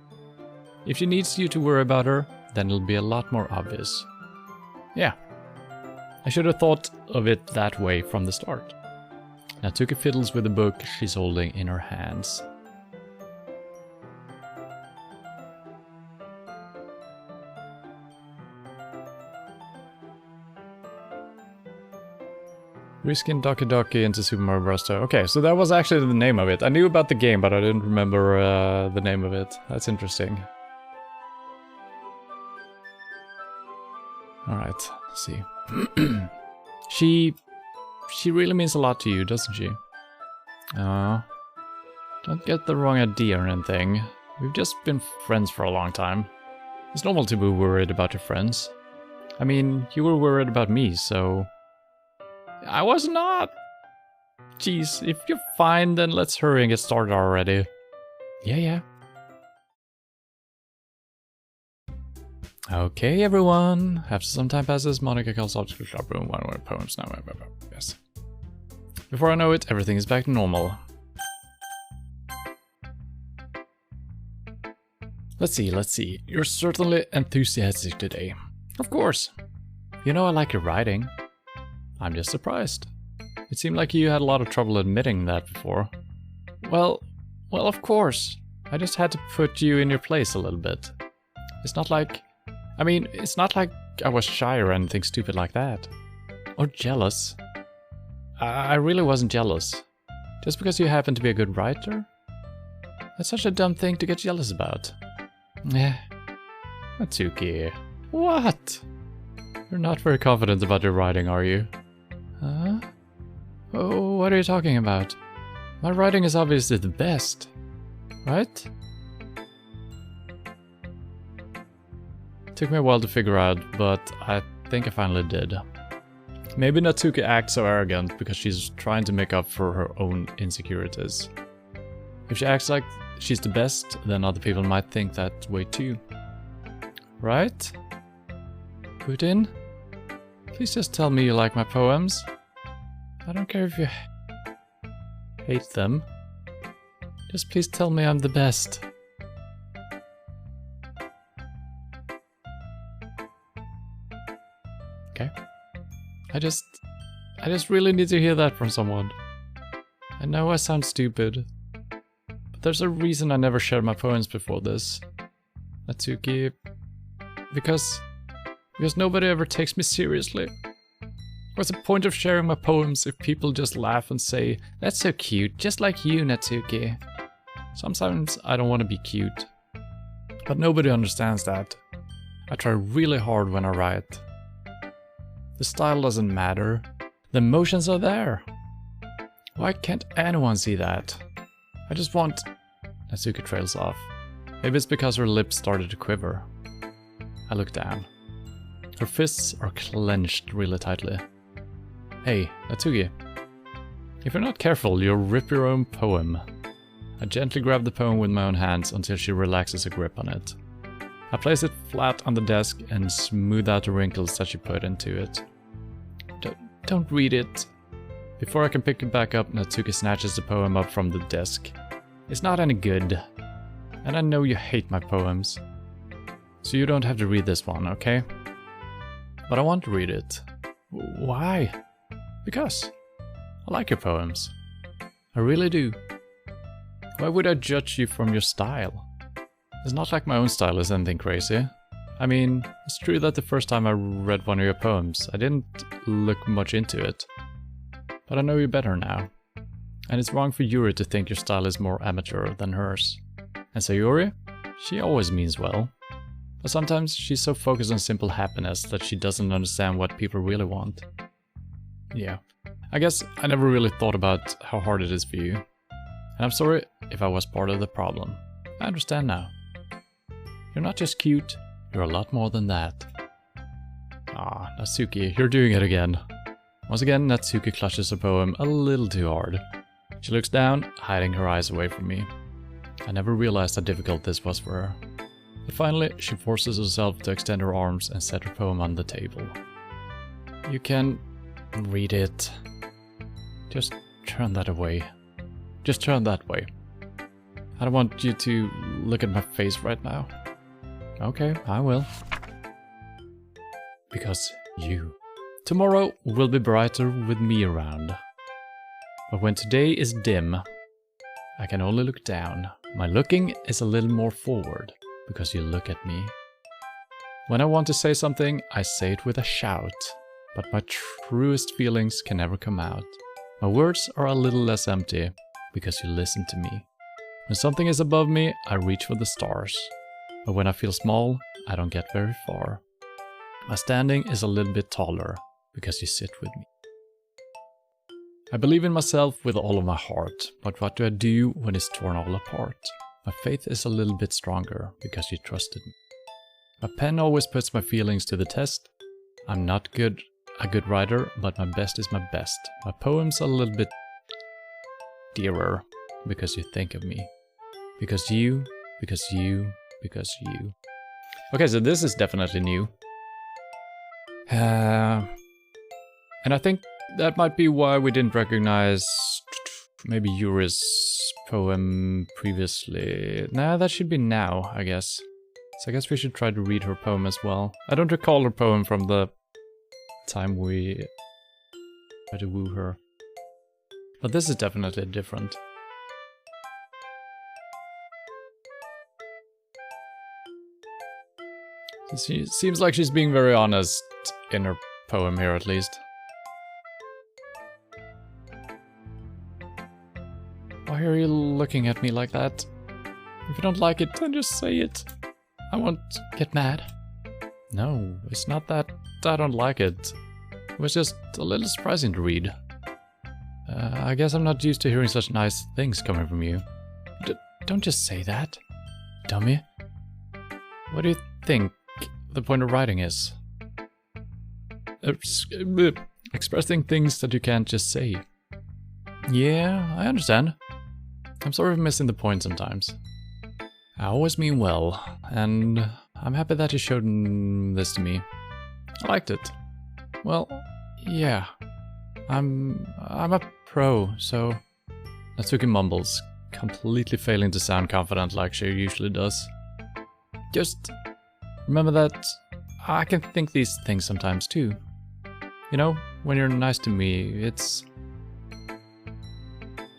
If she needs you to worry about her, then it'll be a lot more obvious. Yeah. I should have thought of it that way from the start. Natsuki fiddles with the book she's holding in her hands. Reskin Doki Doki into Super Mario Bros. Okay, so that was actually the name of it. I knew about the game, but I didn't remember the name of it. That's interesting. Alright, let's see. She really means a lot to you, doesn't she? Don't get the wrong idea or anything. We've just been friends for a long time. It's normal to be worried about your friends. I mean, you were worried about me, so... I was not! Jeez, if you're fine, then let's hurry and get started already. Yeah. Okay, everyone. After some time passes, Monika calls off to the shop room. One word poems now. Yes. Before I know it, everything is back to normal. Let's see. You're certainly enthusiastic today. Of course. You know I like your writing. I'm just surprised. It seemed like you had a lot of trouble admitting that before. Well, of course. I just had to put you in your place a little bit. It's not like... I mean, it's not like I was shy or anything stupid like that. Or jealous. I really wasn't jealous. Just because you happen to be a good writer? That's such a dumb thing to get jealous about. Eh. Natsuki. What? You're not very confident about your writing, are you? Huh? Oh, what are you talking about? My writing is obviously the best. Right? Took me a while to figure out, but I think I finally did. Maybe Natsuki acts so arrogant because she's trying to make up for her own insecurities. If she acts like she's the best, then other people might think that way too. Right? Putin? Please just tell me you like my poems. I don't care if you hate them. Just please tell me I'm the best. Okay. I just really need to hear that from someone. I know I sound stupid, but there's a reason I never shared my poems before this. Natsuki, because nobody ever takes me seriously. What's the point of sharing my poems if people just laugh and say, "That's so cute, just like you, Natsuki." Sometimes I don't want to be cute, but nobody understands that. I try really hard when I write. The style doesn't matter. The emotions are there. Why can't anyone see that? I just want... Natsuki trails off. Maybe it's because her lips started to quiver. I look down. Her fists are clenched really tightly. Hey, Natsuki. If you're not careful, you'll rip your own poem. I gently grab the poem with my own hands until she relaxes her grip on it. I place it flat on the desk and smooth out the wrinkles that she put into it. Don't read it. Before I can pick it back up, Natsuki snatches the poem up from the desk. It's not any good. And I know you hate my poems. So you don't have to read this one, okay? But I want to read it. Why? Because I like your poems. I really do. Why would I judge you from your style? It's not like my own style is anything crazy. I mean, it's true that the first time I read one of your poems, I didn't look much into it. But I know you better now. And it's wrong for Yuri to think your style is more amateur than hers. And Sayuri? She always means well. But sometimes she's so focused on simple happiness that she doesn't understand what people really want. Yeah, I guess I never really thought about how hard it is for you. And I'm sorry if I was part of the problem. I understand now. You're not just cute, you're a lot more than that. Ah, Natsuki, you're doing it again. Once again, Natsuki clutches her poem a little too hard. She looks down, hiding her eyes away from me. I never realized how difficult this was for her. But finally, she forces herself to extend her arms and set her poem on the table. You can read it. Just turn that away. Just turn that way. I don't want you to look at my face right now. Okay, I will. Because you. Tomorrow will be brighter with me around. But when today is dim, I can only look down. My looking is a little more forward, because you look at me. When I want to say something, I say it with a shout, but my truest feelings can never come out. My words are a little less empty, because you listen to me. When something is above me, I reach for the stars. But when I feel small, I don't get very far. My standing is a little bit taller, because you sit with me. I believe in myself with all of my heart, but what do I do when it's torn all apart? My faith is a little bit stronger, because you trusted me. My pen always puts my feelings to the test. I'm not a good writer, but my best is my best. My poem's a little bit dearer, because you think of me. Because you. Okay, so this is definitely new. And I think that might be why we didn't recognize maybe Yuri's poem previously. Nah, that should be now, I guess. So I guess we should try to read her poem as well. I don't recall her poem from the time we tried to woo her. But this is definitely different. She seems like she's being very honest in her poem here, at least. Why are you looking at me like that? If you don't like it, then just say it. I won't get mad. No, it's not that I don't like it. It was just a little surprising to read. I guess I'm not used to hearing such nice things coming from you. Don't just say that, dummy. What do you think the point of writing is? Expressing things that you can't just say. Yeah, I understand. I'm sort of missing the point sometimes. I always mean well, and I'm happy that you showed this to me. I liked it. Well, yeah. I'm a pro, so... Natsuki mumbles, completely failing to sound confident like she usually does. Just remember that I can think these things sometimes too. You know, when you're nice to me, it's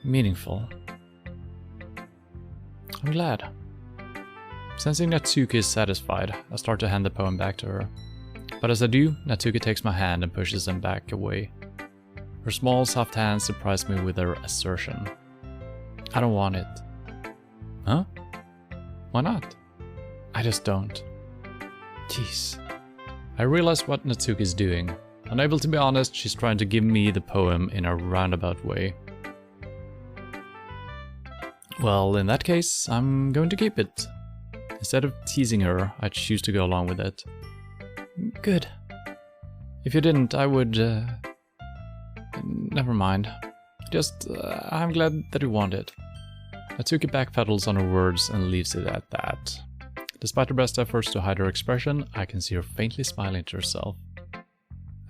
meaningful. I'm glad. Sensing Natsuki is satisfied, I start to hand the poem back to her. But as I do, Natsuki takes my hand and pushes them back away. Her small, soft hands surprise me with her assertion. I don't want it. Huh? Why not? I just don't. Jeez. I realize what Natsuki's doing. Unable to be honest, she's trying to give me the poem in a roundabout way. Well, in that case, I'm going to keep it. Instead of teasing her, I choose to go along with it. Good. If you didn't, I would... Never mind. Just, I'm glad that you want it. Natsuki backpedals on her words and leaves it at that. Despite her best efforts to hide her expression, I can see her faintly smiling to herself.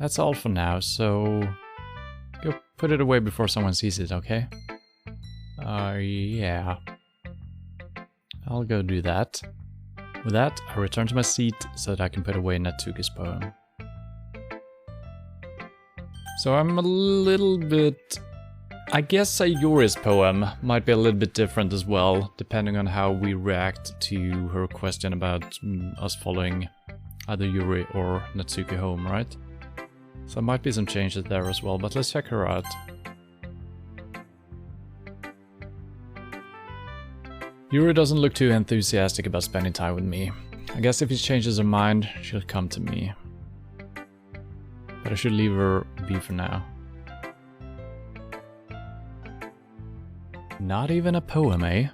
That's all for now, so go put it away before someone sees it, okay? Yeah. I'll go do that. With that, I return to my seat so that I can put away Natsuki's poem. So I'm a little bit... I guess Sayori's poem might be a little bit different as well, depending on how we react to her question about us following either Yuri or Natsuki home, right? So there might be some changes there as well, but let's check her out. Yuri doesn't look too enthusiastic about spending time with me. I guess if he changes her mind, she'll come to me. But I should leave her be for now. Not even a poem, eh?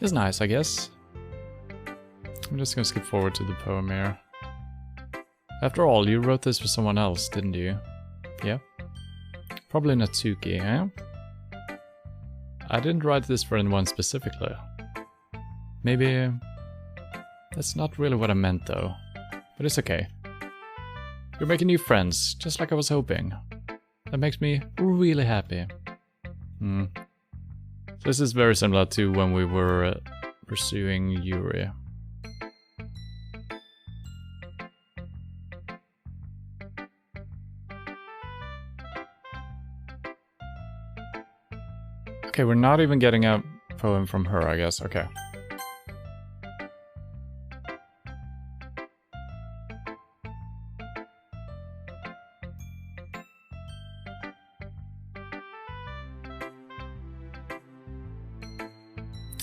It's nice, I guess. I'm just gonna skip forward to the poem here. After all, you wrote this for someone else, didn't you? Yeah? Probably Natsuki, eh? I didn't write this for anyone specifically. Maybe... That's not really what I meant though. But it's okay. You're making new friends, just like I was hoping. That makes me really happy. This is very similar to when we were pursuing Yuri. Okay, we're not even getting a poem from her, I guess. Okay.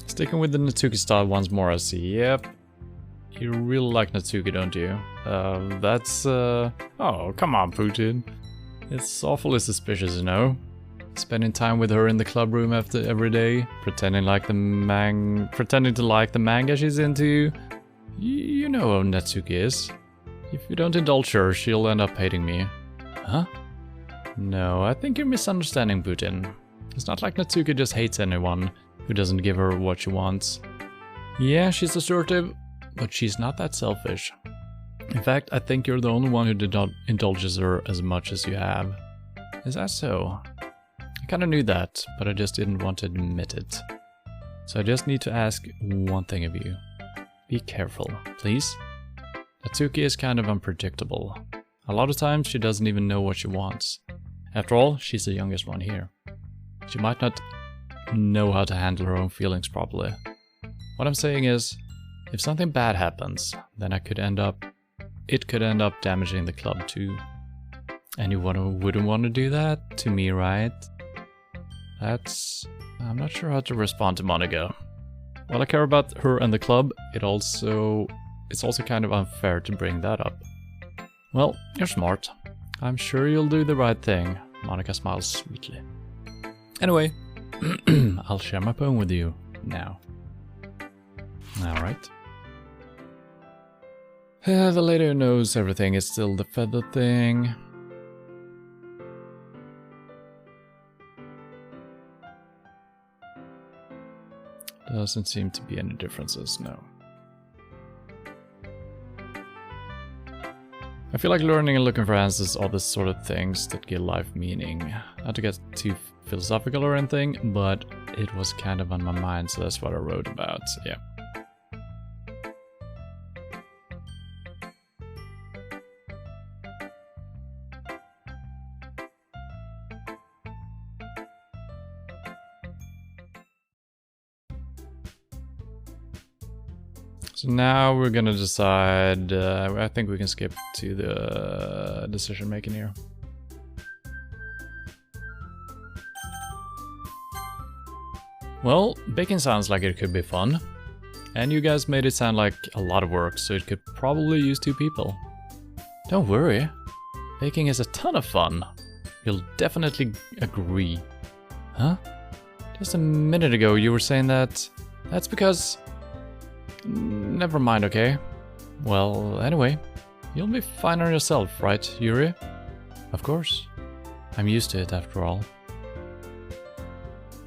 Sticking with the Natsuki style once more, I see. Yep. You really like Natsuki, don't you? Oh, come on, Putin. It's awfully suspicious, you know? Spending time with her in the club room after every day, pretending to like the manga she's into. You know how Natsuki is. If you don't indulge her, she'll end up hating me. Huh? No, I think you're misunderstanding Putin. It's not like Natsuki just hates anyone who doesn't give her what she wants. Yeah, she's assertive, but she's not that selfish. In fact, I think you're the only one who indulges her as much as you have. Is that so? I kinda knew that, but I just didn't want to admit it. So I just need to ask one thing of you. Be careful, please. Natsuki is kind of unpredictable. A lot of times she doesn't even know what she wants. After all, she's the youngest one here. She might not know how to handle her own feelings properly. What I'm saying is, if something bad happens, then it could end up damaging the club too. Anyone who wouldn't want to do that to me, right? I'm not sure how to respond to Monica. While I care about her and the club, it's also kind of unfair to bring that up. Well, you're smart. I'm sure you'll do the right thing. Monica smiles sweetly. Anyway, I'll share my poem with you now. Alright. The lady who knows everything is still the feather thing. Doesn't seem to be any differences, no. I feel like learning and looking for answers are the sort of things that give life meaning. Not to get too philosophical or anything, but it was kind of on my mind, so that's what I wrote about, yeah. So now we're gonna decide, I think we can skip to the decision making here. Well, baking sounds like it could be fun. And you guys made it sound like a lot of work, so it could probably use 2 people. Don't worry, baking is a ton of fun. You'll definitely agree. Huh? Just a minute ago you were saying that... That's because... Never mind, okay? Well, anyway, you'll be fine on yourself, right, Yuri? Of course. I'm used to it after all.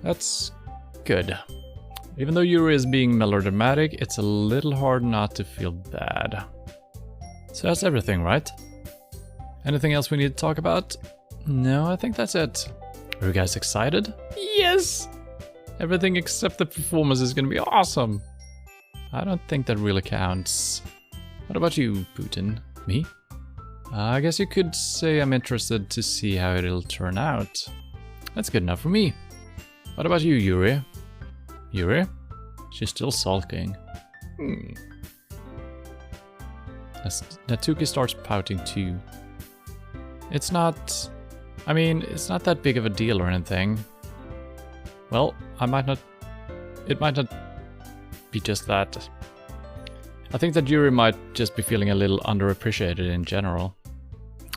That's good. Even though Yuri is being melodramatic, it's a little hard not to feel bad. So that's everything, right? Anything else we need to talk about? No, I think that's it. Are you guys excited? Yes! Everything except the performance is gonna be awesome! I don't think that really counts. What about you, Putin? Me? I guess you could say I'm interested to see how it'll turn out. That's good enough for me. What about you, Yuri? Yuri? She's still sulking. As Natsuki starts pouting too. It's not... I mean, it's not that big of a deal or anything. Well, it might not be just that. I think that Yuri might just be feeling a little underappreciated in general.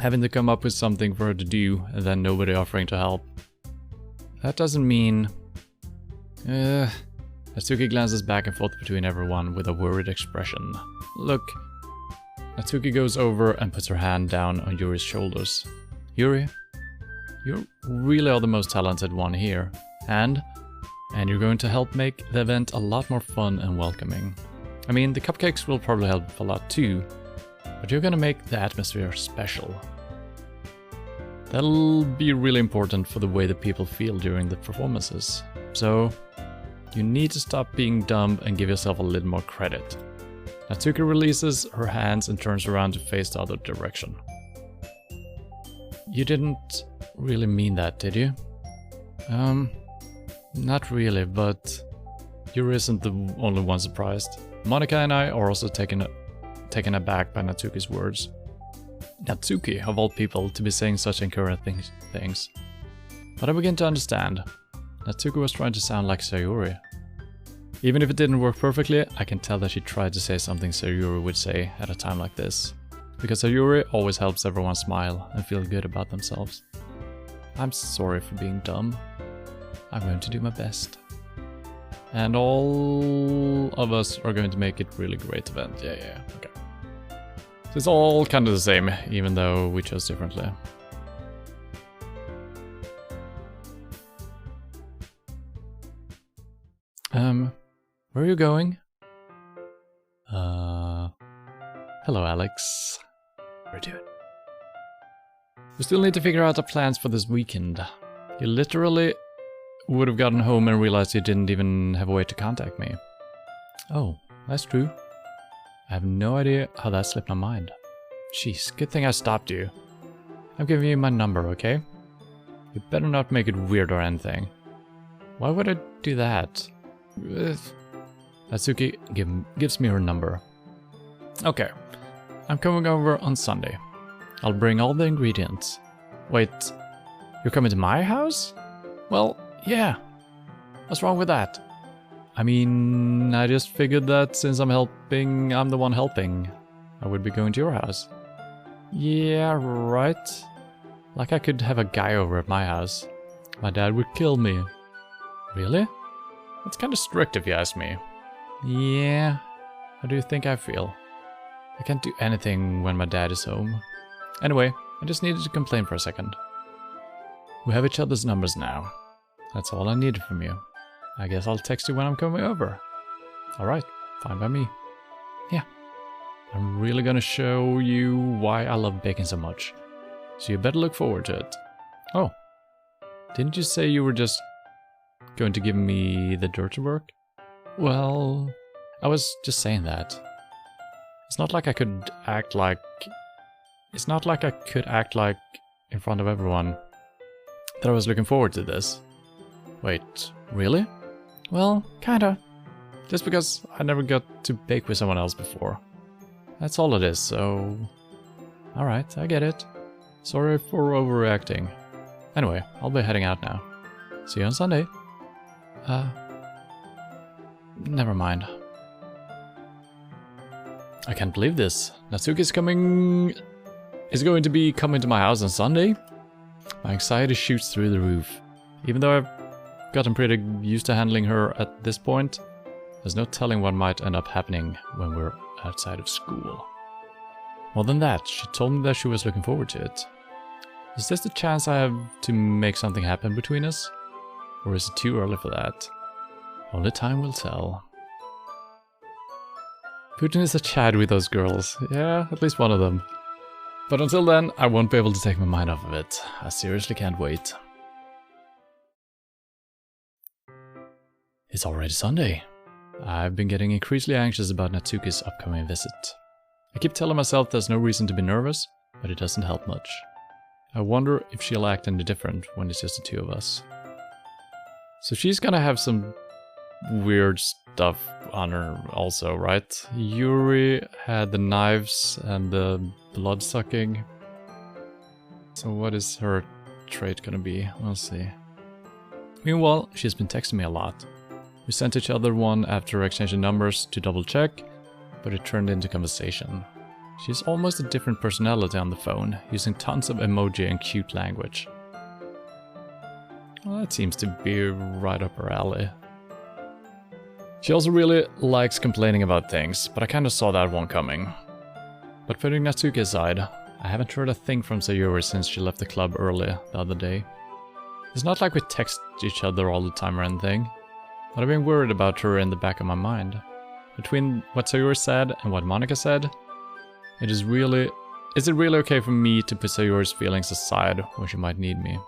Having to come up with something for her to do and then nobody offering to help. That doesn't mean... Natsuki glances back and forth between everyone with a worried expression. Look. Natsuki goes over and puts her hand down on Yuri's shoulders. Yuri, you really are the most talented one here. And you're going to help make the event a lot more fun and welcoming. I mean, the cupcakes will probably help a lot too, but you're gonna make the atmosphere special. That'll be really important for the way that people feel during the performances. So, you need to stop being dumb and give yourself a little more credit. Natsuki releases her hands and turns around to face the other direction. You didn't really mean that, did you? Not really, but Yuri isn't the only one surprised. Monika and I are also taken aback by Natsuki's words. Natsuki, of all people, to be saying such encouraging things. But I begin to understand. Natsuki was trying to sound like Sayuri. Even if it didn't work perfectly, I can tell that she tried to say something Sayuri would say at a time like this. Because Sayuri always helps everyone smile and feel good about themselves. I'm sorry for being dumb. I'm going to do my best. And all of us are going to make it a really great event. Yeah, okay. So it's all kind of the same, even though we chose differently. Where are you going? Hello, Alex. What are you doing? We still need to figure out the plans for this weekend. You literally would have gotten home and realized you didn't even have a way to contact me. Oh, that's true. I have no idea how that slipped my mind. Jeez, good thing I stopped you. I'm giving you my number, okay? You better not make it weird or anything. Why would I do that? Natsuki gives me her number. Okay, I'm coming over on Sunday. I'll bring all the ingredients. Wait, you're coming to my house? Well, yeah. What's wrong with that? I mean, I just figured that since I'm the one helping, I would be going to your house. Yeah, right. Like I could have a guy over at my house. My dad would kill me. Really? That's kind of strict if you ask me. Yeah. How do you think I feel? I can't do anything when my dad is home. Anyway, I just needed to complain for a second. We have each other's numbers now. That's all I needed from you. I guess I'll text you when I'm coming over. Alright, fine by me. Yeah. I'm really gonna show you why I love baking so much. So you better look forward to it. Oh. Didn't you say you were just going to give me the dirty work? Well, I was just saying that. It's not like I could act like in front of everyone that I was looking forward to this. Wait, really? Well, kinda. Just because I never got to bake with someone else before. That's all it is, so... Alright, I get it. Sorry for overreacting. Anyway, I'll be heading out now. See you on Sunday. Never mind. I can't believe this. Natsuki's is going to be coming to my house on Sunday. My anxiety shoots through the roof. Even though I've gotten pretty used to handling her at this point, there's no telling what might end up happening when we're outside of school. More than that, she told me that she was looking forward to it. Is this the chance I have to make something happen between us? Or is it too early for that? Only time will tell. Putin is a Chad with those girls. Yeah, at least one of them. But until then, I won't be able to take my mind off of it. I seriously can't wait. It's already Sunday. I've been getting increasingly anxious about Natsuki's upcoming visit. I keep telling myself there's no reason to be nervous, but it doesn't help much. I wonder if she'll act any different when it's just the two of us. So she's gonna have some weird stuff on her also, right? Yuri had the knives and the blood sucking. So what is her trait gonna be? We'll see. Meanwhile, she's been texting me a lot. We sent each other one after exchanging numbers to double check, but it turned into conversation. She's almost a different personality on the phone, using tons of emoji and cute language. Well, that seems to be right up her alley. She also really likes complaining about things, but I kinda saw that one coming. But putting Natsuki aside, I haven't heard a thing from Sayuri since she left the club early the other day. It's not like we text each other all the time or anything, but I've been worried about her in the back of my mind. Between what Sayuri said and what Monika said, is it really okay for me to put Sayuri's feelings aside when she might need me?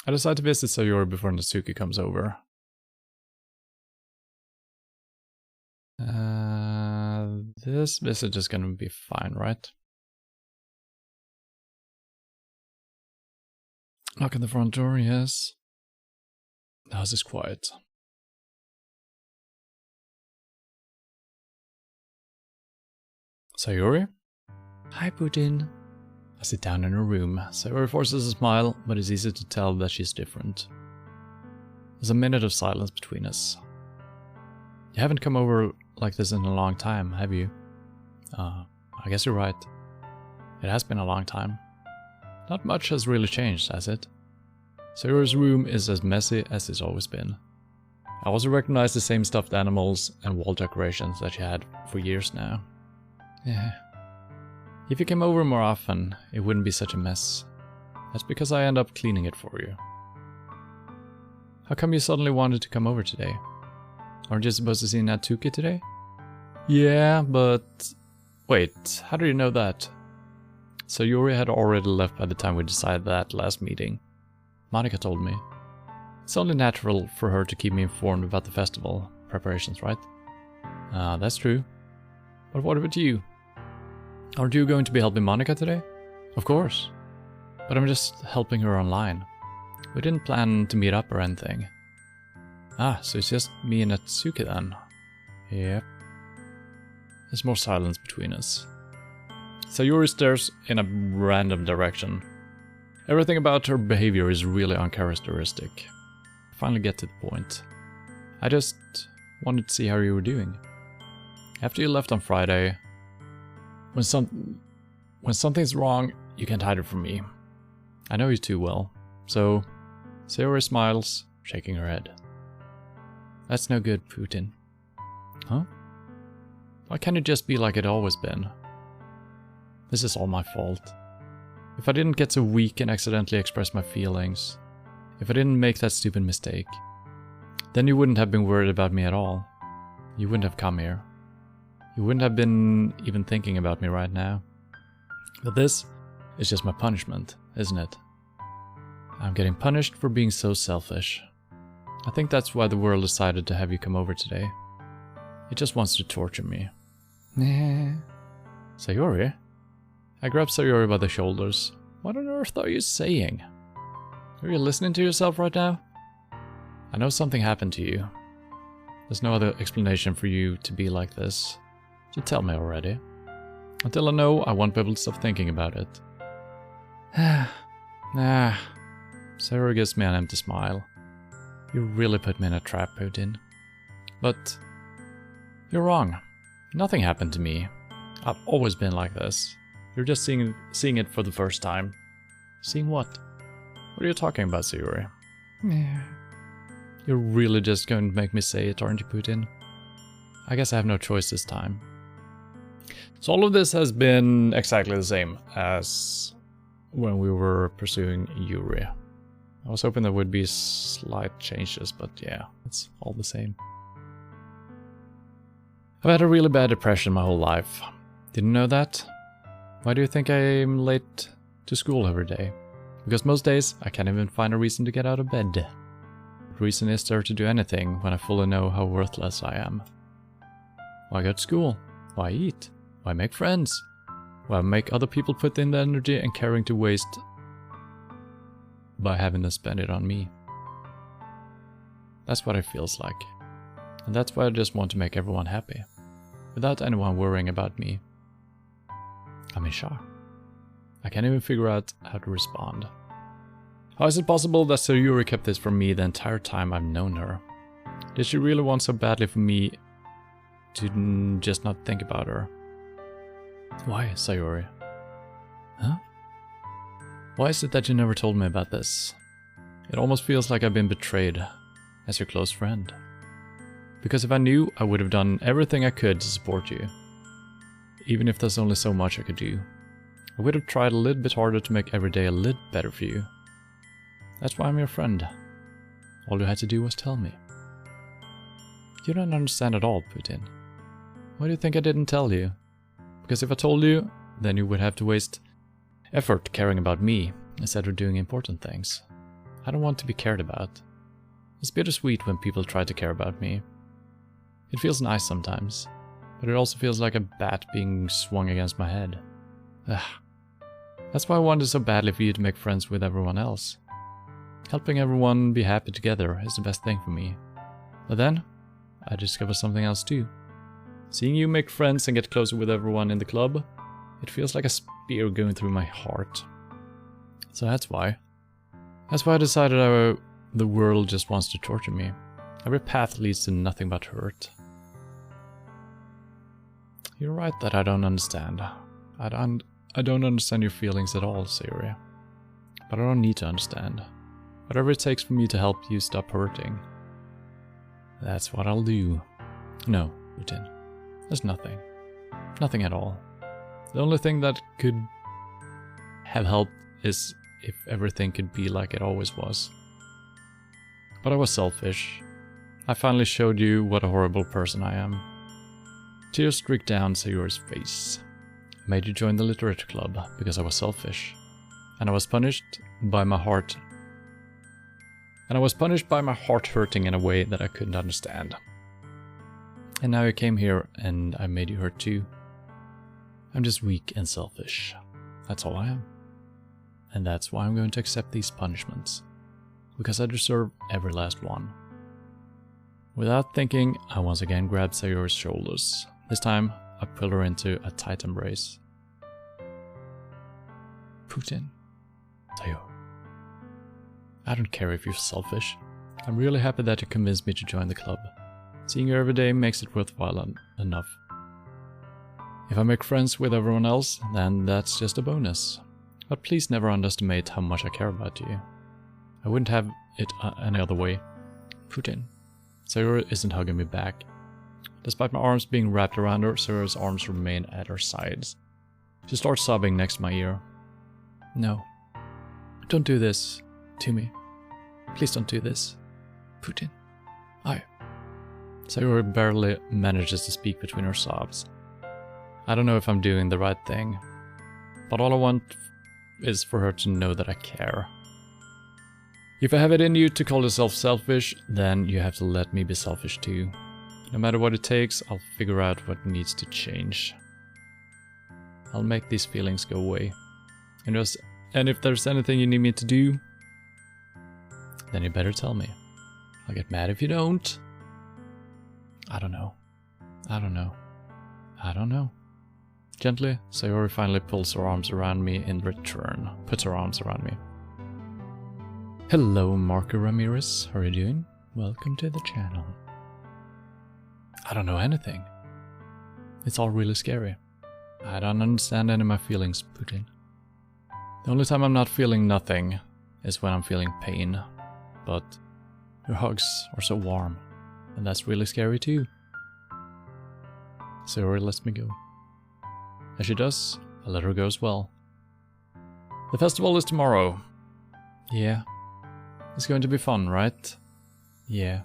I decide to visit Sayuri before Natsuki comes over. This visit is gonna be fine, right? Knock on the front door, yes. The house is quiet. Sayuri? Hi, Putin. I sit down in her room. Sayuri forces a smile, but it's easy to tell that she's different. There's a minute of silence between us. You haven't come over like this in a long time, have you? I guess you're right. It has been a long time. Not much has really changed, has it? Sayuri's room is as messy as it's always been. I also recognize the same stuffed animals and wall decorations that she had for years now. Yeah. If you came over more often, it wouldn't be such a mess. That's because I end up cleaning it for you. How come you suddenly wanted to come over today? Aren't you supposed to see Natsuki today? Yeah, but... Wait, how do you know that? Sayuri had already left by the time we decided that last meeting. Monika told me. It's only natural for her to keep me informed about the festival preparations, right? That's true. But what about you? Aren't you going to be helping Monika today? Of course. But I'm just helping her online. We didn't plan to meet up or anything. Ah, so it's just me and Natsuki then. Yep. There's more silence between us. Sayuri stares in a random direction. Everything about her behavior is really uncharacteristic. I finally get to the point. I just wanted to see how you were doing. After you left on Friday, when something's wrong, you can't hide it from me. I know you too well. So, Sayuri smiles, shaking her head. That's no good, Putin. Huh? Why can't it just be like it always been? This is all my fault. If I didn't get so weak and accidentally express my feelings, if I didn't make that stupid mistake, then you wouldn't have been worried about me at all. You wouldn't have come here. You wouldn't have been even thinking about me right now. But this is just my punishment, isn't it? I'm getting punished for being so selfish. I think that's why the world decided to have you come over today. It just wants to torture me. Nah. Sayuri? I grab Sayuri by the shoulders. What on earth are you saying? Are you listening to yourself right now? I know something happened to you. There's no other explanation for you to be like this. So tell me already. Until I know, I won't be able to stop thinking about it. Sayuri gives me an empty smile. You really put me in a trap, Putin. But you're wrong. Nothing happened to me. I've always been like this. You're just seeing it for the first time. Seeing what? What are you talking about, Sayuri? You're really just going to make me say it, aren't you, Putin? I guess I have no choice this time. So all of this has been exactly the same as when we were pursuing Yuri. I was hoping there would be slight changes, but yeah, it's all the same. I've had a really bad depression my whole life. Didn't know that? Why do you think I'm late to school every day? Because most days I can't even find a reason to get out of bed. What reason is there to do anything when I fully know how worthless I am? Why go to school? Why eat? Why make friends? Why make other people put in the energy and caring to waste by having to spend it on me? That's what it feels like. And that's why I just want to make everyone happy, without anyone worrying about me. I'm in shock. I can't even figure out how to respond. How is it possible that Sayuri kept this from me the entire time I've known her? Did she really want so badly for me to just not think about her? Why, Sayuri? Huh? Why is it that you never told me about this? It almost feels like I've been betrayed as your close friend. Because if I knew, I would have done everything I could to support you. Even if there's only so much I could do. I would have tried a little bit harder to make every day a little better for you. That's why I'm your friend. All you had to do was tell me. You don't understand at all, Putin. Why do you think I didn't tell you? Because if I told you, then you would have to waste effort caring about me instead of doing important things. I don't want to be cared about. It's bittersweet when people try to care about me. It feels nice sometimes, but it also feels like a bat being swung against my head. Ugh. That's why I wanted so badly for you to make friends with everyone else. Helping everyone be happy together is the best thing for me. But then, I discovered something else too. Seeing you make friends and get closer with everyone in the club, it feels like a spear going through my heart. So that's why. That's why I decided the world just wants to torture me. Every path leads to nothing but hurt. You're right that I don't understand. I don't understand your feelings at all, Sayuri. But I don't need to understand. Whatever it takes for me to help you stop hurting. That's what I'll do. No, Putin. There's nothing. Nothing at all. The only thing that could have helped is if everything could be like it always was. But I was selfish. I finally showed you what a horrible person I am. Tears streaked down Sayuri's face. I made you join the literature club because I was selfish. And I was punished by my heart. Hurting in a way that I couldn't understand. And now you came here and I made you hurt too. I'm just weak and selfish. That's all I am. And that's why I'm going to accept these punishments. Because I deserve every last one. Without thinking, I once again grabbed Sayuri's shoulders. This time, I pulled her into a tight embrace. Putin. Sayuri. I don't care if you're selfish. I'm really happy that you convinced me to join the club. Seeing you every day makes it worthwhile enough. If I make friends with everyone else, then that's just a bonus. But please never underestimate how much I care about you. I wouldn't have it any other way. Putin. Sayuri isn't hugging me back. Despite my arms being wrapped around her, Sayuri's arms remain at her sides. She starts sobbing next to my ear. No. Don't do this to me. Please don't do this. Putin. Sayuri barely manages to speak between her sobs. I don't know if I'm doing the right thing, but all I want is for her to know that I care. If I have it in you to call yourself selfish, then you have to let me be selfish too. No matter what it takes, I'll figure out what needs to change. I'll make these feelings go away. And if there's anything you need me to do, then you better tell me. I'll get mad if you don't. I don't know. Gently, Sayuri finally pulls her arms around me in return. Puts her arms around me. Hello, Marco Ramirez. How are you doing? Welcome to the channel. I don't know anything. It's all really scary. I don't understand any of my feelings, Putin. The only time I'm not feeling nothing is when I'm feeling pain. But your hugs are so warm. And that's really scary too. Sayuri lets me go. As she does, I let her go as well. The festival is tomorrow. Yeah. It's going to be fun, right? Yeah.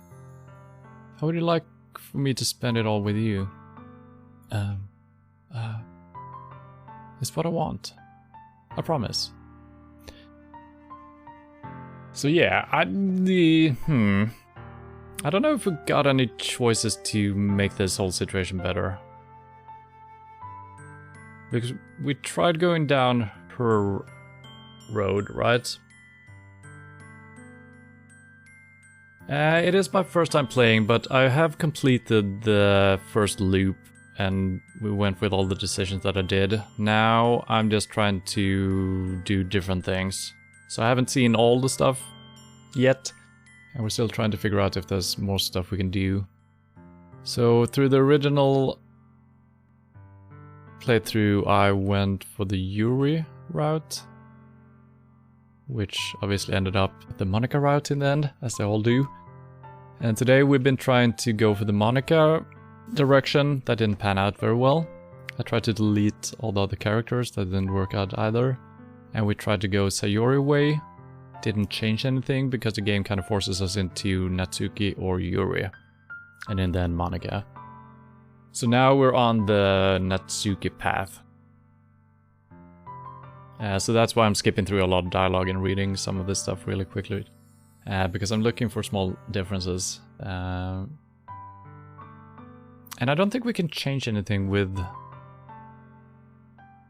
How would you like for me to spend it all with you? It's what I want. I promise. So yeah, I don't know if we got any choices to make this whole situation better. Because we tried going down her road, right? It is my first time playing, but I have completed the first loop and we went with all the decisions that I did. Now I'm just trying to do different things. So I haven't seen all the stuff yet, and we're still trying to figure out if there's more stuff we can do. So through the original playthrough, I went for the Yuri route, which obviously ended up the Monica route in the end, as they all do. And today we've been trying to go for the Monica direction. That didn't pan out very well. I tried to delete all the other characters, that didn't work out either. And we tried to go Sayori way. Didn't change anything because the game kind of forces us into Natsuki or Yuri. And in the end Monica. So now we're on the Natsuki path. So that's why I'm skipping through a lot of dialogue and reading some of this stuff really quickly. Because I'm looking for small differences. And I don't think we can change anything with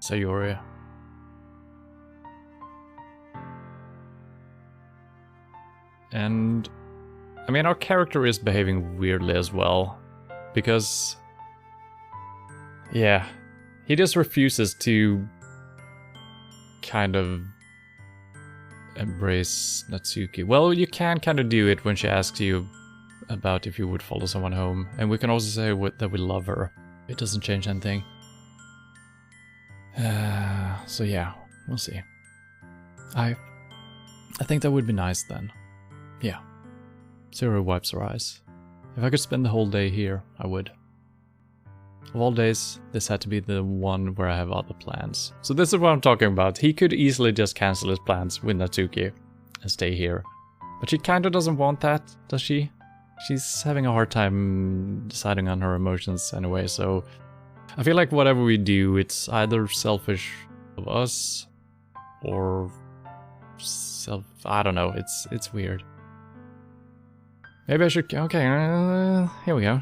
Sayori. And I mean, our character is behaving weirdly as well. Because, yeah, he just refuses to kind of embrace Natsuki. Well, you can kind of do it when she asks you about if you would follow someone home. And we can also say that we love her. It doesn't change anything. So yeah, we'll see. I think that would be nice then. Yeah. Zero wipes her eyes. If I could spend the whole day here, I would. Of all days, this had to be the one where I have other plans. So this is what I'm talking about. He could easily just cancel his plans with Natsuki and stay here. But she kinda doesn't want that, does she? She's having a hard time deciding on her emotions anyway, so I feel like whatever we do, it's either selfish of us or I don't know, it's weird. Maybe I should, okay, here we go.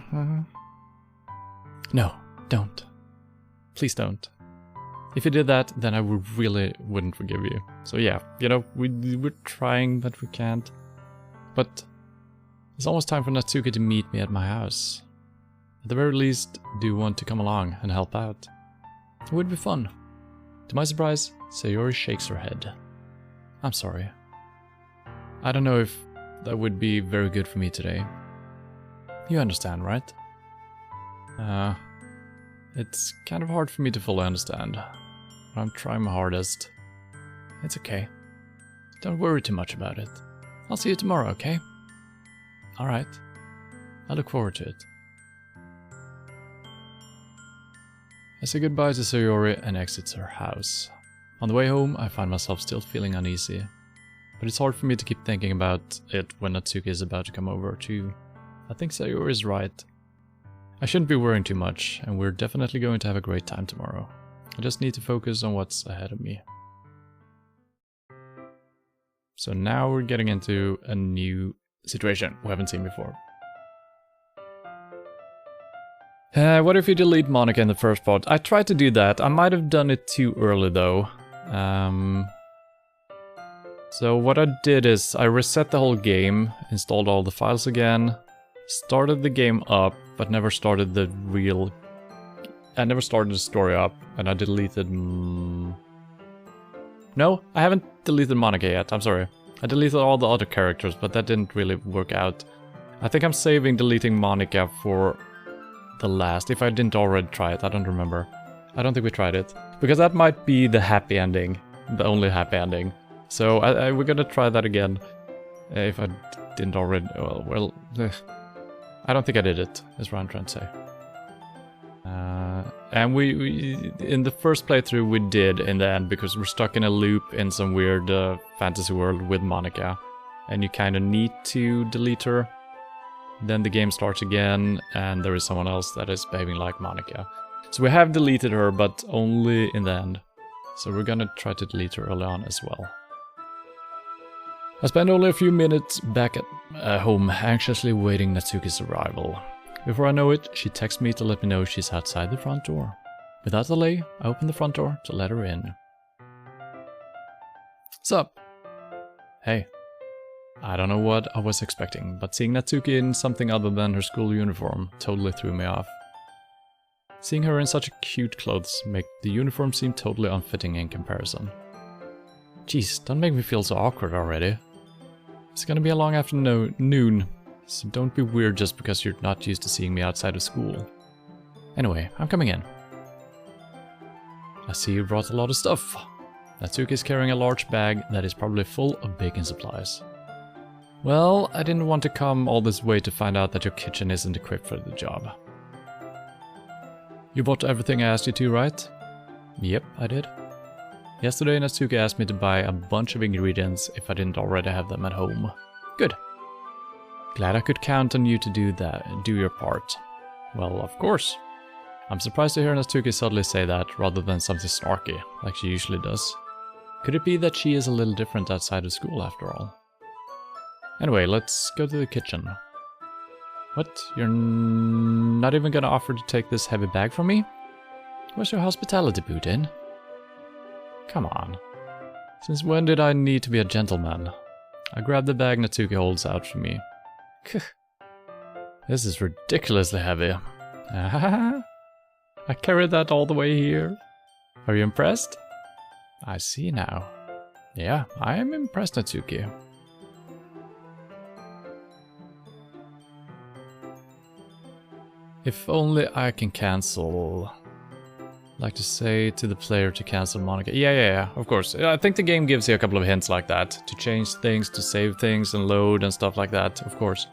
No, don't. Please don't. If you did that, then I really wouldn't forgive you. So yeah, you know, we're trying, but we can't. But it's almost time for Natsuki to meet me at my house. At the very least, do you want to come along and help out? It would be fun. To my surprise, Sayori shakes her head. I'm sorry. I don't know if that would be very good for me today. You understand, right? It's kind of hard for me to fully understand. But I'm trying my hardest. It's okay. Don't worry too much about it. I'll see you tomorrow, okay? Alright. I look forward to it. I say goodbye to Sayori and exits her house. On the way home, I find myself still feeling uneasy. But it's hard for me to keep thinking about it when Natsuki is about to come over too. I think Sayori is right. I shouldn't be worrying too much, and we're definitely going to have a great time tomorrow. I just need to focus on what's ahead of me. So now we're getting into a new situation we haven't seen before. What if you delete Monica in the first part? I tried to do that. I might have done it too early though. So what I did is I reset the whole game, installed all the files again, started the game up, but never started the real... I never started the story up, and I deleted... No, I haven't deleted Monica yet, I'm sorry. I deleted all the other characters, but that didn't really work out. I think I'm saving deleting Monica for the last, if I didn't already try it, I don't remember. I don't think we tried it, because that might be the happy ending, the only happy ending. So we're gonna try that again, if I didn't already, well, I don't think I did it, is what I'm trying to say. And we in the first playthrough we did in the end, because we're stuck in a loop in some weird fantasy world with Monica. and you kind of need to delete her, then the game starts again and there is someone else that is behaving like Monica. So we have deleted her, but only in the end. So we're gonna try to delete her early on as well. I spent only a few minutes back at home, anxiously waiting Natsuki's arrival. Before I know it, she texts me to let me know she's outside the front door. Without delay, I open the front door to let her in. Sup? Hey. I don't know what I was expecting, but seeing Natsuki in something other than her school uniform totally threw me off. Seeing her in such cute clothes make the uniform seem totally unfitting in comparison. Jeez, don't make me feel so awkward already. It's gonna be a long afternoon, so don't be weird just because you're not used to seeing me outside of school. Anyway, I'm coming in. I see you brought a lot of stuff. Natsuki is carrying a large bag that is probably full of baking supplies. Well, I didn't want to come all this way to find out that your kitchen isn't equipped for the job. You bought everything I asked you to, right? Yep, I did. Yesterday Natsuki asked me to buy a bunch of ingredients if I didn't already have them at home. Good. Glad I could count on you to do your part. Well, of course. I'm surprised to hear Natsuki suddenly say that rather than something snarky, like she usually does. Could it be that she is a little different outside of school after all? Anyway, let's go to the kitchen. What? You're not even gonna offer to take this heavy bag from me? Where's your hospitality boot in? Come on. Since when did I need to be a gentleman? I grab the bag Natsuki holds out for me. This is ridiculously heavy. I carried that all the way here. Are you impressed? I see now. Yeah, I am impressed, Natsuki. If only I can cancel. Like to say to the player to cancel Monica. Yeah, of course. I think the game gives you a couple of hints like that. To change things, to save things and load and stuff like that, of course.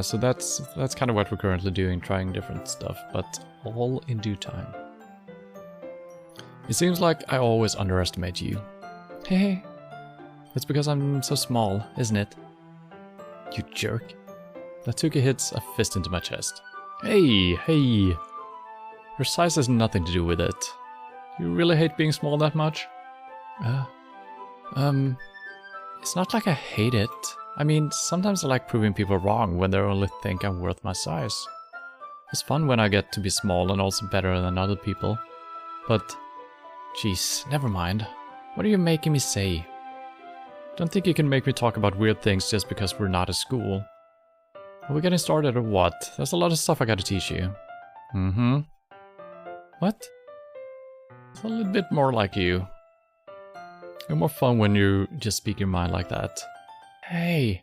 So that's kind of what we're currently doing, trying different stuff, but all in due time. It seems like I always underestimate you. Hey, it's because I'm so small, isn't it? You jerk. Natsuki hits a fist into my chest. Hey! Your size has nothing to do with it. You really hate being small that much? It's not like I hate it. I mean, sometimes I like proving people wrong when they only think I'm worth my size. It's fun when I get to be small and also better than other people. But, jeez, never mind. What are you making me say? Don't think you can make me talk about weird things just because we're not at school. Are we getting started or what? There's a lot of stuff I gotta teach you. Mm-hmm. What? It's a little bit more like you. You're more fun when you just speak your mind like that. Hey.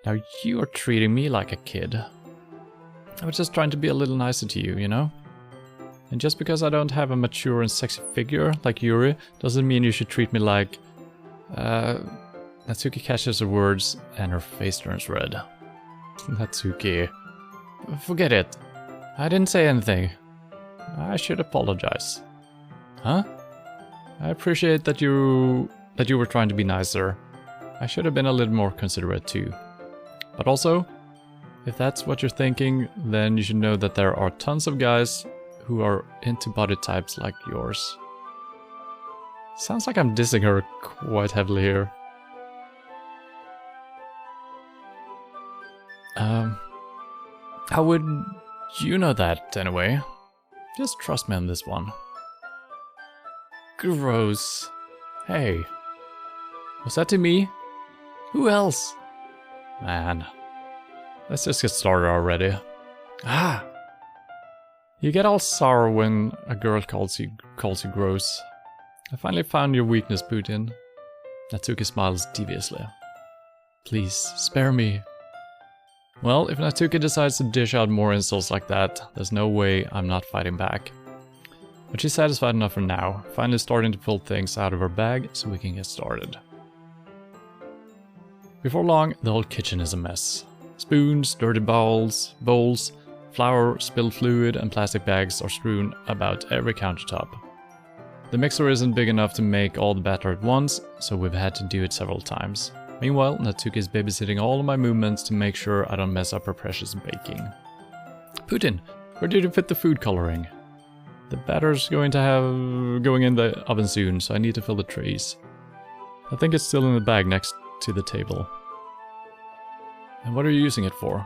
Now you are treating me like a kid. I was just trying to be a little nicer to you, you know? And just because I don't have a mature and sexy figure like Yuri, doesn't mean you should treat me like... Natsuki catches her words and her face turns red. Natsuki. Forget it. I didn't say anything. I should apologize. Huh? I appreciate that you were trying to be nicer. I should have been a little more considerate too. But also, if that's what you're thinking, then you should know that there are tons of guys who are into body types like yours. Sounds like I'm dissing her quite heavily here. How would you know that, anyway? Just trust me on this one. Gross. Hey. Was that to me? Who else? Man. Let's just get started already. Ah! You get all sour when a girl calls you gross. I finally found your weakness, Putin. Natsuki smiles deviously. Please, spare me. Well, if Natsuki decides to dish out more insults like that, there's no way I'm not fighting back. But she's satisfied enough for now, finally starting to pull things out of her bag so we can get started. Before long, the whole kitchen is a mess. Spoons, dirty bowls, flour, spilled fluid, and plastic bags are strewn about every countertop. The mixer isn't big enough to make all the batter at once, so we've had to do it several times. Meanwhile, Natsuki is babysitting all of my movements to make sure I don't mess up her precious baking. Putin, where did you put the food coloring? The batter's going in the oven soon, so I need to fill the trays. I think it's still in the bag next to the table. And what are you using it for?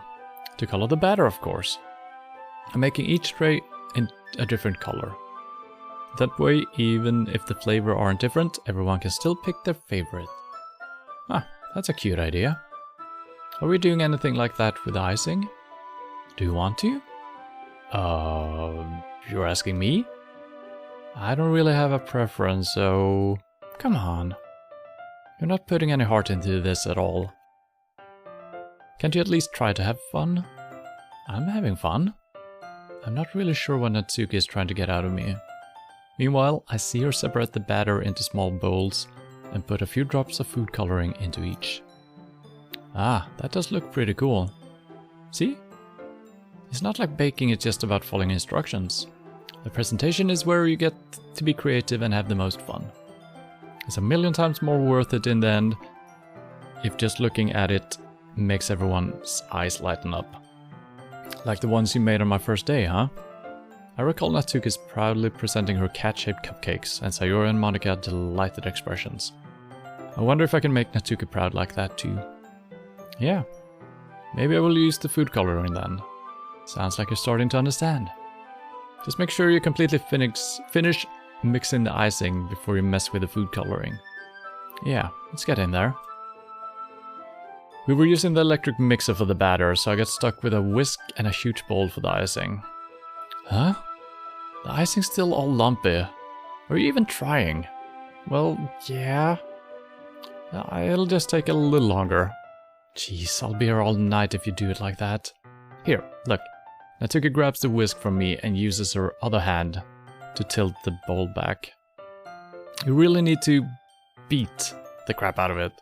To color the batter, of course. I'm making each tray in a different color. That way, even if the flavor aren't different, everyone can still pick their favorite. Ah, that's a cute idea. Are we doing anything like that with the icing? Do you want to? You're asking me? I don't really have a preference, so... Come on. You're not putting any heart into this at all. Can't you at least try to have fun? I'm having fun. I'm not really sure what Natsuki is trying to get out of me. Meanwhile, I see her separate the batter into small bowls and put a few drops of food coloring into each. Ah, that does look pretty cool. See? It's not like baking is just about following instructions. The presentation is where you get to be creative and have the most fun. It's a million times more worth it in the end if just looking at it makes everyone's eyes lighten up. Like the ones you made on my first day, huh? I recall Natsuki's proudly presenting her cat-shaped cupcakes and Sayori and Monica delighted expressions. I wonder if I can make Natsuki proud like that too. Yeah, maybe I will use the food coloring then. Sounds like you're starting to understand. Just make sure you completely finish mixing the icing before you mess with the food coloring. Yeah, let's get in there. We were using the electric mixer for the batter, so I got stuck with a whisk and a huge bowl for the icing. Huh? The icing's still all lumpy. Are you even trying? Well, yeah. It'll just take a little longer. Jeez, I'll be here all night if you do it like that. Here, look. Natsuki grabs the whisk from me and uses her other hand to tilt the bowl back. You really need to beat the crap out of it.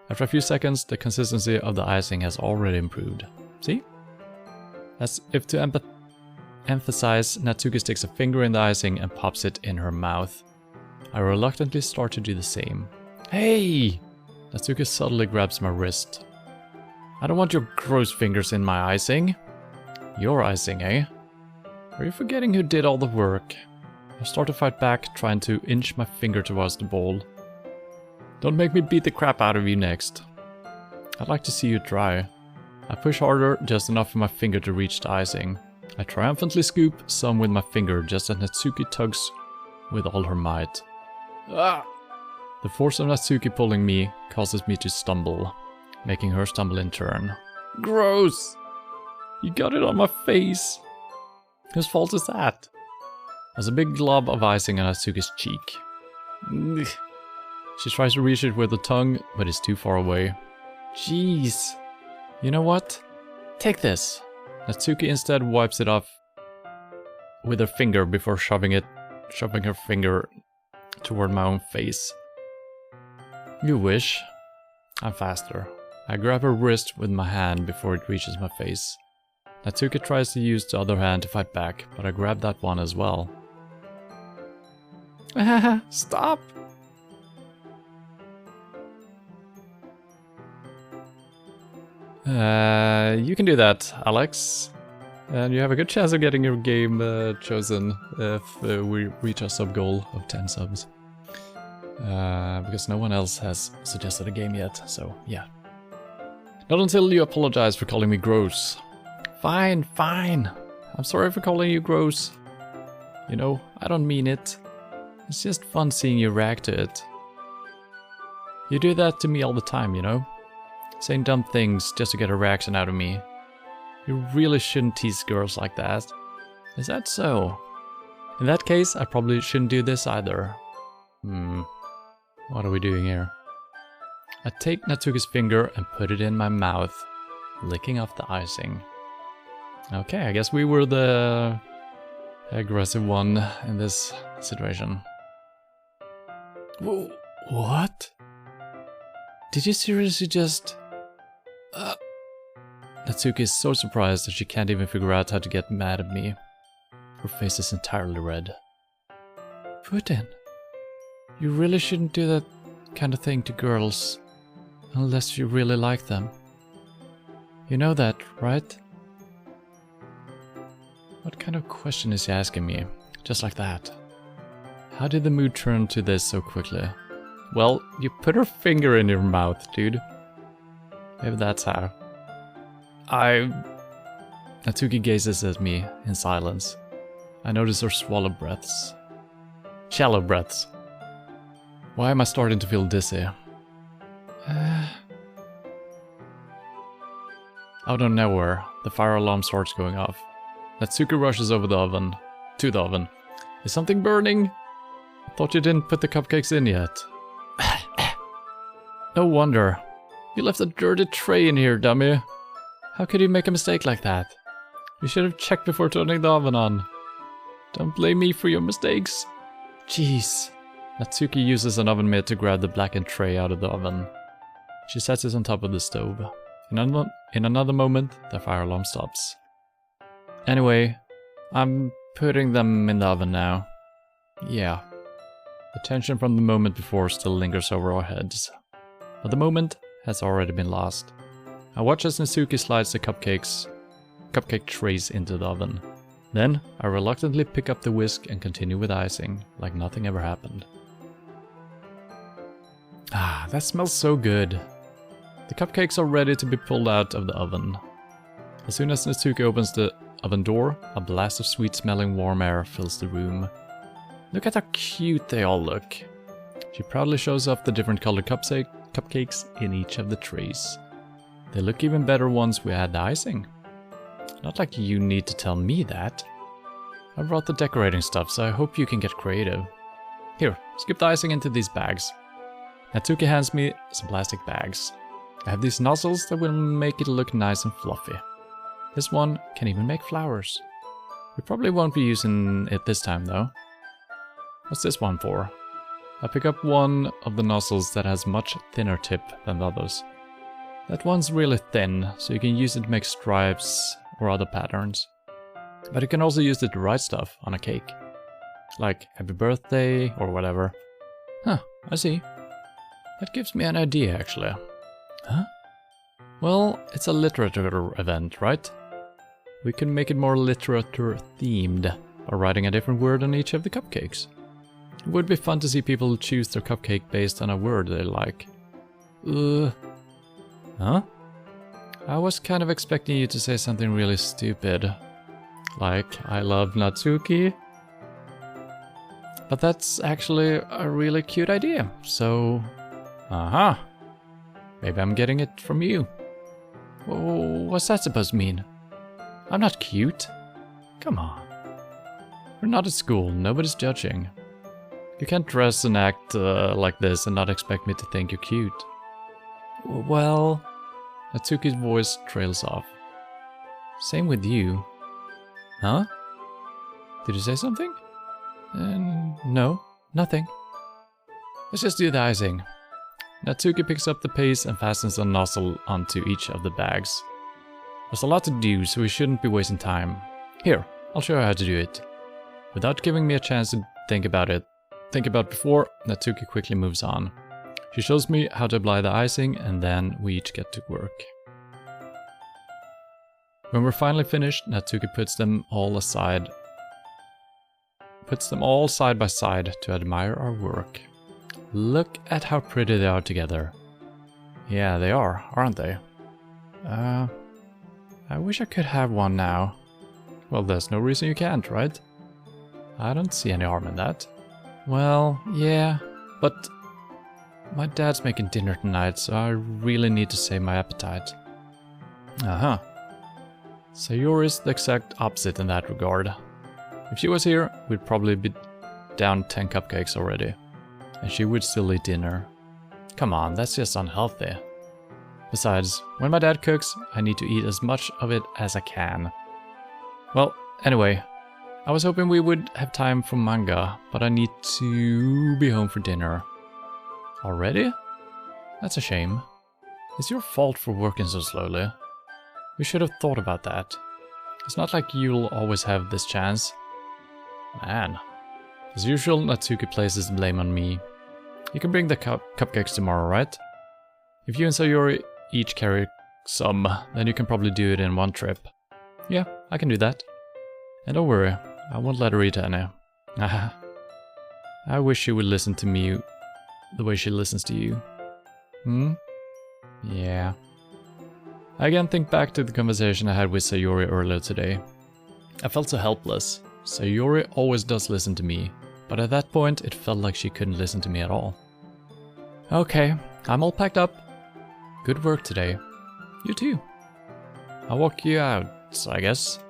After a few seconds, the consistency of the icing has already improved. See? As if to emphasize, Natsuki sticks a finger in the icing and pops it in her mouth. I reluctantly start to do the same. Hey! Natsuki subtly grabs my wrist. I don't want your gross fingers in my icing. Your icing, eh? Are you forgetting who did all the work? I start to fight back, trying to inch my finger towards the bowl. Don't make me beat the crap out of you next. I'd like to see you try. I push harder, just enough for my finger to reach the icing. I triumphantly scoop some with my finger, just as Natsuki tugs with all her might. Ah! The force of Natsuki pulling me causes me to stumble, making her stumble in turn. Gross! You got it on my face! Whose fault is that? There's a big glob of icing on Natsuki's cheek. Ugh. She tries to reach it with her tongue, but it's too far away. Jeez. You know what? Take this. Natsuki instead wipes it off with her finger before shoving her finger toward my own face. You wish. I'm faster. I grab her wrist with my hand before it reaches my face. Natsuki tries to use the other hand to fight back, but I grab that one as well. Stop! You can do that, Alex. And you have a good chance of getting your game chosen if we reach our sub goal of 10 subs. Because no one else has suggested a game yet, so yeah. Not until you apologize for calling me gross. Fine, fine. I'm sorry for calling you gross. You know, I don't mean it. It's just fun seeing you react to it. You do that to me all the time, you know? Saying dumb things just to get a reaction out of me. You really shouldn't tease girls like that. Is that so? In that case, I probably shouldn't do this either. What are we doing here? I take Natsuki's finger and put it in my mouth, licking off the icing. Okay, I guess we were the aggressive one in this situation. Whoa, what? Did you seriously just... Natsuki is so surprised that she can't even figure out how to get mad at me. Her face is entirely red. Putin, You really shouldn't do that kind of thing to girls. Unless you really like them. You know that, right? What kind of question is he asking me? Just like that. How did the mood turn to this so quickly? Well, you put her finger in your mouth, dude. Maybe that's how. Natsuki gazes at me in silence. I notice her shallow breaths. Why am I starting to feel dizzy? Out of nowhere, the fire alarm starts going off. Natsuki rushes over to the oven. Is something burning? I thought you didn't put the cupcakes in yet. No wonder. You left a dirty tray in here, dummy. How could you make a mistake like that? You should have checked before turning the oven on. Don't blame me for your mistakes. Jeez. Natsuki uses an oven mitt to grab the blackened tray out of the oven. She sets it on top of the stove. In another moment, the fire alarm stops. Anyway, I'm putting them in the oven now. Yeah. The tension from the moment before still lingers over our heads. But the moment has already been lost. I watch as Natsuki slides the cupcake trays into the oven. Then, I reluctantly pick up the whisk and continue with icing, like nothing ever happened. Ah, that smells so good. The cupcakes are ready to be pulled out of the oven. As soon as Natsuki opens the oven door, a blast of sweet-smelling warm air fills the room. Look at how cute they all look. She proudly shows off the different colored cupcakes in each of the trays. They look even better once we add the icing. Not like you need to tell me that. I brought the decorating stuff, so I hope you can get creative. Here, scoop the icing into these bags. Natsuki hands me some plastic bags. I have these nozzles that will make it look nice and fluffy. This one can even make flowers. We probably won't be using it this time though. What's this one for? I pick up one of the nozzles that has much thinner tip than the others. That one's really thin, so you can use it to make stripes or other patterns. But you can also use it to write stuff on a cake. Like happy birthday or whatever. Huh, I see. That gives me an idea actually. Huh? Well, it's a literature event, right? We can make it more literature themed by writing a different word on each of the cupcakes. It would be fun to see people choose their cupcake based on a word they like. Huh? I was kind of expecting you to say something really stupid. Like, I love Natsuki. But that's actually a really cute idea, so... Aha! Maybe I'm getting it from you. What's that supposed to mean? I'm not cute. Come on. We're not at school, nobody's judging. You can't dress and act like this and not expect me to think you're cute. Well... Natsuki's voice trails off. Same with you. Huh? Did you say something? No, nothing. Let's just do the icing. Natsuki picks up the paste and fastens a nozzle onto each of the bags. There's a lot to do, so we shouldn't be wasting time. Here, I'll show you how to do it. Without giving me a chance to think about before, Natsuki quickly moves on. She shows me how to apply the icing, and then we each get to work. When we're finally finished, Natsuki puts them all side by side to admire our work. Look at how pretty they are together. Yeah, they are, aren't they? I wish I could have one now. Well, there's no reason you can't, right? I don't see any harm in that. Well, yeah, but my dad's making dinner tonight, so I really need to save my appetite. Uh-huh. Sayori is the exact opposite in that regard. If she was here, we'd probably be down 10 cupcakes already. And she would still eat dinner. Come on, that's just unhealthy. Besides, when my dad cooks, I need to eat as much of it as I can. Well, anyway, I was hoping we would have time for manga, but I need to be home for dinner. Already? That's a shame. It's your fault for working so slowly. We should have thought about that. It's not like you'll always have this chance. Man. As usual, Natsuki places the blame on me. You can bring the cupcakes tomorrow, right? If you and Sayori each carry some, then you can probably do it in one trip. Yeah, I can do that. And don't worry, I won't let her eat any. Haha. I wish she would listen to me the way she listens to you. Hmm? Yeah. I again think back to the conversation I had with Sayori earlier today. I felt so helpless. Sayori always does listen to me, but at that point it felt like she couldn't listen to me at all. Okay, I'm all packed up. Good work today. You too. I'll walk you out, I guess.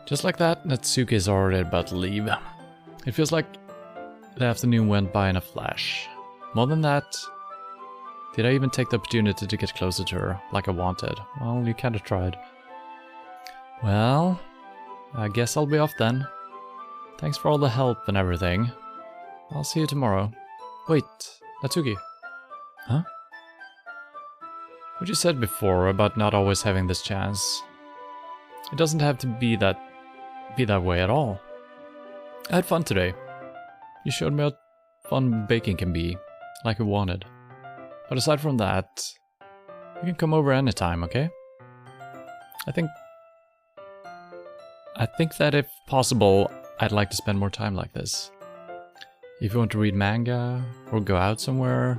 Just like that, Natsuki is already about to leave. It feels like the afternoon went by in a flash. More than that, did I even take the opportunity to get closer to her, like I wanted? Well, you kinda tried. Well, I guess I'll be off then. Thanks for all the help and everything. I'll see you tomorrow. Wait, Natsuki. Huh? What you said before about not always having this chance. It doesn't have to be that way at all. I had fun today. You showed me how fun baking can be, like we wanted. But aside from that, you can come over anytime, okay? I think that if possible, I'd like to spend more time like this. If you want to read manga or go out somewhere,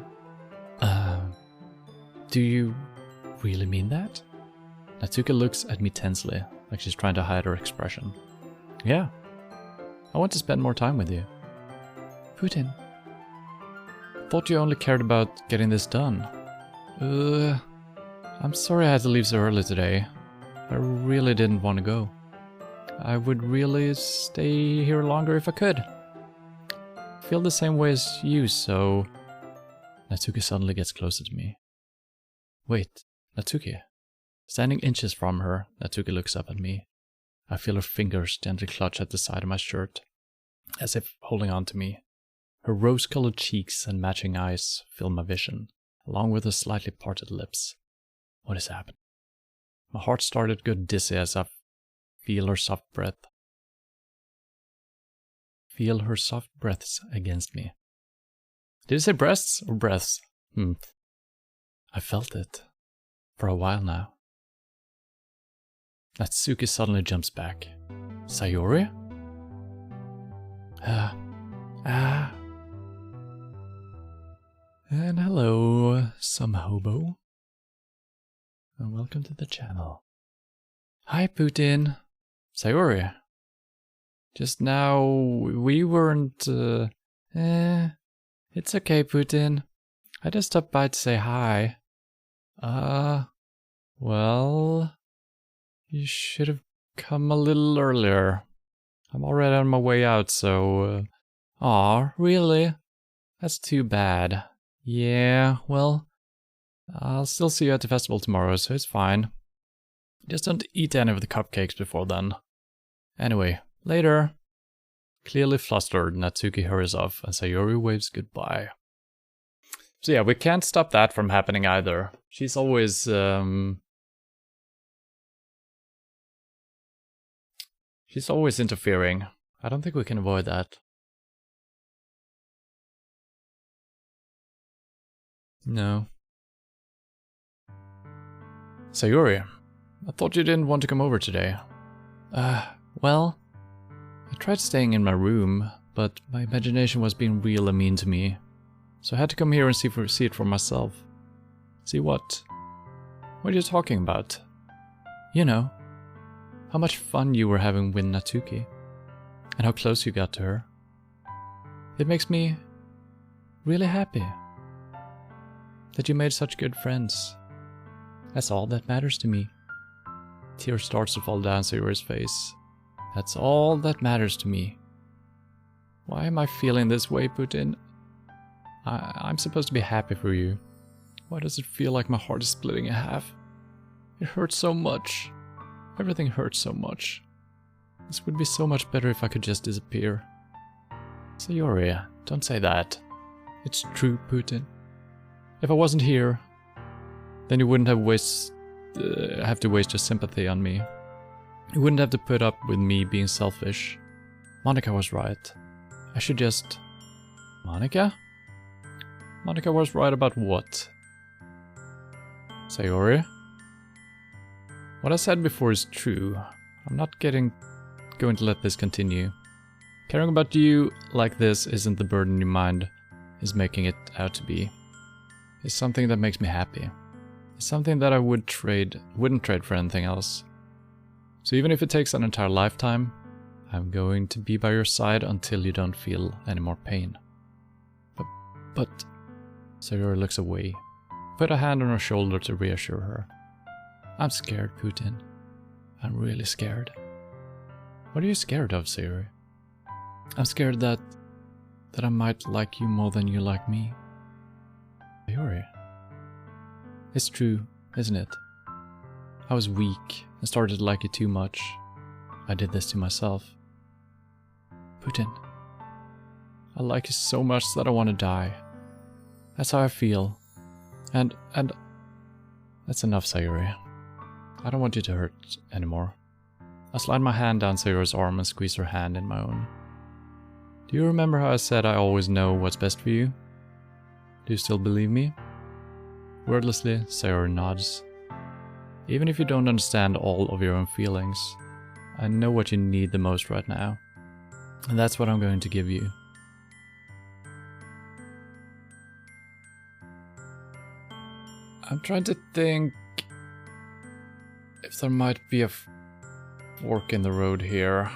do you really mean that? Natsuki looks at me tensely, like she's trying to hide her expression. Yeah, I want to spend more time with you. Putin. Thought you only cared about getting this done. I'm sorry I had to leave so early today. I really didn't want to go. I would really stay here longer if I could. I feel the same way as you, so... Natsuki suddenly gets closer to me. Wait, Natsuki. Standing inches from her, Natsuki looks up at me. I feel her fingers gently clutch at the side of my shirt, as if holding on to me. Her rose-colored cheeks and matching eyes fill my vision, along with her slightly parted lips. What has happened? My heart started to go dizzy as I feel her soft breath. Feel her soft breaths against me. Did you say breasts or breaths? I felt it. For a while now. Natsuki suddenly jumps back. Sayori? And hello, some hobo. And welcome to the channel. Hi, Putin. Sayori. Just now, we weren't, It's okay, Putin. I just stopped by to say hi. Well... You should have come a little earlier. I'm already on my way out, so... Aw, really? That's too bad. Yeah, well... I'll still see you at the festival tomorrow, so it's fine. Just don't eat any of the cupcakes before then. Anyway, later. Clearly flustered, Natsuki hurries off, and Sayori waves goodbye. So yeah, we can't stop that from happening either. She's always, She's always interfering. I don't think we can avoid that. No. Sayori, I thought you didn't want to come over today. Well, I tried staying in my room, but my imagination was being real and mean to me. So I had to come here and see it for myself. See what? What are you talking about? You know, how much fun you were having with Natsuki, and how close you got to her. It makes me really happy that you made such good friends. That's all that matters to me. Tears starts to fall down Sayori's face. That's all that matters to me. Why am I feeling this way, Putin? I'm supposed to be happy for you. Why does it feel like my heart is splitting in half? It hurts so much. Everything hurts so much. This would be so much better if I could just disappear. Sayori, don't say that. It's true, Putin. If I wasn't here, then you wouldn't have have to waste your sympathy on me. You wouldn't have to put up with me being selfish. Monica was right. I should just... Monica? Monica was right about what? Sayori? What I said before is true. I'm not going to let this continue. Caring about you like this isn't the burden your mind is making it out to be. It's something that makes me happy. It's something that I wouldn't trade for anything else. So even if it takes an entire lifetime, I'm going to be by your side until you don't feel any more pain. But... Sayori looks away. Put a hand on her shoulder to reassure her. I'm scared, Putin. I'm really scared. What are you scared of, Sayori? I'm scared that I might like you more than you like me. Sayori. It's true, isn't it? I was weak and started to like you too much. I did this to myself. Putin. I like you so much that I want to die. That's how I feel. And that's enough, Sayori. I don't want you to hurt anymore. I slide my hand down Sayori's arm and squeeze her hand in my own. Do you remember how I said I always know what's best for you? Do you still believe me? Wordlessly, Sayori nods. Even if you don't understand all of your own feelings, I know what you need the most right now. And that's what I'm going to give you. I'm trying to think if there might be a fork in the road here.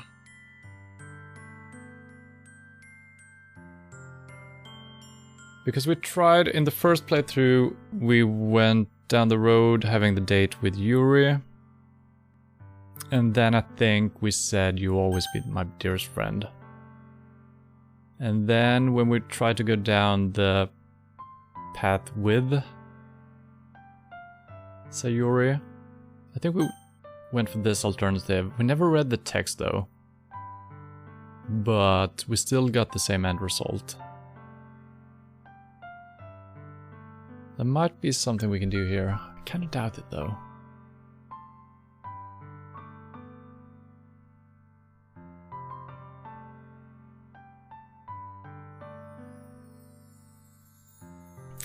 Because we tried, in the first playthrough, we went down the road having the date with Yuri. And then I think we said, "You always be my dearest friend." And then when we tried to go down the path with Sayori, I think we went for this alternative. We never read the text though. But we still got the same end result. There might be something we can do here. I kinda doubt it though.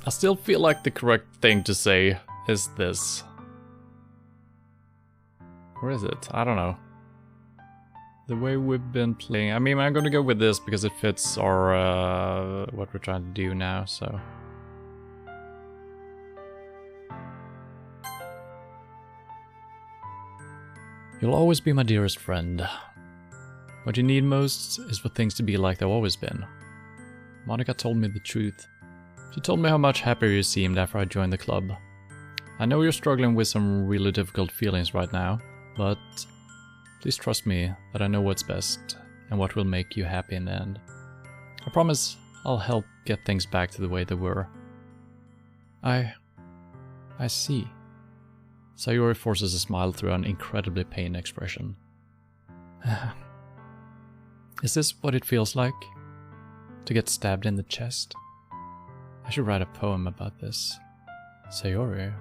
I still feel like the correct thing to say is this. Or is it? I don't know. The way we've been playing... I mean, I'm gonna go with this because it fits our... what we're trying to do now, so... You'll always be my dearest friend. What you need most is for things to be like they've always been. Monica told me the truth. She told me how much happier you seemed after I joined the club. I know you're struggling with some really difficult feelings right now, but please trust me that I know what's best and what will make you happy in the end. I promise I'll help get things back to the way they were. I see. Sayori forces a smile through an incredibly pained expression. Is this what it feels like? To get stabbed in the chest? I should write a poem about this. Sayori.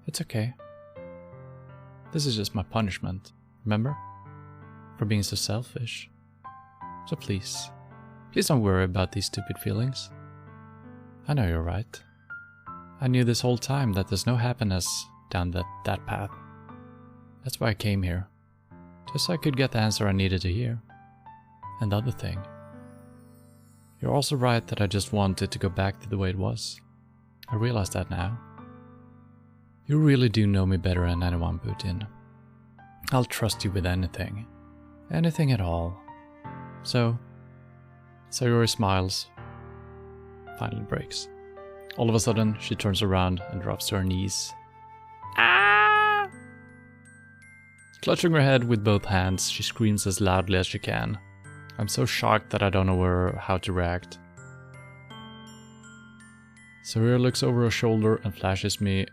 It's okay. This is just my punishment, remember? For being so selfish. So please don't worry about these stupid feelings. I know you're right. I knew this whole time that there's no happiness down that path. That's why I came here. Just so I could get the answer I needed to hear. And the other thing. You're also right that I just wanted to go back to the way it was. I realize that now. You really do know me better than anyone, Putin. I'll trust you with anything. Anything at all. So, Sayori smiles. Finally breaks. All of a sudden, she turns around and drops to her knees. Ah! Clutching her head with both hands, she screams as loudly as she can. I'm so shocked that I don't know how to react. Sayori looks over her shoulder and flashes me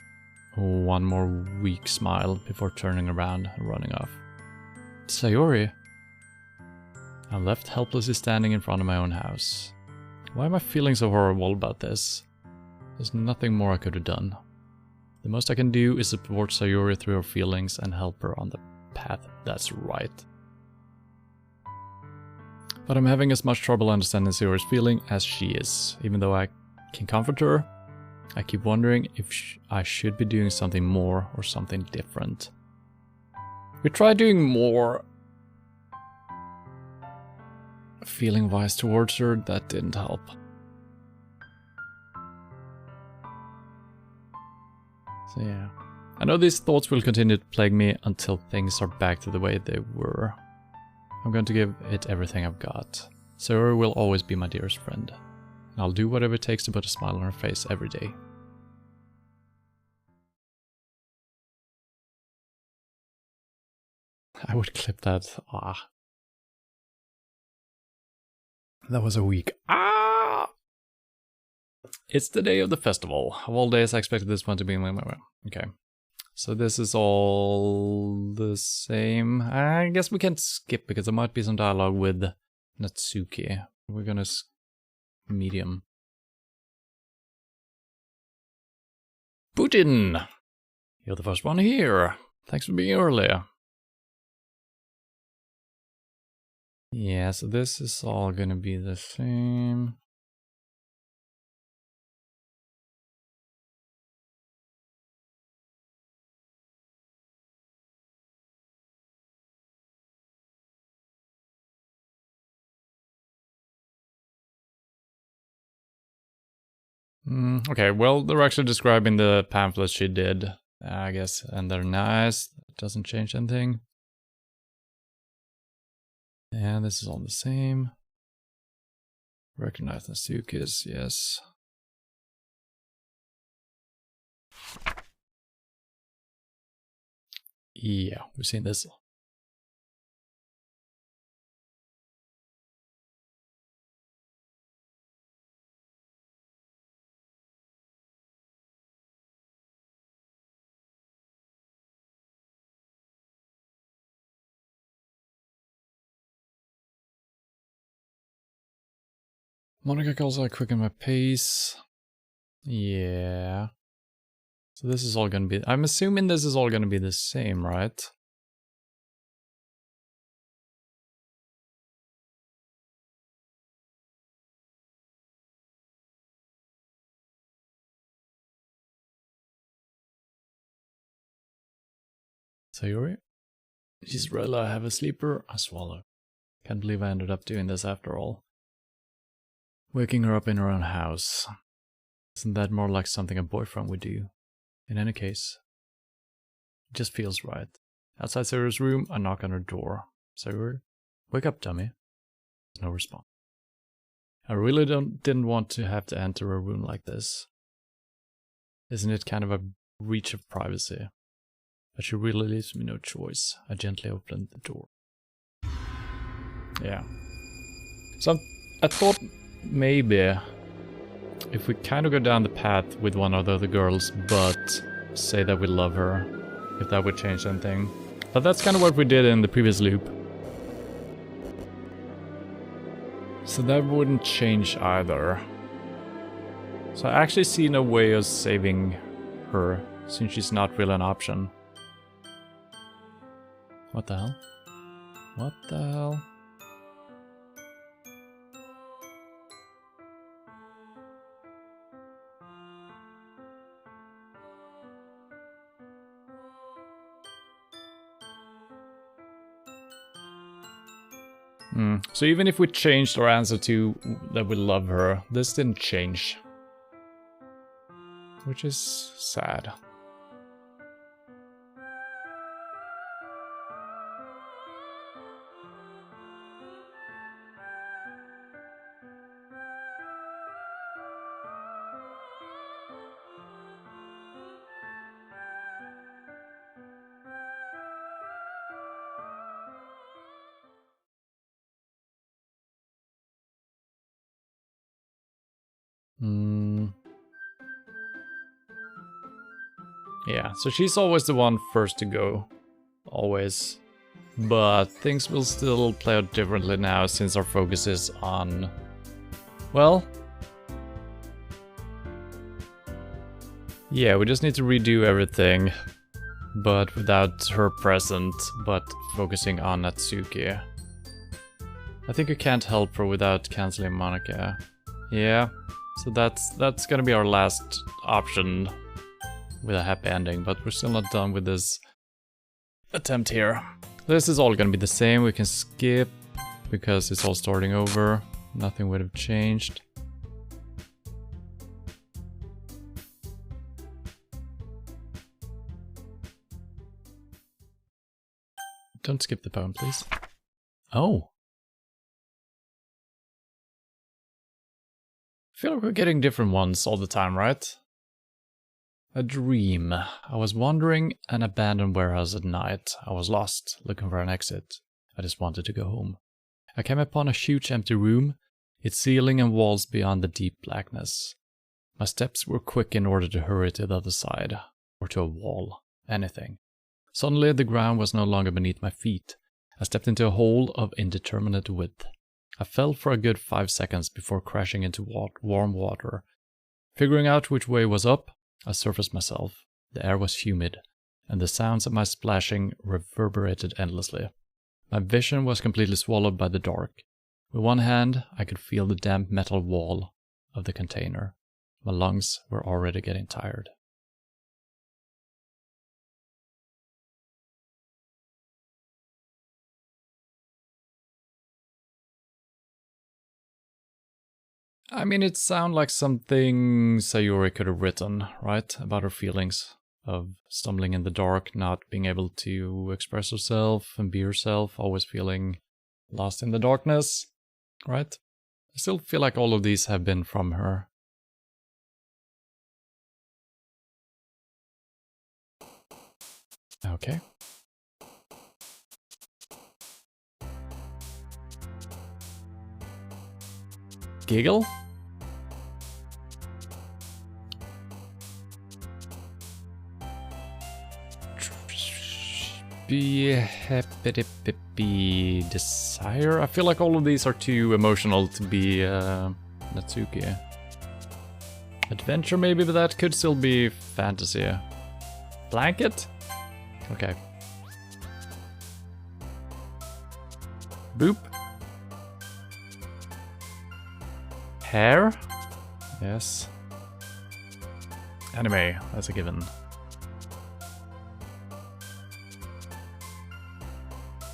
one more weak smile before turning around and running off. Sayori? I'm left helplessly standing in front of my own house. Why am I feeling so horrible about this? There's nothing more I could have done. The most I can do is support Sayori through her feelings and help her on the path that's right. But I'm having as much trouble understanding Sayori's feeling as she is. Even though I can comfort her, I keep wondering if I should be doing something more or something different. We tried doing more feeling-wise towards her, that didn't help. So yeah, I know these thoughts will continue to plague me until things are back to the way they were. I'm going to give it everything I've got. Sayori will always be my dearest friend. And I'll do whatever it takes to put a smile on her face every day. I would clip that. Ah. That was a weak. Ah! It's the day of the festival. Of all days, I expected this one to be... Okay. So this is all the same. I guess we can skip because there might be some dialogue with Natsuki. We're gonna medium. Putin! You're the first one here. Thanks for being early. Yeah, so this is all gonna be the same. Okay, well, they're actually describing the pamphlets she did, I guess, and they're nice. It doesn't change anything. And this is all the same. Recognize Natsuki's, yes. Yeah, we've seen this. Monica calls I quicken my pace. Yeah. So this is all gonna be... I'm assuming this is all gonna be the same, right? Sayori? She's Rella, I have a sleeper. I swallow. Can't believe I ended up doing this after all. Waking her up in her own house. Isn't that more like something a boyfriend would do? In any case, it just feels right. Outside Sayori's room, I knock on her door. Sayori? Wake up, dummy. No response. I really didn't want to have to enter a room like this. Isn't it kind of a breach of privacy? But she really leaves me no choice. I gently opened the door. Yeah. So I thought maybe if we kind of go down the path with one of the other girls, but say that we love her, if that would change anything. But that's kind of what we did in the previous loop. So that wouldn't change either. So I actually see no way of saving her, since she's not really an option. What the hell? What the hell? So even if we changed our answer to that we love her, this didn't change. Which is sad. Yeah, so she's always the one first to go. Always. But things will still play out differently now since our focus is on... Well... Yeah, we just need to redo everything, but without her present, but focusing on Natsuki. I think you can't help her without canceling Monica. Yeah, so that's gonna be our last option with a happy ending, but we're still not done with this attempt here. This is all gonna be the same. We can skip because it's all starting over. Nothing would have changed. Don't skip the poem, please. Oh. I feel like we're getting different ones all the time, right? A dream. I was wandering an abandoned warehouse at night. I was lost, looking for an exit. I just wanted to go home. I came upon a huge empty room, its ceiling and walls beyond the deep blackness. My steps were quick in order to hurry to the other side, or to a wall, anything. Suddenly the ground was no longer beneath my feet. I stepped into a hole of indeterminate width. I fell for a good 5 seconds before crashing into warm water. Figuring out which way was up, I surfaced myself. The air was humid, and the sounds of my splashing reverberated endlessly. My vision was completely swallowed by the dark. With one hand, I could feel the damp metal wall of the container. My lungs were already getting tired. I mean, it sounds like something Sayuri could have written, right? About her feelings of stumbling in the dark, not being able to express herself and be herself, always feeling lost in the darkness, right? I still feel like all of these have been from her. Okay. Giggle? Be happy, desire. I feel like all of these are too emotional to be Natsuki. Adventure maybe, but that could still be fantasy. Blanket? Okay. Boop. Hair? Yes. Anime, that's a given.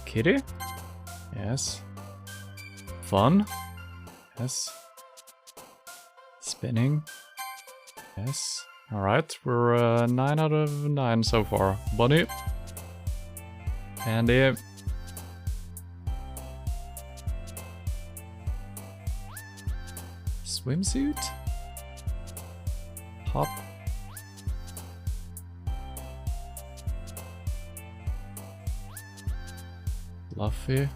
Kitty? Yes. Fun? Yes. Spinning? Yes. Alright, we're 9 out of 9 so far. Bunny? Andy? Swimsuit? Hop? Fluffy?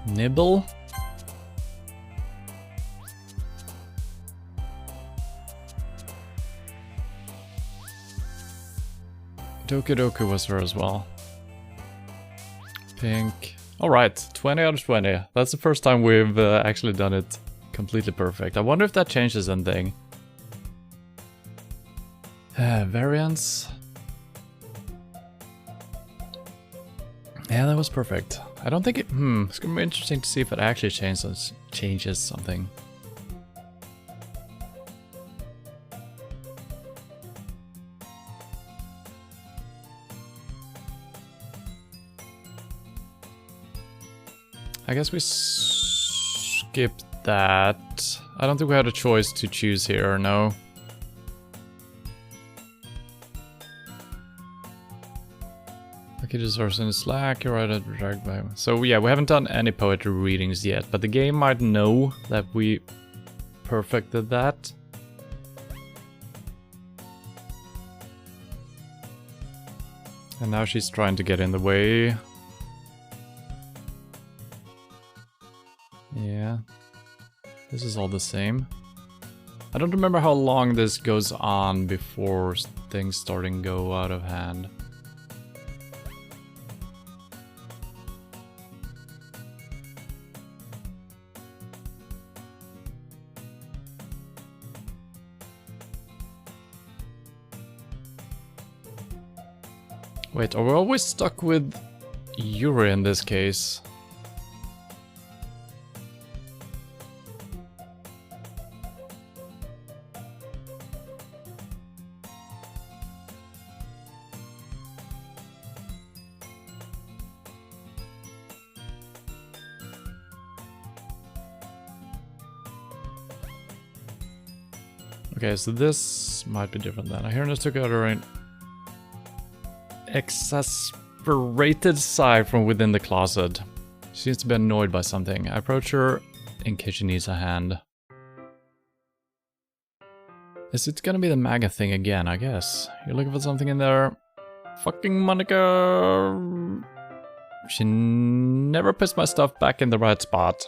Nibble? Doki was there as well. Pink. Alright, 20 out of 20. That's the first time we've actually done it completely perfect. I wonder if that changes anything. Variants. Yeah, that was perfect. I don't think it... it's gonna be interesting to see if it actually changes something. I guess we skip that. I don't think we had a choice to choose here, no. Okay, deserves in slack, you're right at drag by. So yeah, we haven't done any poetry readings yet, but the game might know that we perfected that. And now she's trying to get in the way. Yeah. This is all the same. I don't remember how long this goes on before things starting to go out of hand. Wait, are we always stuck with Yuri in this case? Okay, so this might be different then. I hear Natsuki uttering exasperated sigh from within the closet. She seems to be annoyed by something. I approach her in case she needs a hand. Is it gonna be the MAGA thing again, I guess? You're looking for something in there? Fucking Monica! She never puts my stuff back in the right spot.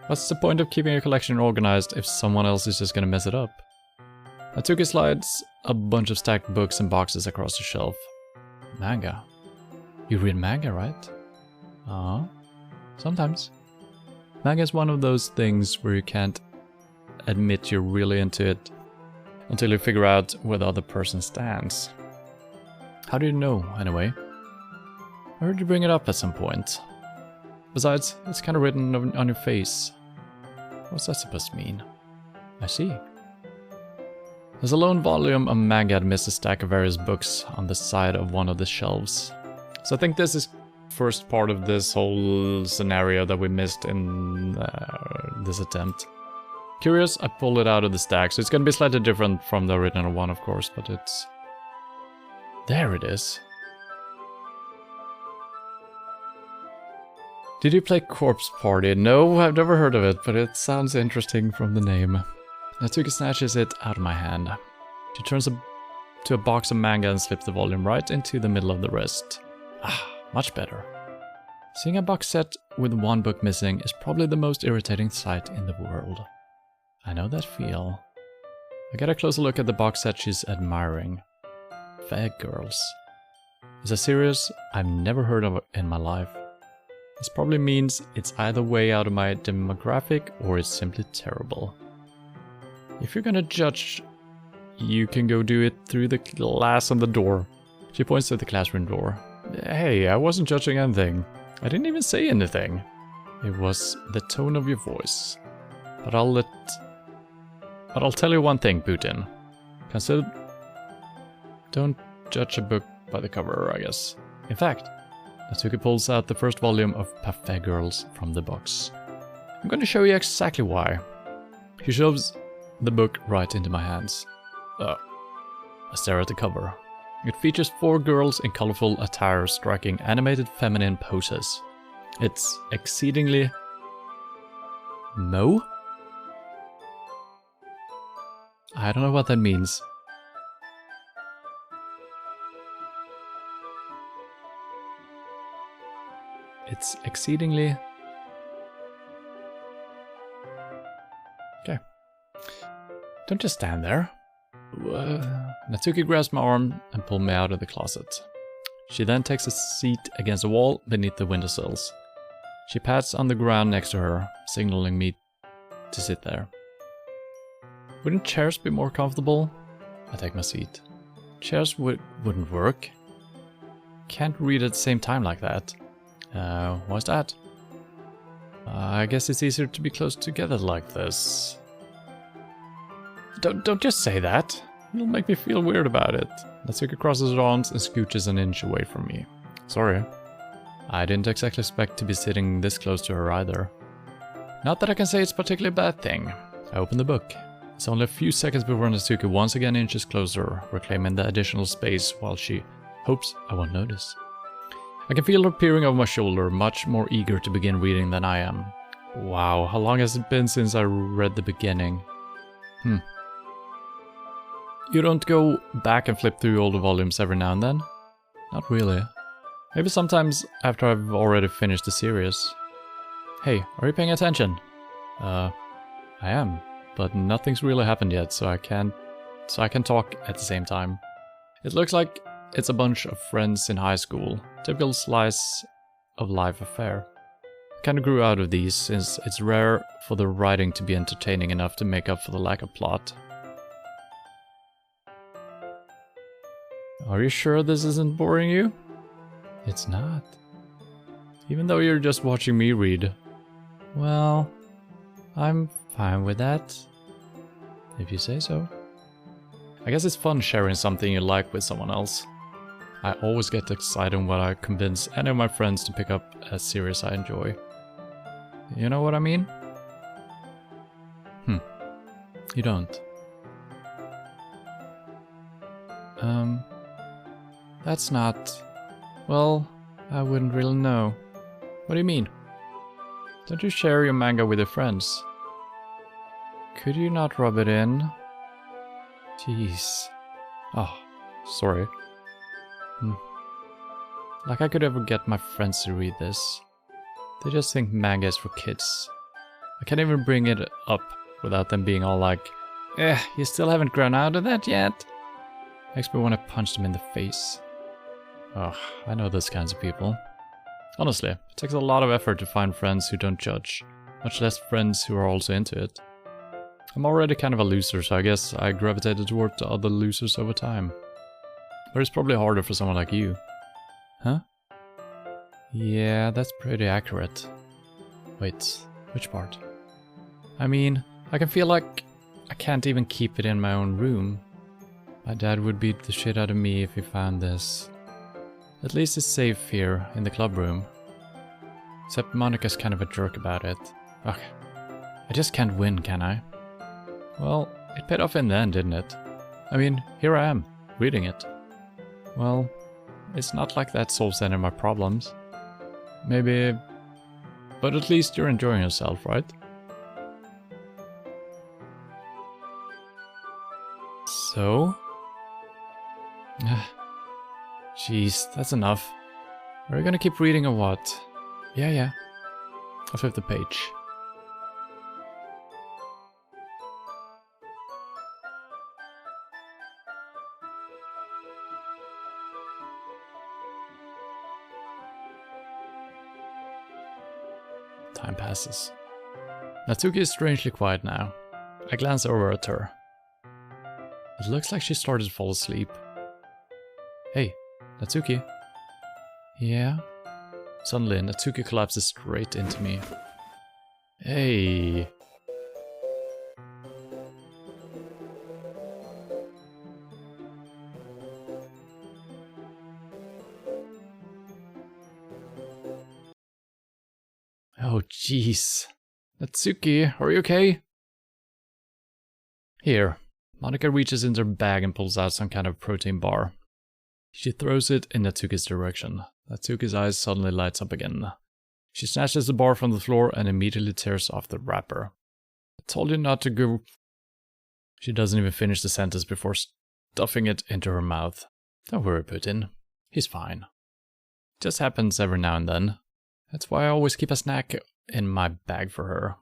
What's the point of keeping a collection organized if someone else is just gonna mess it up? Natsuki slides a bunch of stacked books and boxes across the shelf. Manga. You read manga, right? Sometimes. Manga is one of those things where you can't admit you're really into it until you figure out where the other person stands. How do you know, anyway? I heard you bring it up at some point. Besides, it's kind of written on your face. What's that supposed to mean? I see. There's a lone volume of manga amidst a stack of various books on the side of one of the shelves. So I think this is first part of this whole scenario that we missed in this attempt. Curious, I pulled it out of the stack, so it's gonna be slightly different from the original one, of course, but it's... There it is. Did you play Corpse Party? No, I've never heard of it, but it sounds interesting from the name. Natsuki snatches it out of my hand. She turns to a box of manga and slips the volume right into the middle of the wrist. Ah, much better. Seeing a box set with one book missing is probably the most irritating sight in the world. I know that feel. I get a closer look at the box set she's admiring. Fag Girls. It's a series I've never heard of in my life. This probably means it's either way out of my demographic or it's simply terrible. If you're gonna judge, you can go do it through the glass on the door. She points to the classroom door. Hey, I wasn't judging anything. I didn't even say anything. It was the tone of your voice. But I'll tell you one thing, Putin. Consider... Don't judge a book by the cover, I guess. In fact, Natsuki pulls out the first volume of Parfait Girls from the box. I'm going to show you exactly why. She shoves the book right into my hands. I stare at the cover. It features 4 girls in colorful attire striking animated feminine poses. It's exceedingly... Mo? I don't know what that means. It's exceedingly... Okay. Don't just stand there. Natsuki grabs my arm and pulls me out of the closet. She then takes a seat against the wall beneath the windowsills. She pats on the ground next to her, signaling me to sit there. Wouldn't chairs be more comfortable? I take my seat. Chairs wouldn't work. Can't read at the same time like that. Why's that? I guess it's easier to be close together like this. Don't just say that. It'll make me feel weird about it. Natsuki crosses her arms and scooches an inch away from me. Sorry. I didn't exactly expect to be sitting this close to her either. Not that I can say it's a particularly bad thing. I open the book. It's only a few seconds before Natsuki once again inches closer, reclaiming the additional space while she hopes I won't notice. I can feel her peering over my shoulder, much more eager to begin reading than I am. Wow, how long has it been since I read the beginning? You don't go back and flip through all the volumes every now and then? Not really. Maybe sometimes after I've already finished the series. Hey, are you paying attention? I am, but nothing's really happened yet, so I can talk at the same time. It looks like it's a bunch of friends in high school. Typical slice of life affair. I kinda grew out of these since it's rare for the writing to be entertaining enough to make up for the lack of plot. Are you sure this isn't boring you? It's not. Even though you're just watching me read. Well, I'm fine with that. If you say so. I guess it's fun sharing something you like with someone else. I always get excited when I convince any of my friends to pick up a series I enjoy. You know what I mean? You don't. That's not... Well, I wouldn't really know. What do you mean? Don't you share your manga with your friends? Could you not rub it in? Jeez. Oh, sorry. Like I could ever get my friends to read this. They just think manga is for kids. I can't even bring it up without them being all like, you still haven't grown out of that yet? Makes me want to punch them in the face. Oh, I know those kinds of people. Honestly, it takes a lot of effort to find friends who don't judge, much less friends who are also into it. I'm already kind of a loser, so I guess I gravitated toward the other losers over time. But it's probably harder for someone like you. Huh? Yeah, that's pretty accurate. Wait, which part? I mean, I can feel like I can't even keep it in my own room. My dad would beat the shit out of me if he found this. At least it's safe here, in the club room. Except Monica's kind of a jerk about it. Ugh, I just can't win, can I? Well, it paid off in the end, didn't it? I mean, here I am, reading it. Well, it's not like that solves any of my problems. Maybe... But at least you're enjoying yourself, right? So? Jeez, that's enough. Are you gonna keep reading or what? Yeah. I'll flip the page. Time passes. Natsuki is strangely quiet now. I glance over at her. It looks like she started to fall asleep. Hey, Natsuki. Yeah? Suddenly, Natsuki collapses straight into me. Hey. Oh, jeez. Natsuki, are you okay? Here. Monica reaches into her bag and pulls out some kind of protein bar. She throws it in Natsuki's direction. Natsuki's eyes suddenly lights up again. She snatches the bar from the floor and immediately tears off the wrapper. I told you not to go... She doesn't even finish the sentence before stuffing it into her mouth. Don't worry, Putin. He's fine. It just happens every now and then. That's why I always keep a snack in my bag for her.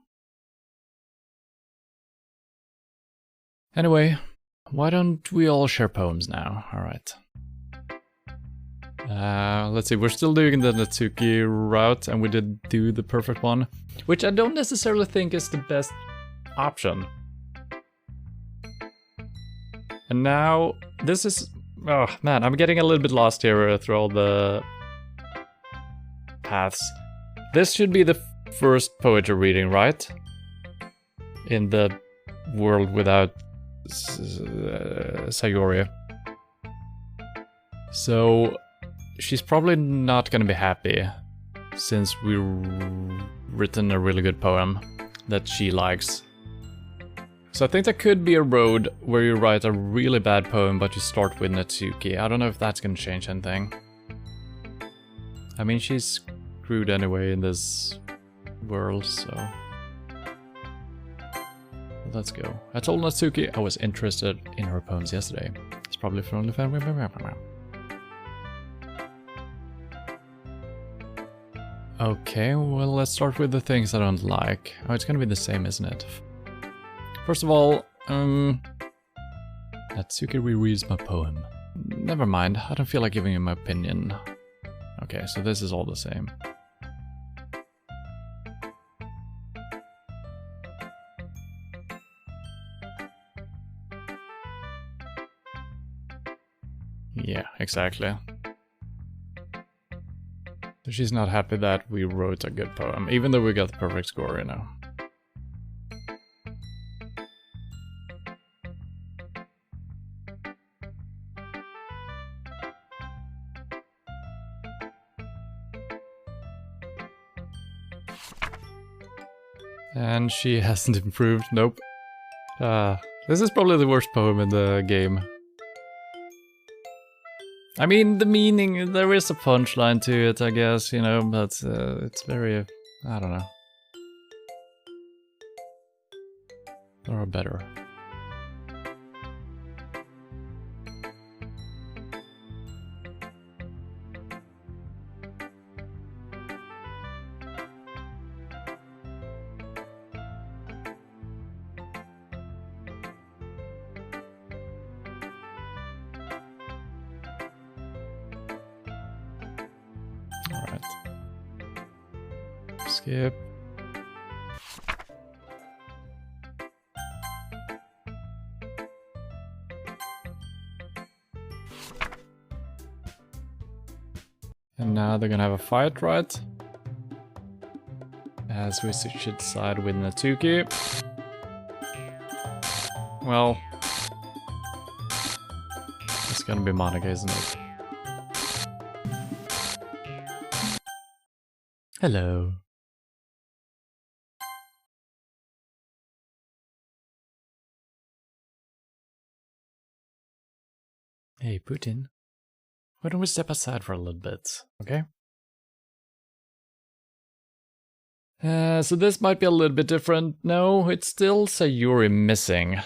Anyway, why don't we all share poems now? Alright. Let's see, we're still doing the Natsuki route, and we did do the perfect one, which I don't necessarily think is the best option. And now, this is... Oh man, I'm getting a little bit lost here through all the paths. This should be the first poetry reading, right? In the world without Sayori. So she's probably not gonna be happy, since we've written a really good poem that she likes. So I think there could be a road where you write a really bad poem but you start with Natsuki. I don't know if that's gonna change anything. I mean, she's screwed anyway in this world, so... Let's go. I told Natsuki I was interested in her poems yesterday. It's probably from the family. Okay, well, let's start with the things I don't like. Oh, it's gonna be the same, isn't it? First of all, Natsuki rereads my poem. Never mind, I don't feel like giving you my opinion. Okay, so this is all the same. Yeah, exactly. So she's not happy that we wrote a good poem, even though we got the perfect score, you know. And she hasn't improved, nope. This is probably the worst poem in the game. I mean, the meaning, there is a punchline to it, I guess, you know, but it's very, I don't know. There are better. Alright. Skip. And now they're gonna have a fight, right? As we should side with Natsuki. Well, it's gonna be Monika, isn't it? Hello. Hey, Putin. Why don't we step aside for a little bit, okay? So this might be a little bit different. No, it's still Sayuri missing.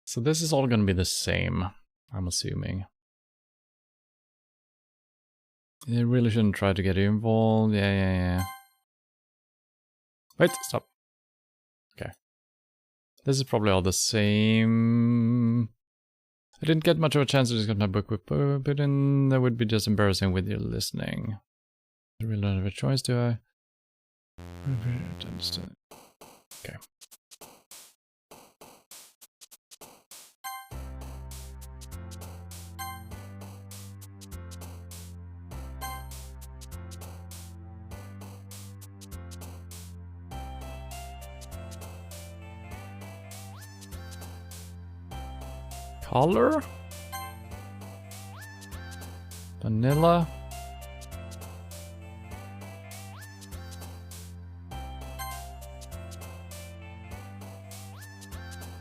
So this is all gonna be the same, I'm assuming. They really shouldn't try to get you involved. Yeah. Wait, stop. Okay. This is probably all the same. I didn't get much of a chance to discuss my book with Putin. That would be just embarrassing with you listening. I really don't have a choice, do I? Okay. Color? Vanilla?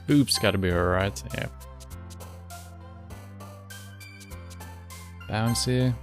Oops, gotta be her, right? Yeah. Bouncy.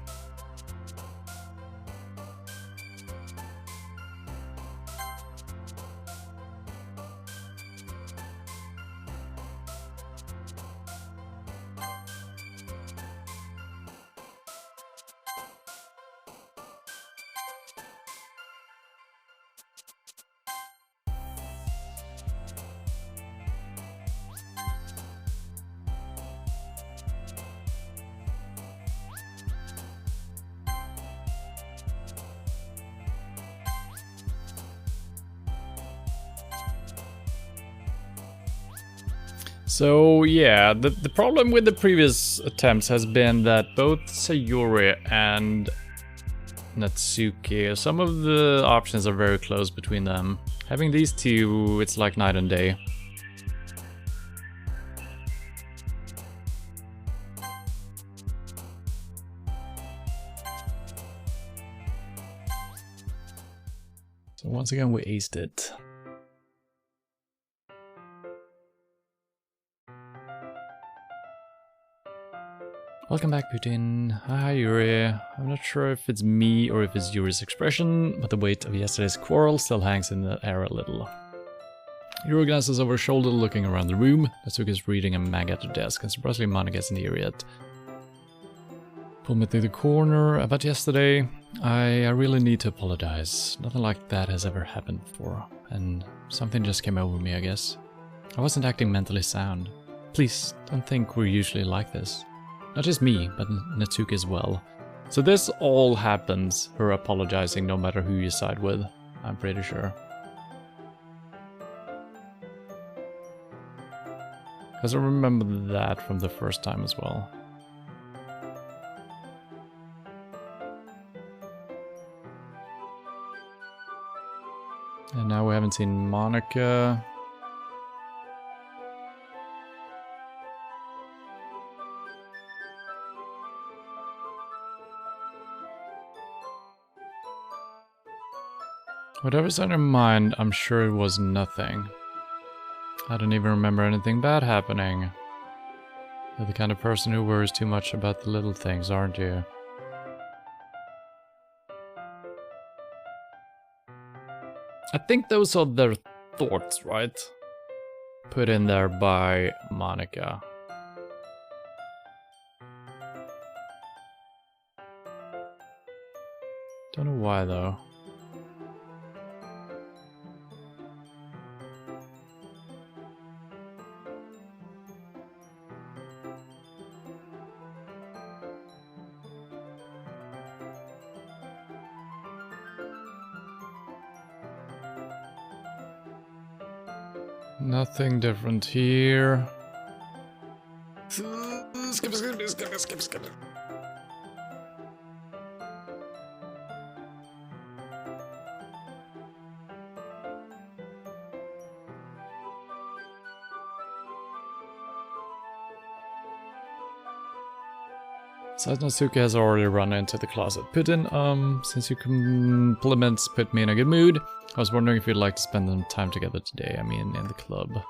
So yeah, the problem with the previous attempts has been that both Sayuri and Natsuki, some of the options are very close between them. Having these two, it's like night and day. So once again, we aced it. Welcome back, Putin. Hi, Yuri. I'm not sure if it's me or if it's Yuri's expression, but the weight of yesterday's quarrel still hangs in the air a little. Yuri glances over her shoulder, looking around the room. Natsuki is reading a manga at her desk, and surprisingly Monika isn't here yet. Pulled me through the corner. About yesterday, I really need to apologize. Nothing like that has ever happened before, and something just came over me, I guess. I wasn't acting mentally sound. Please, don't think we're usually like this. Not just me, but Natsuki as well. So this all happens, her apologizing no matter who you side with, I'm pretty sure. Because I remember that from the first time as well. And now we haven't seen Monica. Whatever's on her mind, I'm sure it was nothing. I don't even remember anything bad happening. You're the kind of person who worries too much about the little things, aren't you? I think those are their thoughts, right? Put in there by Monica. Don't know why though. Nothing different here. Skip. Natsuki has already run into the closet. Putin, since your compliments put me in a good mood, I was wondering if you'd like to spend some time together today. I mean, in the club.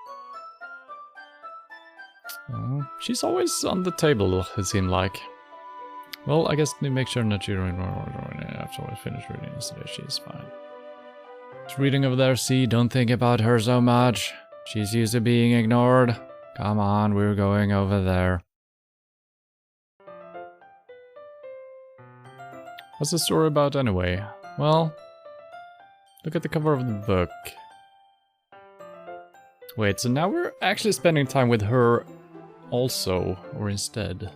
She's always on the table, it seemed like. Well, I guess to make sure that you don't after we finish reading yesterday, she's fine. She's reading over there, see, don't think about her so much. She's used to being ignored. Come on, we're going over there. What's the story about anyway? Well, look at the cover of the book. Wait, so now we're actually spending time with her also, or instead.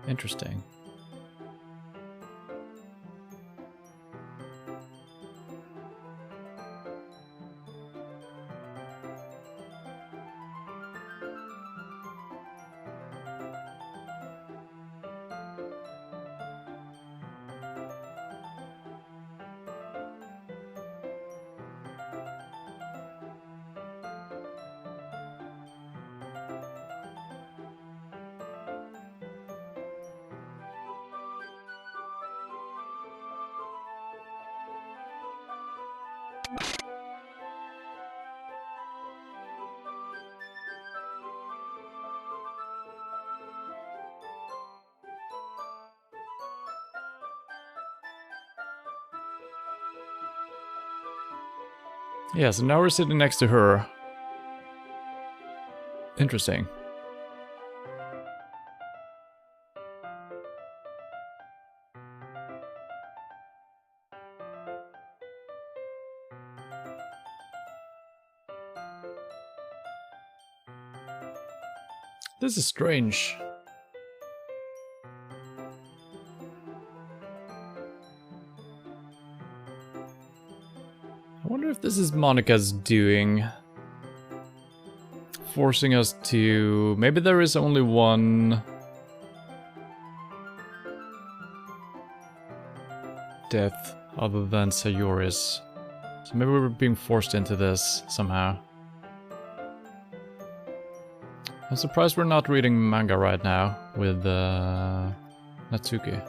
Interesting. Yeah, so now we're sitting next to her. Interesting. This is strange. I wonder if this is Monica's doing. Forcing us to... Maybe there is only one... death other than Sayori's. So maybe we're being forced into this somehow. I'm surprised we're not reading manga right now with Natsuki.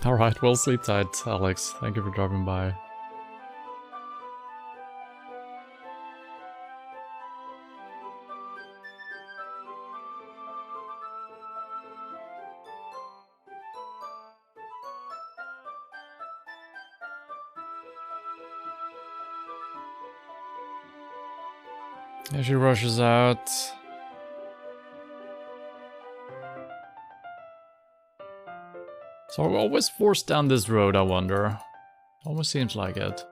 Alright, well, sleep tight, Alex. Thank you for dropping by. Yeah, she rushes out. So I'm always forced down this road, I wonder. Almost seems like it.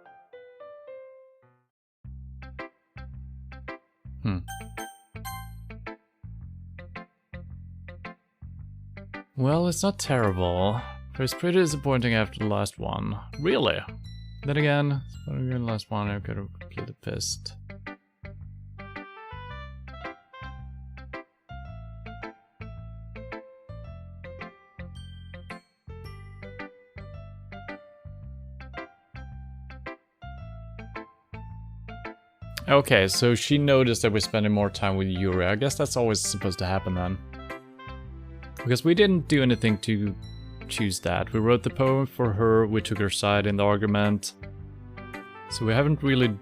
Well, it's not terrible. But it's pretty disappointing after the last one. Really? Then again, the last one I could have completely pissed. Okay, so she noticed that we're spending more time with Yuri. I guess that's always supposed to happen then. Because we didn't do anything to choose that. We wrote the poem for her, we took her side in the argument. So we haven't really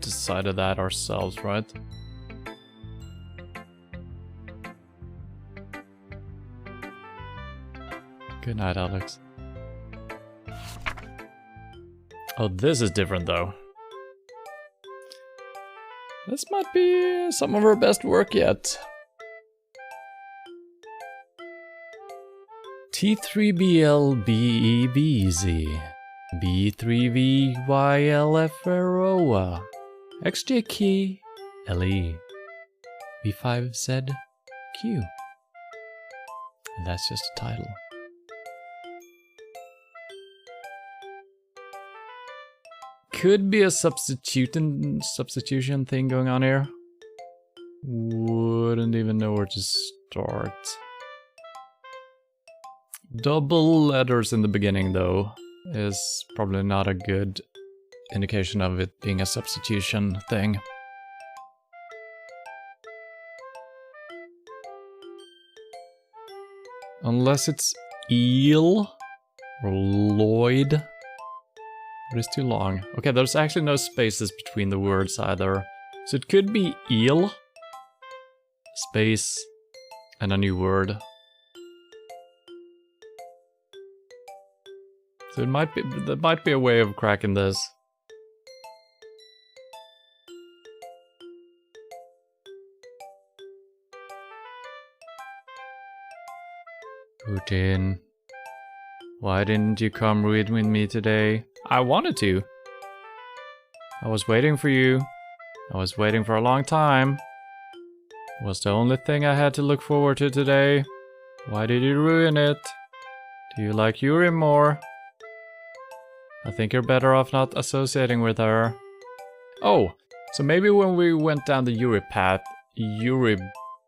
decided that ourselves, right? Good night, Alex. Oh, this is different though. This might be some of her best work yet. T3BLBEBZ B3VYLFROA XJK LE B5ZQ. And that's just a title. Could be a substitution thing going on here. Wouldn't even know where to start. Double letters in the beginning though is probably not a good indication of it being a substitution thing. Unless it's eel or Lloyd. But it's too long. Okay, there's actually no spaces between the words either. So it could be eel, space, and a new word. So it might be, there might be a way of cracking this. Putin, why didn't you come read with me today? I wanted to. I was waiting for you. I was waiting for a long time. It was the only thing I had to look forward to today. Why did you ruin it? Do you like Yuri more? I think you're better off not associating with her. Oh, so maybe when we went down the Yuri path, Yuri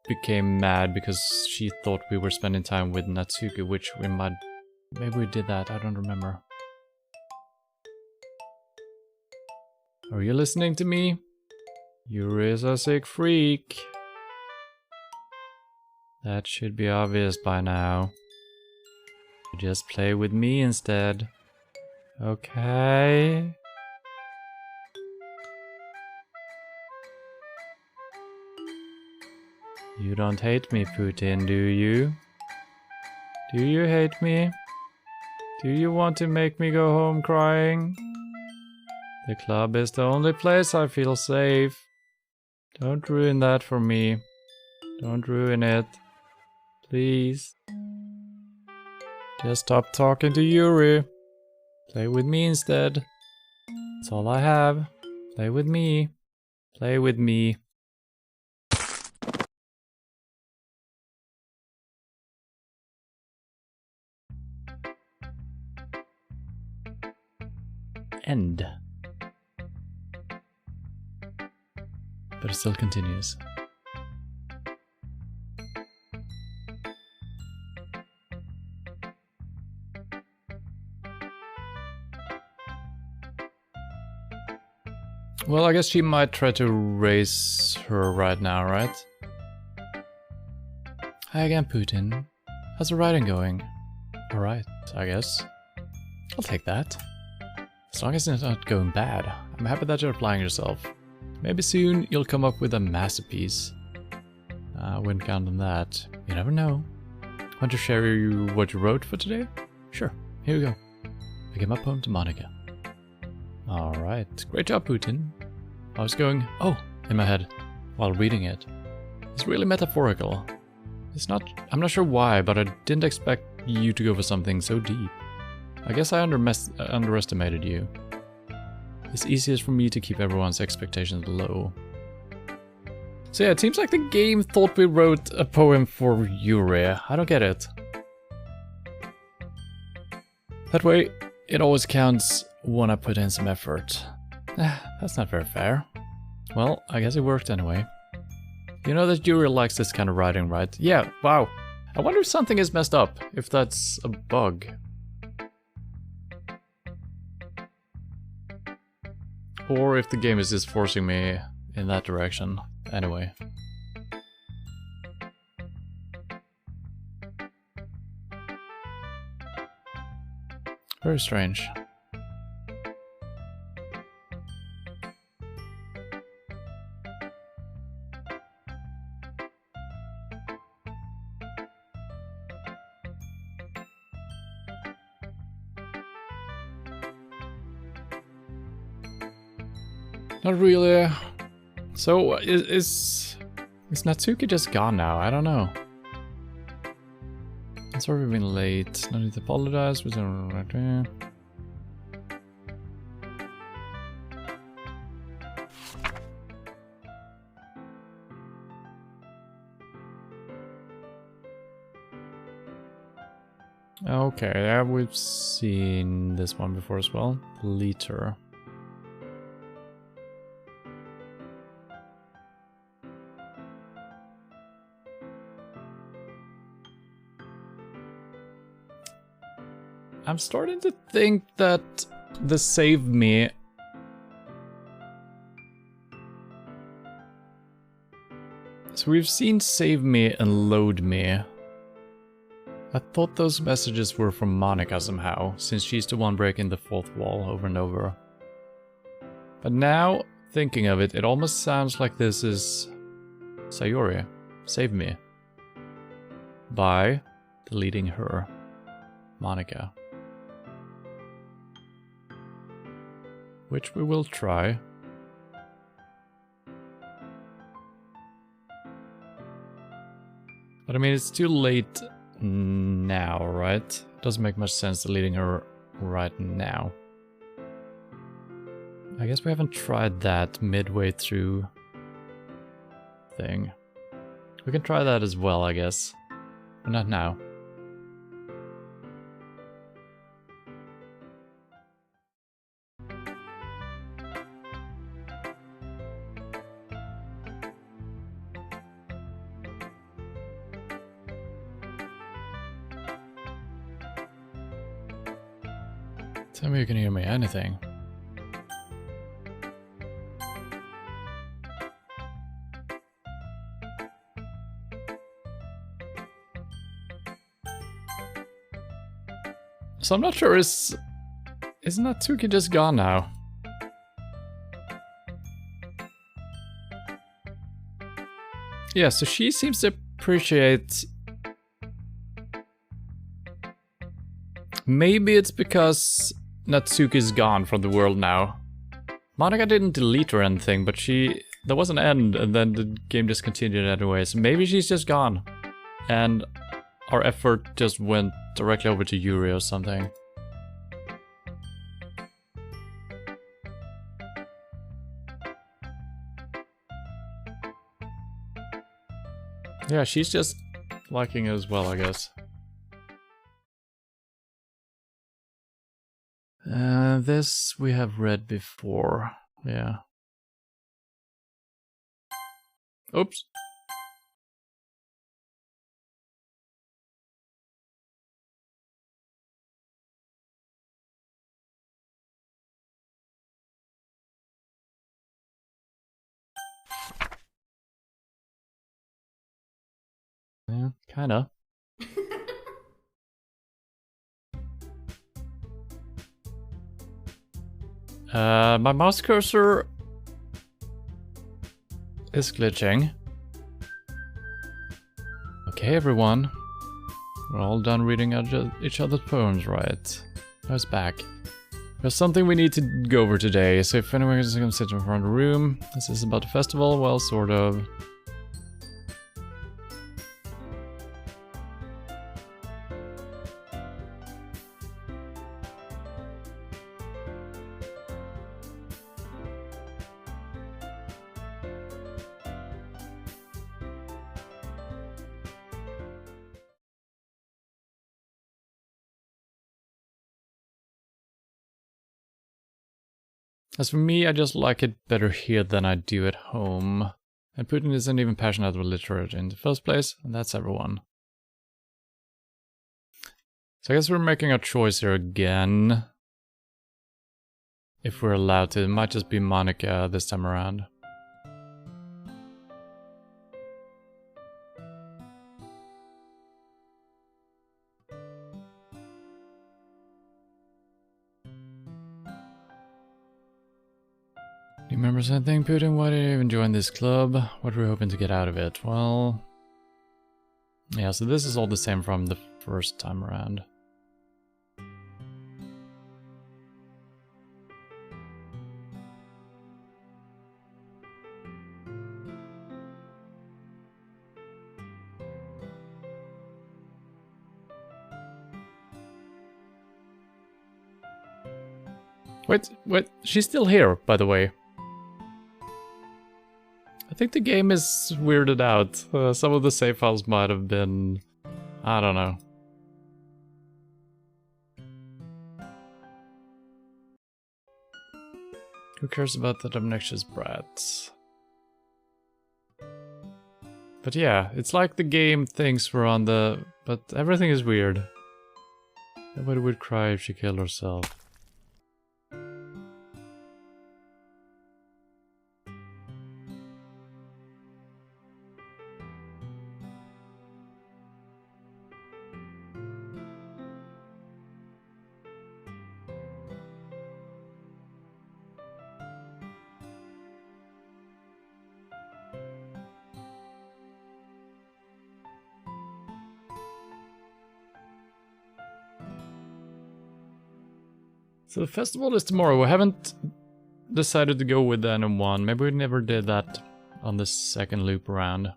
became mad because she thought we were spending time with Natsuki, which we might... Maybe we did that, I don't remember. Are you listening to me? Yuri is a sick freak. That should be obvious by now. You just play with me instead. Okay? You don't hate me, Putin, do you? Do you hate me? Do you want to make me go home crying? The club is the only place I feel safe. Don't ruin that for me. Don't ruin it. Please. Just stop talking to Yuri. Play with me instead. That's all I have. Play with me. Play with me. End. But it still continues. Well, I guess she might try to raise her right now, right? Hi again, Putin. How's the writing going? Alright, I guess. I'll take that. As long as it's not going bad. I'm happy that you're applying yourself. Maybe soon you'll come up with a masterpiece. I wouldn't count on that. You never know. Want to share what you wrote for today? Sure, here we go. I gave my poem to Monica. Alright, great job, Putin. I was going, oh, in my head, while reading it. It's really metaphorical. I'm not sure why, but I didn't expect you to go for something so deep. I guess I underestimated you. It's easiest for me to keep everyone's expectations low. So yeah, it seems like the game thought we wrote a poem for Yuri. I don't get it. That way, it always counts when I put in some effort. That's not very fair. Well, I guess it worked anyway. You know that Yuri likes this kind of writing, right? Yeah, wow. I wonder if something is messed up, if that's a bug. Or if the game is just forcing me in that direction. Anyway. Very strange. Not really. So, is Natsuki just gone now? I don't know. I'm sorry we've been late. No need to apologize. Okay, yeah, we've seen this one before as well. Liter. I'm starting to think that the save me so we've seen save me and load me. I thought those messages were from Monika somehow, since she's the one breaking the fourth wall over and over. But now, thinking of it, it almost sounds like this is Sayori, save me, by deleting her, Monika. Which we will try. But I mean, it's too late now, right? Doesn't make much sense deleting her right now. I guess we haven't tried that midway through thing. We can try that as well, I guess. But not now. Tell me you can hear me, anything. So I'm not sure, isn't Natsuki just gone now? Yeah, so she seems to appreciate... Maybe it's because Natsuki's gone from the world now. Monika didn't delete or anything, but there was an end and then the game just continued anyway, so maybe she's just gone. And our effort just went directly over to Yuri or something. Yeah, she's just liking it as well, I guess. This we have read before, yeah. Oops. Yeah, kinda. My mouse cursor is glitching. Okay, everyone. We're all done reading each other's poems, right? Now it's back. There's something we need to go over today, so if anyone is going to sit in front of the room, this is about the festival, well, sort of. As for me, I just like it better here than I do at home. And Putin isn't even passionate about literature in the first place, and that's everyone. So I guess we're making a choice here again. If we're allowed to. It might just be Monica this time around. Do you remember something, Putin? Why did you even join this club? What were you hoping to get out of it? Well... yeah, so this is all the same from the first time around. Wait, she's still here, by the way. I think the game is weirded out. Some of the save files might have been... I don't know. Who cares about that obnoxious brat? But yeah, it's like the game thinks we're on the... but everything is weird. Nobody would cry if she killed herself. So the festival is tomorrow. We haven't decided to go with the NM1. Maybe we never did that on the second loop around.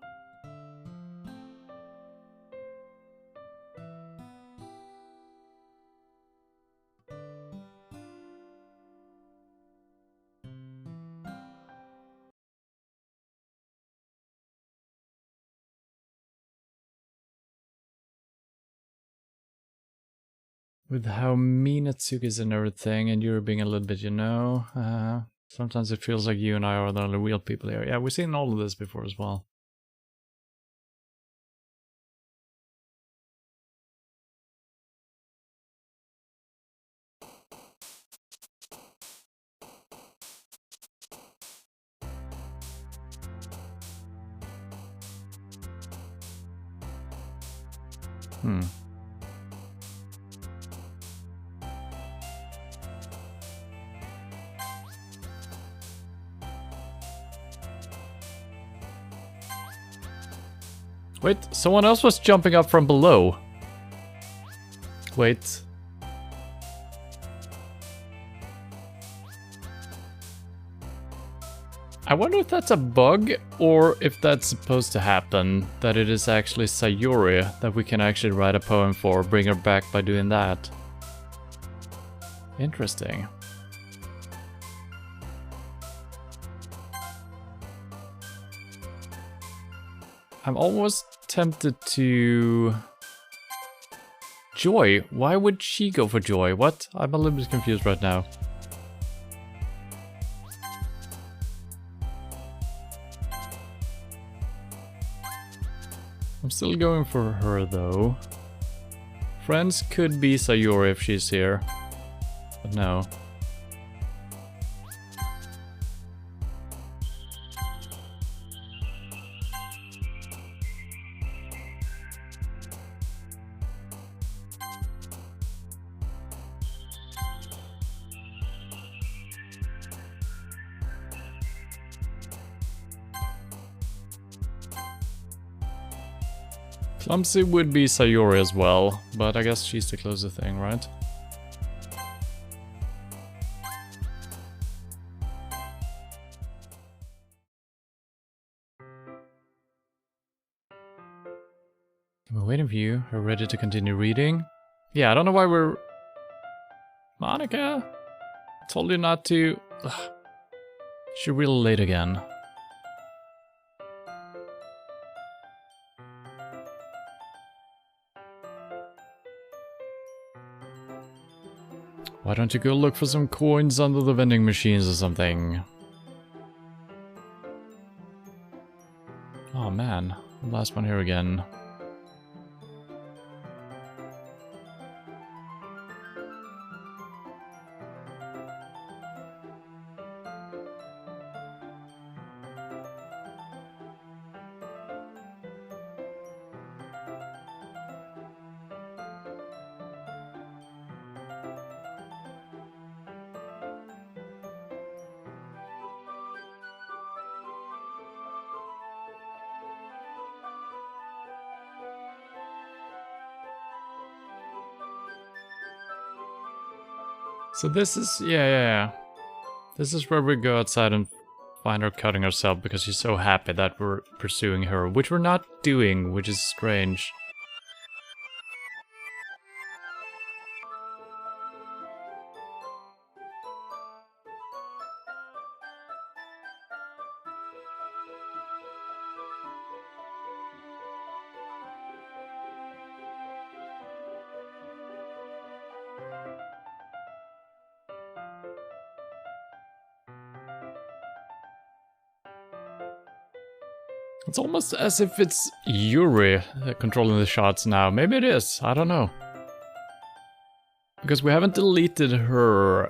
With how mean Natsuki is and everything, and you're being a little bit, you know, sometimes it feels like you and I are the only real people here. Yeah, we've seen all of this before as well. Wait, someone else was jumping up from below. Wait. I wonder if that's a bug, or if that's supposed to happen. That it is actually Sayuri that we can actually write a poem for, bring her back by doing that. Interesting. I'm almost tempted to... Joy? Why would she go for Joy? What? I'm a little bit confused right now. I'm still going for her though. Friends could be Sayuri if she's here. But no. Clumsy would be Sayuri as well, but I guess she's the closest thing, right? We're waiting for you. Are you ready to continue reading? Yeah, I don't know why we're... Monica? I told you not to... Ugh. She's real late again. Why don't you go look for some coins under the vending machines or something? Oh man, last one here again. So this is, yeah. This is where we go outside and find her cutting herself because she's so happy that we're pursuing her, which we're not doing, which is strange. It's almost as if it's Yuri controlling the shots now. Maybe it is, I don't know. Because we haven't deleted her.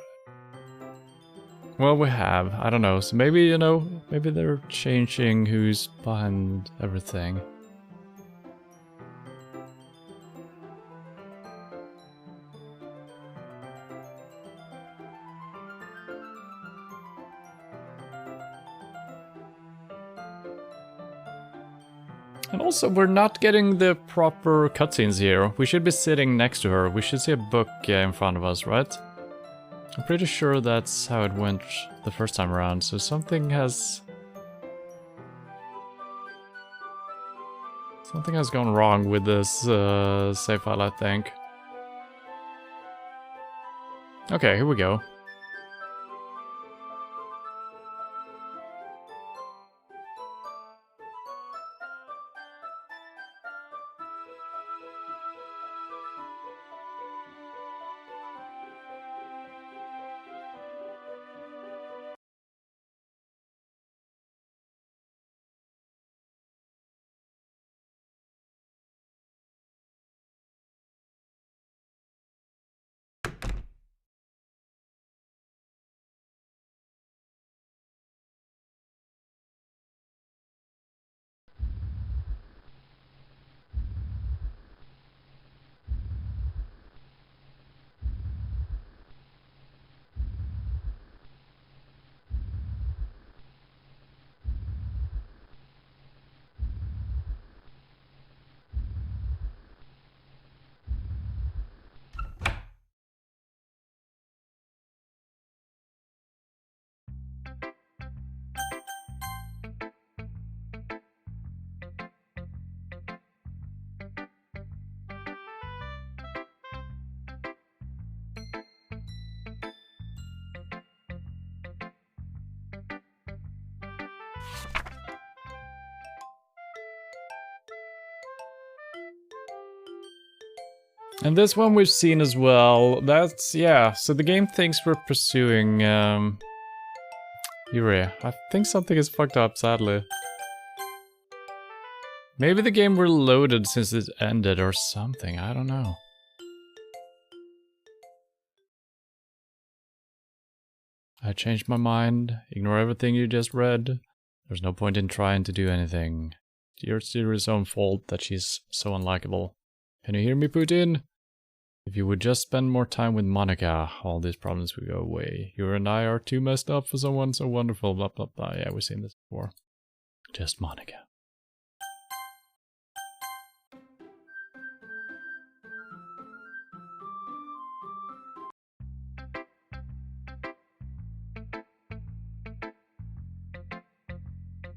Well, we have, I don't know. So maybe, you know, maybe they're changing who's behind everything. And also, we're not getting the proper cutscenes here. We should be sitting next to her. We should see a book in front of us, right? I'm pretty sure that's how it went the first time around, so something has gone wrong with this save file, I think. Okay, here we go. And this one we've seen as well. That's, yeah, so the game thinks we're pursuing, Yuri. I think something is fucked up, sadly. Maybe the game reloaded since it ended or something, I don't know. I changed my mind. Ignore everything you just read. There's no point in trying to do anything. It's Yuri's own fault that she's so unlikable. Can you hear me, Putin? If you would just spend more time with Monica, all these problems would go away. You and I are too messed up for someone so wonderful, blah blah blah. Yeah, we've seen this before. Just Monica.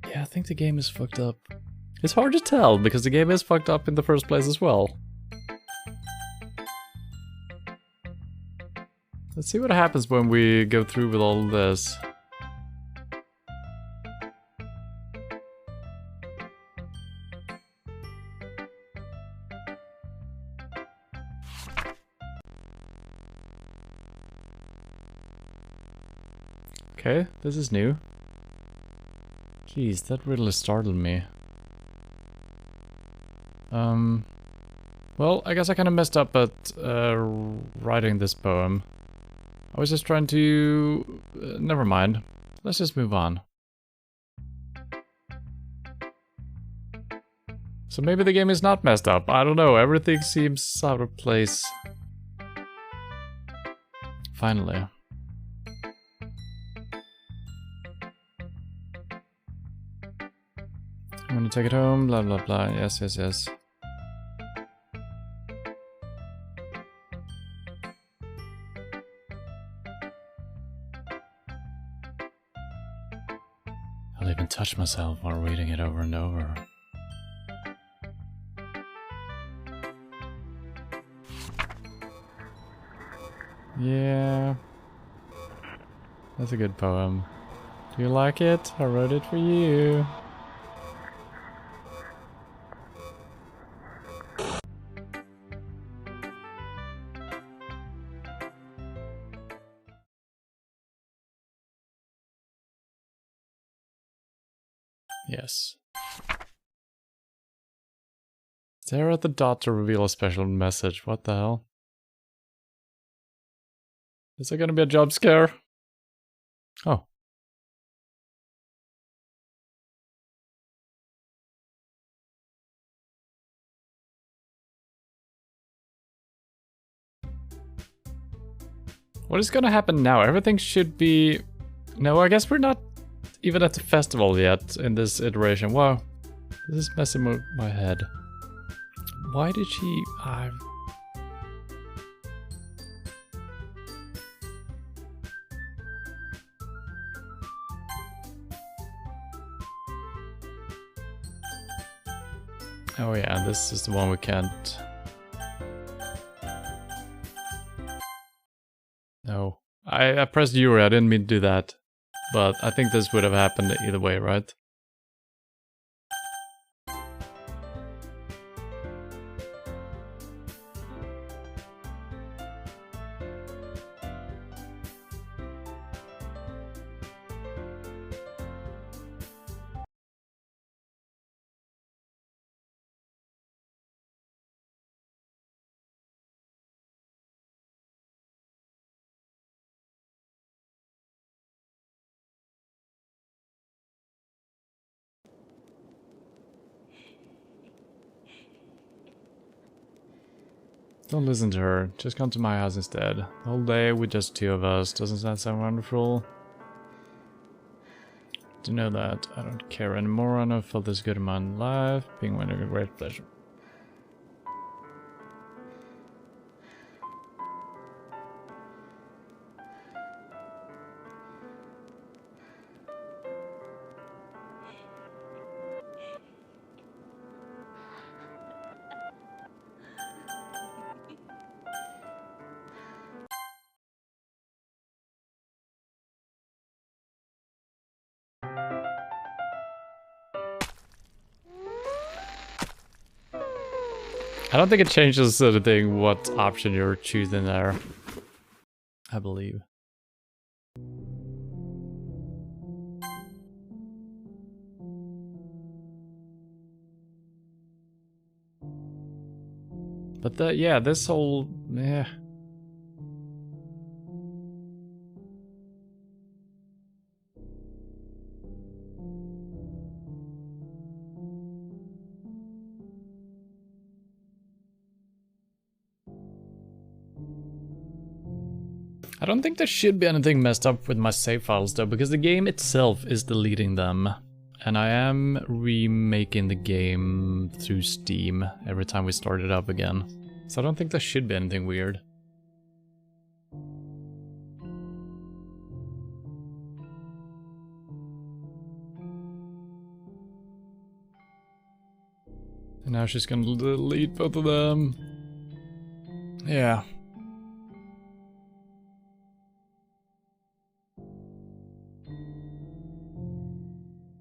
Yeah, I think the game is fucked up. It's hard to tell, because the game is fucked up in the first place as well. Let's see what happens when we go through with all this. Okay, this is new. Jeez, that really startled me. Well, I guess I kind of messed up at writing this poem. I was just trying to... never mind. Let's just move on. So maybe the game is not messed up. I don't know, everything seems out of place. Finally. I'm gonna take it home, blah blah blah, yes, yes, yes. I'll even touch myself while reading it over and over. Yeah, that's a good poem. Do you like it? I wrote it for you. Yes. Stare at the dot to reveal a special message. What the hell? Is there gonna be a jump scare? Oh. What is gonna happen now? Everything should be... No, I guess we're not even at the festival yet in this iteration. Wow. This is messing with my head. Why did she... Oh yeah, this is the one we can't... No. I pressed Yuri, I didn't mean to do that. But I think this would have happened either way, right? Don't listen to her. Just come to my house instead. The whole day with just two of us. Doesn't that sound wonderful? To know that I don't care anymore. I know I felt this good in my life. Being one of a great pleasure. I don't think it changes anything what option you're choosing there. I believe. But yeah, this whole... yeah. I don't think there should be anything messed up with my save files though, because the game itself is deleting them. And I am remaking the game through Steam every time we start it up again. So I don't think there should be anything weird. And now she's gonna delete both of them. Yeah.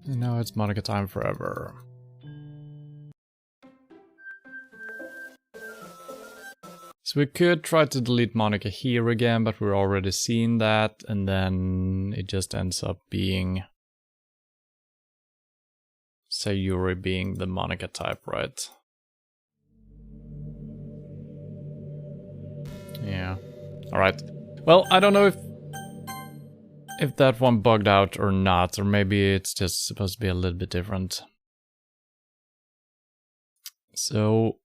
And now it's Monica time forever. So we could try to delete Monica here again, but we're already seeing that, and then it just ends up being Sayuri being the Monica type, right? Yeah. Alright. Well, I don't know if that one bugged out or not, or maybe it's just supposed to be a little bit different. So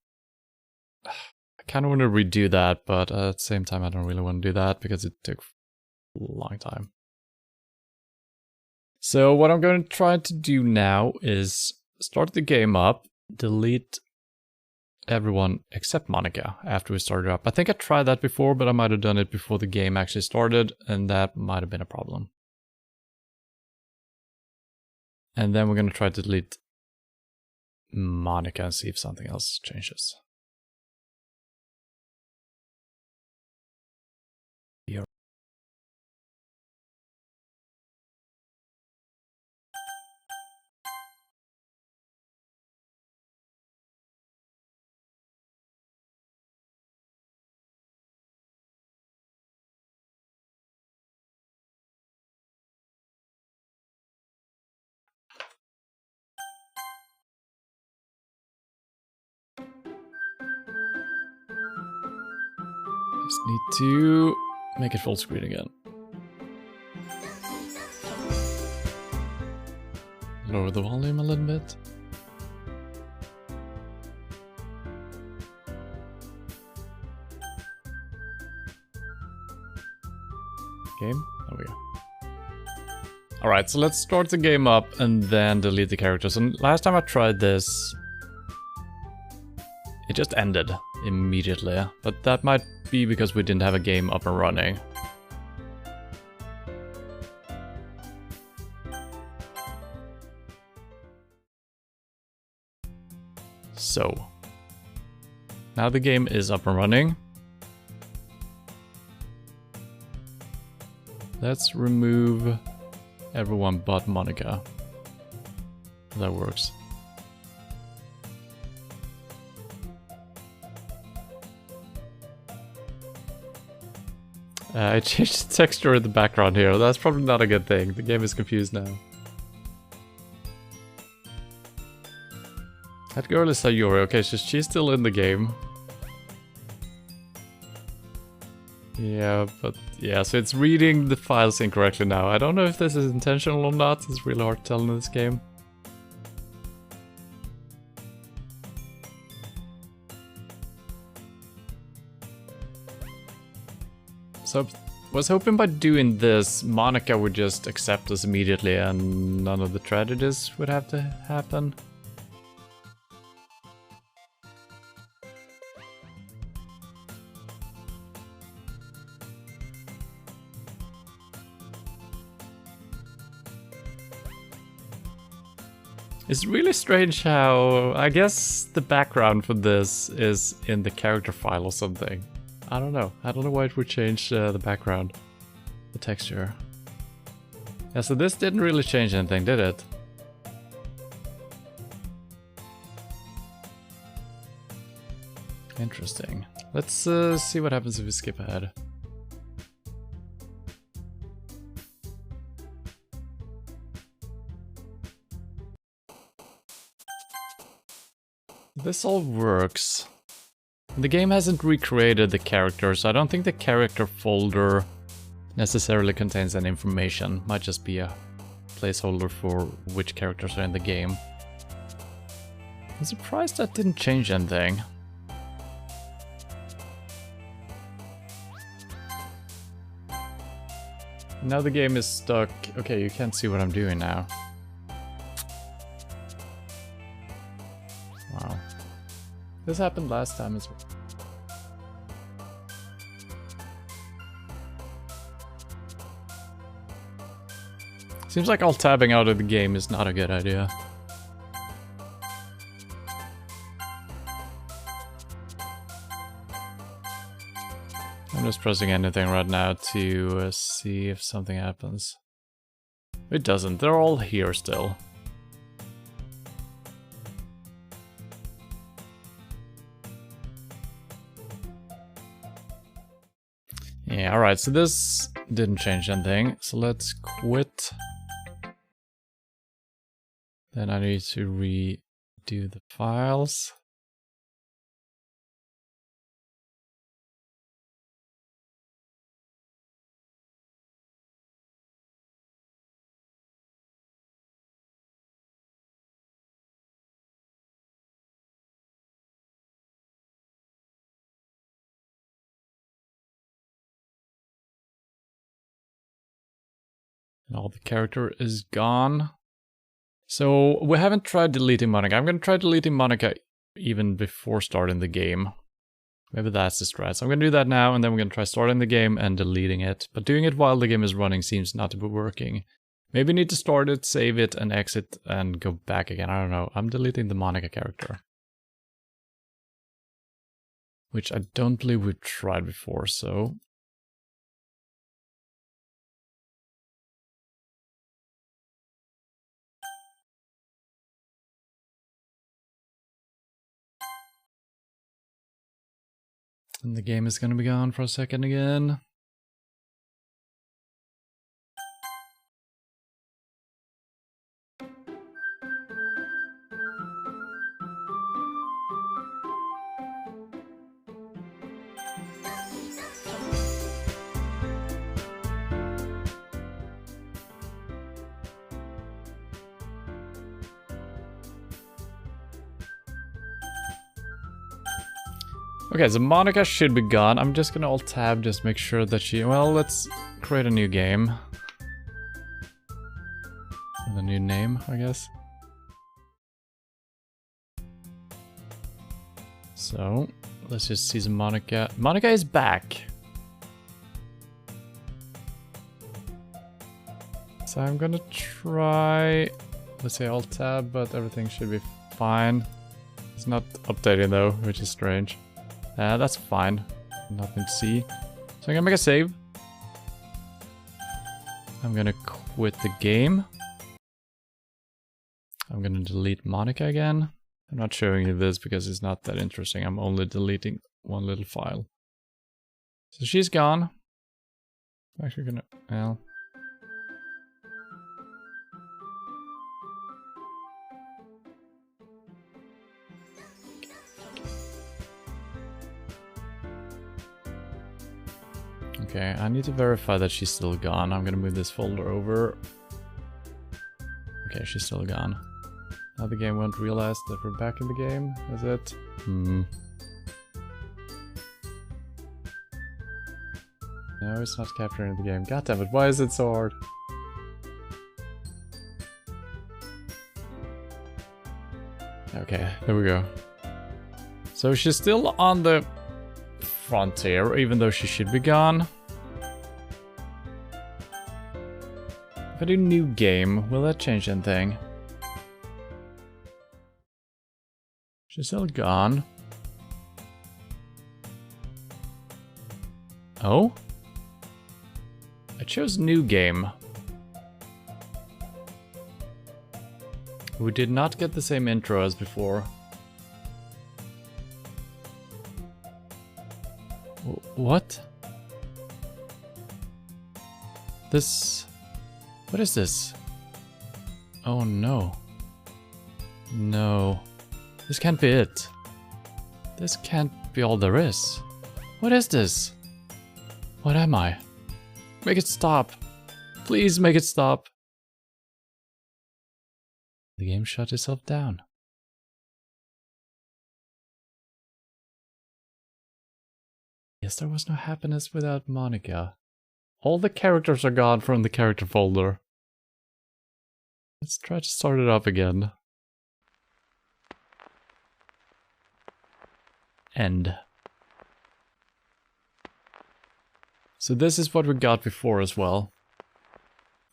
I kind of want to redo that, but at the same time I don't really want to do that because it took a long time. So what I'm going to try to do now is start the game up, delete everyone except Monica after we started up. I think I tried that before, but I might have done it before the game actually started, and that might have been a problem. And then we're going to try to delete Monica and see if something else changes. Here. Just need to make it full screen again. Lower the volume a little bit. Game? There we go. Alright, so let's start the game up and then delete the characters. And last time I tried this, it just ended immediately. But that might be because we didn't have a game up and running. So, now the game is up and running. Let's remove everyone but Monica. That works. I changed the texture in the background here. That's probably not a good thing. The game is confused now. That girl is Sayuri. Okay, so she's still in the game. Yeah, but yeah, so it's reading the files incorrectly now. I don't know if this is intentional or not. It's really hard to tell in this game. So I was hoping by doing this, Monica would just accept us immediately and none of the tragedies would have to happen. It's really strange how, I guess the background for this is in the character file or something. I don't know. I don't know why it would change the background, the texture. Yeah, so this didn't really change anything, did it? Interesting. Let's see what happens if we skip ahead. This all works. The game hasn't recreated the characters, so I don't think the character folder necessarily contains any information. Might just be a placeholder for which characters are in the game. I'm surprised that didn't change anything. Now the game is stuck. Okay, you can't see what I'm doing now. Wow. This happened last time as well. Seems like all tabbing out of the game is not a good idea. I'm just pressing anything right now to see if something happens. It doesn't, they're all here still. Yeah, alright, so this didn't change anything. So let's quit. Then I need to redo the files. And all the character is gone. So we haven't tried deleting Monica. I'm going to try deleting Monica even before starting the game. Maybe that's the strat. So I'm going to do that now, and then we're going to try starting the game and deleting it. But doing it while the game is running seems not to be working. Maybe need to start it, save it, and exit, and go back again. I don't know. I'm deleting the Monica character. Which I don't believe we've tried before, so... And the game is going to be gone for a second again. Okay, so Monica should be gone. I'm just gonna alt-tab, just make sure that she... Well, let's create a new game. With a new name, I guess. So, let's just see some Monica. Monica is back! So I'm gonna try... Let's say alt-tab, but everything should be fine. It's not updating though, which is strange. That's fine. Nothing to see. So I'm gonna make a save. I'm gonna quit the game. I'm gonna delete Monica again. I'm not showing you this because it's not that interesting. I'm only deleting one little file. So she's gone. I'm actually gonna... Well... Okay, I need to verify that she's still gone. I'm gonna move this folder over. Okay, she's still gone. Now the game won't realize that we're back in the game, is it? No, it's not capturing the game. God damn it, why is it so hard? Okay, there we go. So she's still on the frontier, even though she should be gone. If I do new game, will that change anything? She's still gone. Oh? I chose new game. We did not get the same intro as before. What? This... What is this? Oh no. No. This can't be it. This can't be all there is. What is this? What am I? Make it stop. Please make it stop. The game shut itself down. Yes, there was no happiness without Monica. All the characters are gone from the character folder. Let's try to start it up again. End. So this is what we got before as well.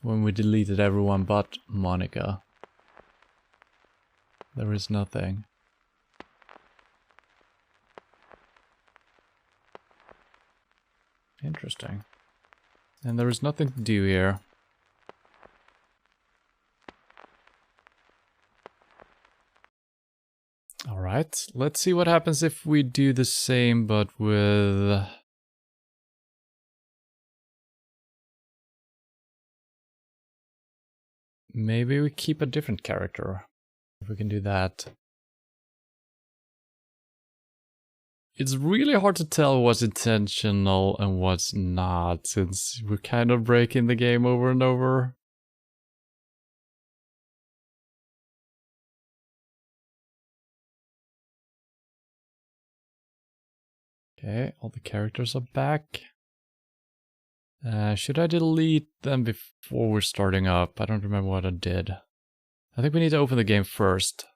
When we deleted everyone but Monica. There is nothing. Interesting. And there is nothing to do here. Alright, let's see what happens if we do the same but with Maybe we keep a different character. If we can do that. It's really hard to tell what's intentional and what's not, since we're kind of breaking the game over and over. Okay, all the characters are back. Should I delete them before we're starting up? I don't remember what I did. I think we need to open the game first.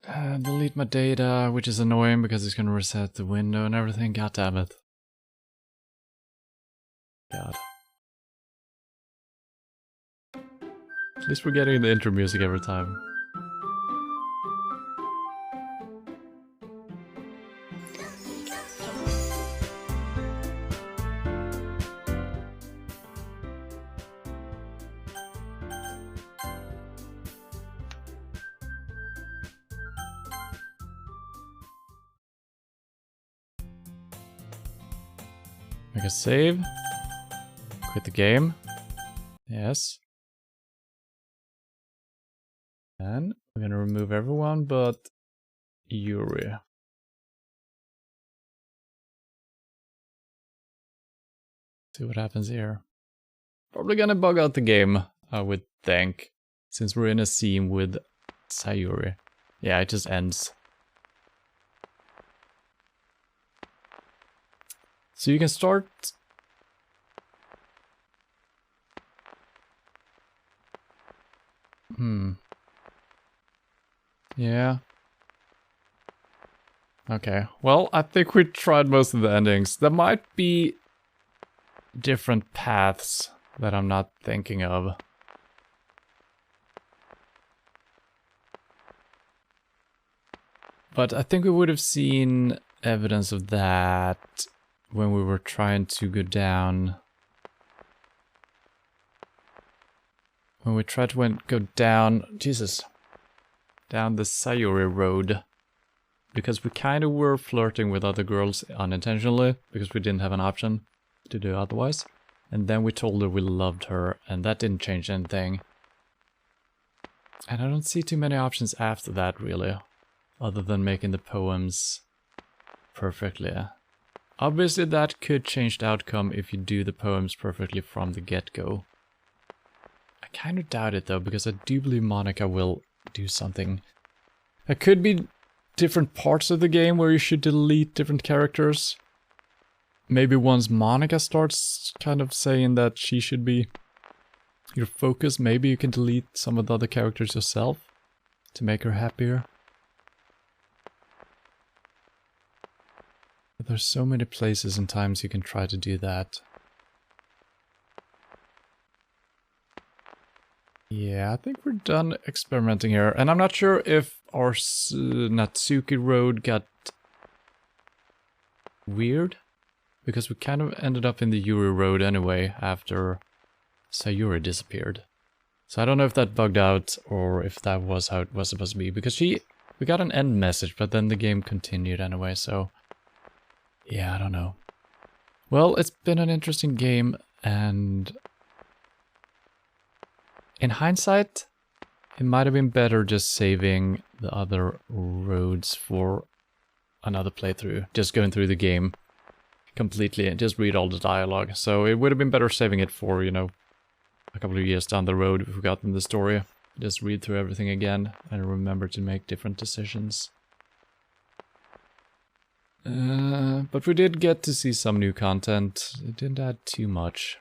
Delete my data, which is annoying because it's gonna reset the window and everything. God damn it. God. At least we're getting the intro music every time. Make a save. Quit the game. Yes. And we're gonna remove everyone but Yuri. See what happens here. Probably gonna bug out the game, I would think, since we're in a scene with Sayuri. Yeah, it just ends. So you can start... Yeah. Okay, well, I think we tried most of the endings. There might be different paths that I'm not thinking of. But I think we would have seen evidence of that when we were trying to go down. When we tried to go down, Jesus, down the Sayuri road. Because we kind of were flirting with other girls unintentionally, because we didn't have an option to do otherwise. And then we told her we loved her, and that didn't change anything. And I don't see too many options after that, really. Other than making the poems perfectly. Obviously that could change the outcome if you do the poems perfectly from the get-go. I kind of doubt it though, because I do believe Monica will do something. It could be different parts of the game where you should delete different characters. Maybe once Monica starts kind of saying that she should be your focus, maybe you can delete some of the other characters yourself to make her happier. But there's so many places and times you can try to do that. Yeah, I think we're done experimenting here. And I'm not sure if our Natsuki road got weird. Because we kind of ended up in the Yuri road anyway after Sayuri disappeared. So I don't know if that bugged out or if that was how it was supposed to be. Because we got an end message, but then the game continued anyway, so... Yeah, I don't know. Well, it's been an interesting game, and... in hindsight, it might have been better just saving the other roads for another playthrough. Just going through the game completely and just read all the dialogue. So it would have been better saving it for, you know, a couple of years down the road if we've gotten the story. Just read through everything again and remember to make different decisions. But we did get to see some new content. It didn't add too much.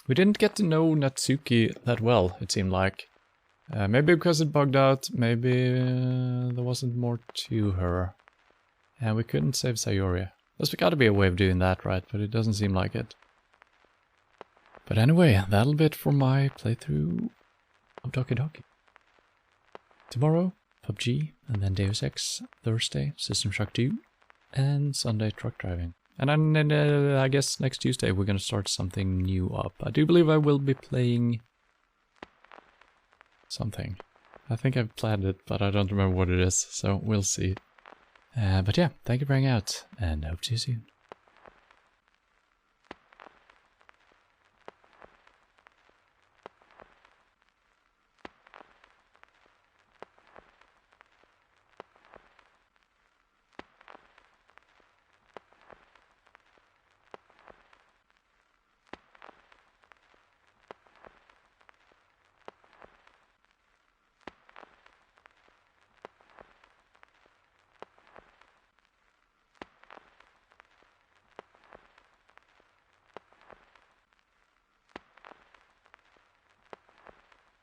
We didn't get to know Natsuki that well, it seemed like. Maybe because it bugged out, maybe there wasn't more to her. And we couldn't save Sayuri. There's gotta be a way of doing that, right? But it doesn't seem like it. But anyway, that'll be it for my playthrough of Doki. Tomorrow, PUBG, and then Deus Ex. Thursday, System Shock 2, and Sunday, truck driving. And then I guess next Tuesday we're gonna start something new up. I do believe I will be playing something. I think I've planned it, but I don't remember what it is, so we'll see. But yeah, thank you for hanging out, and hope to see you soon.